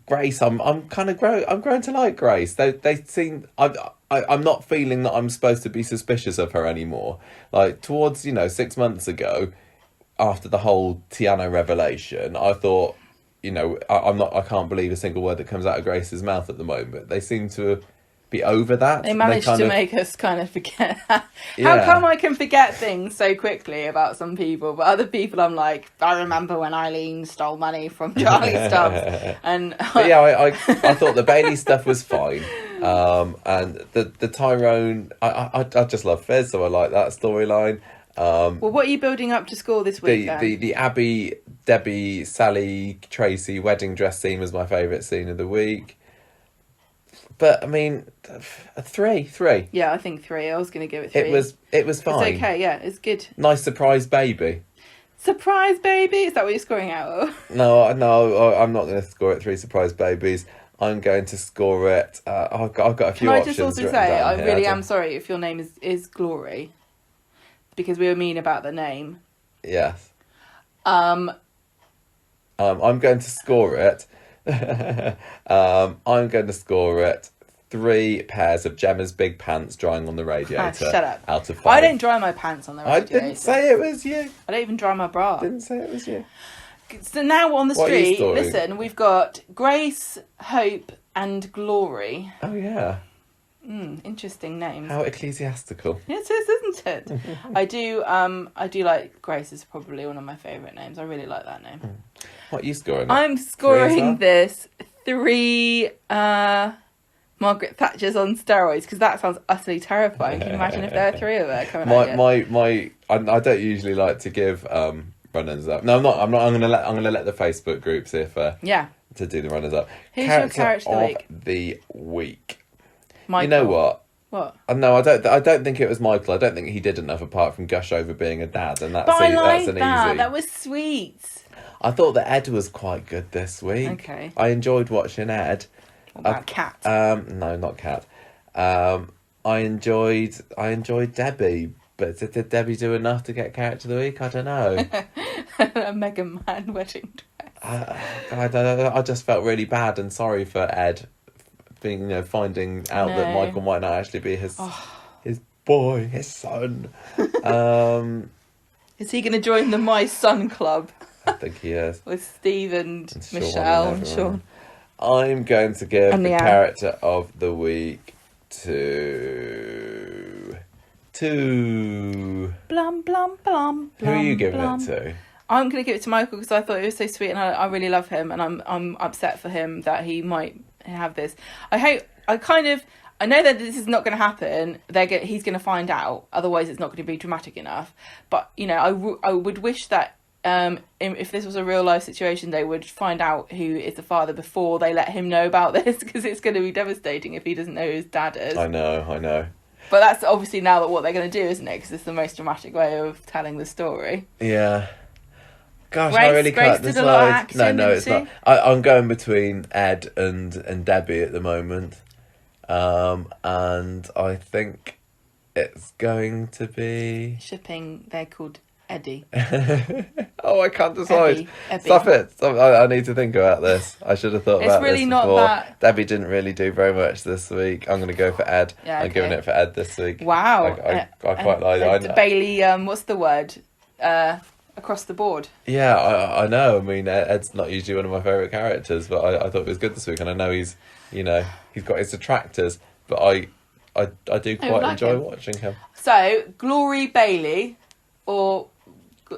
Grace, I'm growing to like Grace. They seem I'm not feeling that I'm supposed to be suspicious of her anymore. Like towards 6 months ago, after the whole Tiano revelation, I thought, I can't believe a single word that comes out of Grace's mouth at the moment. They seem to be over that. They managed to make us kind of forget. How come I can forget things so quickly about some people, but other people I'm like, I remember when Eileen stole money from Charlie Stubbs. And but yeah, I thought the Bailey stuff was fine. And the Tyrone, I just love Fizz, so I like that storyline. Well, what are you building up to score this week? The Abby, Debbie, Sally, Tracy wedding dress scene was my favourite scene of the week. But I mean, a three. Yeah, I think 3. I was going to give it 3. It was fine. It's okay. Yeah, it's good. Nice surprise baby. Surprise baby? Is that what you're scoring out of? No, I'm not going to score it 3 surprise babies. I'm going to score it. I've got a few options. Can I just also say, I really am sorry if your name is Glory, because we were mean about the name. Yes. I'm going to score it. I'm going to score it 3 pairs of Gemma's big pants drying on the radiator. Shut up. Out of 5. I don't dry my pants on the radiator. I didn't say it was you. I don't even dry my bra. Didn't say it was you. So now on the What are you street, storing? listen, we've got Grace, Hope, and Glory. Oh yeah. Interesting names. How ecclesiastical. Yes, isn't it? I do like Grace is probably one of my favourite names. I really like that name. What are you scoring? I'm scoring this 3 Margaret Thatchers on steroids, because that sounds utterly terrifying. Can you imagine if there were 3 of her coming at you? I don't usually like to give runners up. No, I'm not. I'm gonna let the Facebook group see if to do the runners up. Who's your character of the week? Michael. You know what? What? No, I don't think it was Michael. I don't think he did enough apart from gush over being a dad, and that's But I that's like an that. easy. That was sweet. I thought that Ed was quite good this week. Okay. I enjoyed watching Ed. What about Cat? No, not Cat. I enjoyed Debbie, but did Debbie do enough to get character of the week? I don't know. A Mega Man wedding dress. I just felt really bad and sorry for Ed, being finding out that Michael might not actually be his boy, his son. Is he going to join the My Son Club? I think he is. With Steve and Sean Michelle and everyone. Sean. I'm going to give And the Leanne. character of the week to Blum, blum, blum, who are you blum, giving blum. it to? I'm going to give it to Michael because I thought it was so sweet and I really love him, and I'm upset for him that he might have this. I know that this is not going to happen. He's going to find out. Otherwise, it's not going to be dramatic enough. But I would wish that if this was a real life situation, they would find out who is the father before they let him know about this, because it's going to be devastating if he doesn't know who his dad is. I know. But that's obviously now what they're going to do, isn't it? Because it's the most dramatic way of telling the story. Yeah. Gosh, Grace, I really Grace can't did decide. a lot of acting, No, didn't it's she? not. I'm going between Ed and Debbie at the moment, and I think it's going to be. Shipping, they're called Eddie. Oh, I can't decide. Ebby. Stop it. I need to think about this. I should have thought It's about really this not before. that- Debbie didn't really do very much this week. I'm going to go for Ed. Yeah, I'm okay. giving it for Ed this week. Wow. I quite like it. Bailey, what's the word? Across the board. Yeah, I know. I mean, Ed's not usually one of my favourite characters, but I thought it was good this week, and I know he's got his detractors, but I do quite like enjoy him. watching him. So, Glory Bailey, or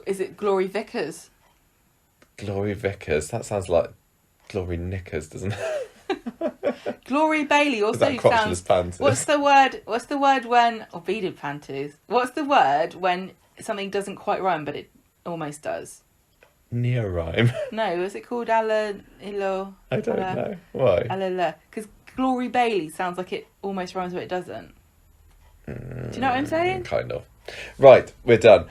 is it Glory Vickers? Glory Vickers. That sounds like Glory Knickers, doesn't it? Glory Bailey Is also that crotchless sounds. panties? What's the word when? Or beaded panties. What's the word when something doesn't quite rhyme, but it almost does? Near rhyme. No, is it called Ala? I don't know. Why? Alala. Because Glory Bailey sounds like it almost rhymes, but it doesn't. Do you know what I'm saying? Kind of. Right, we're done.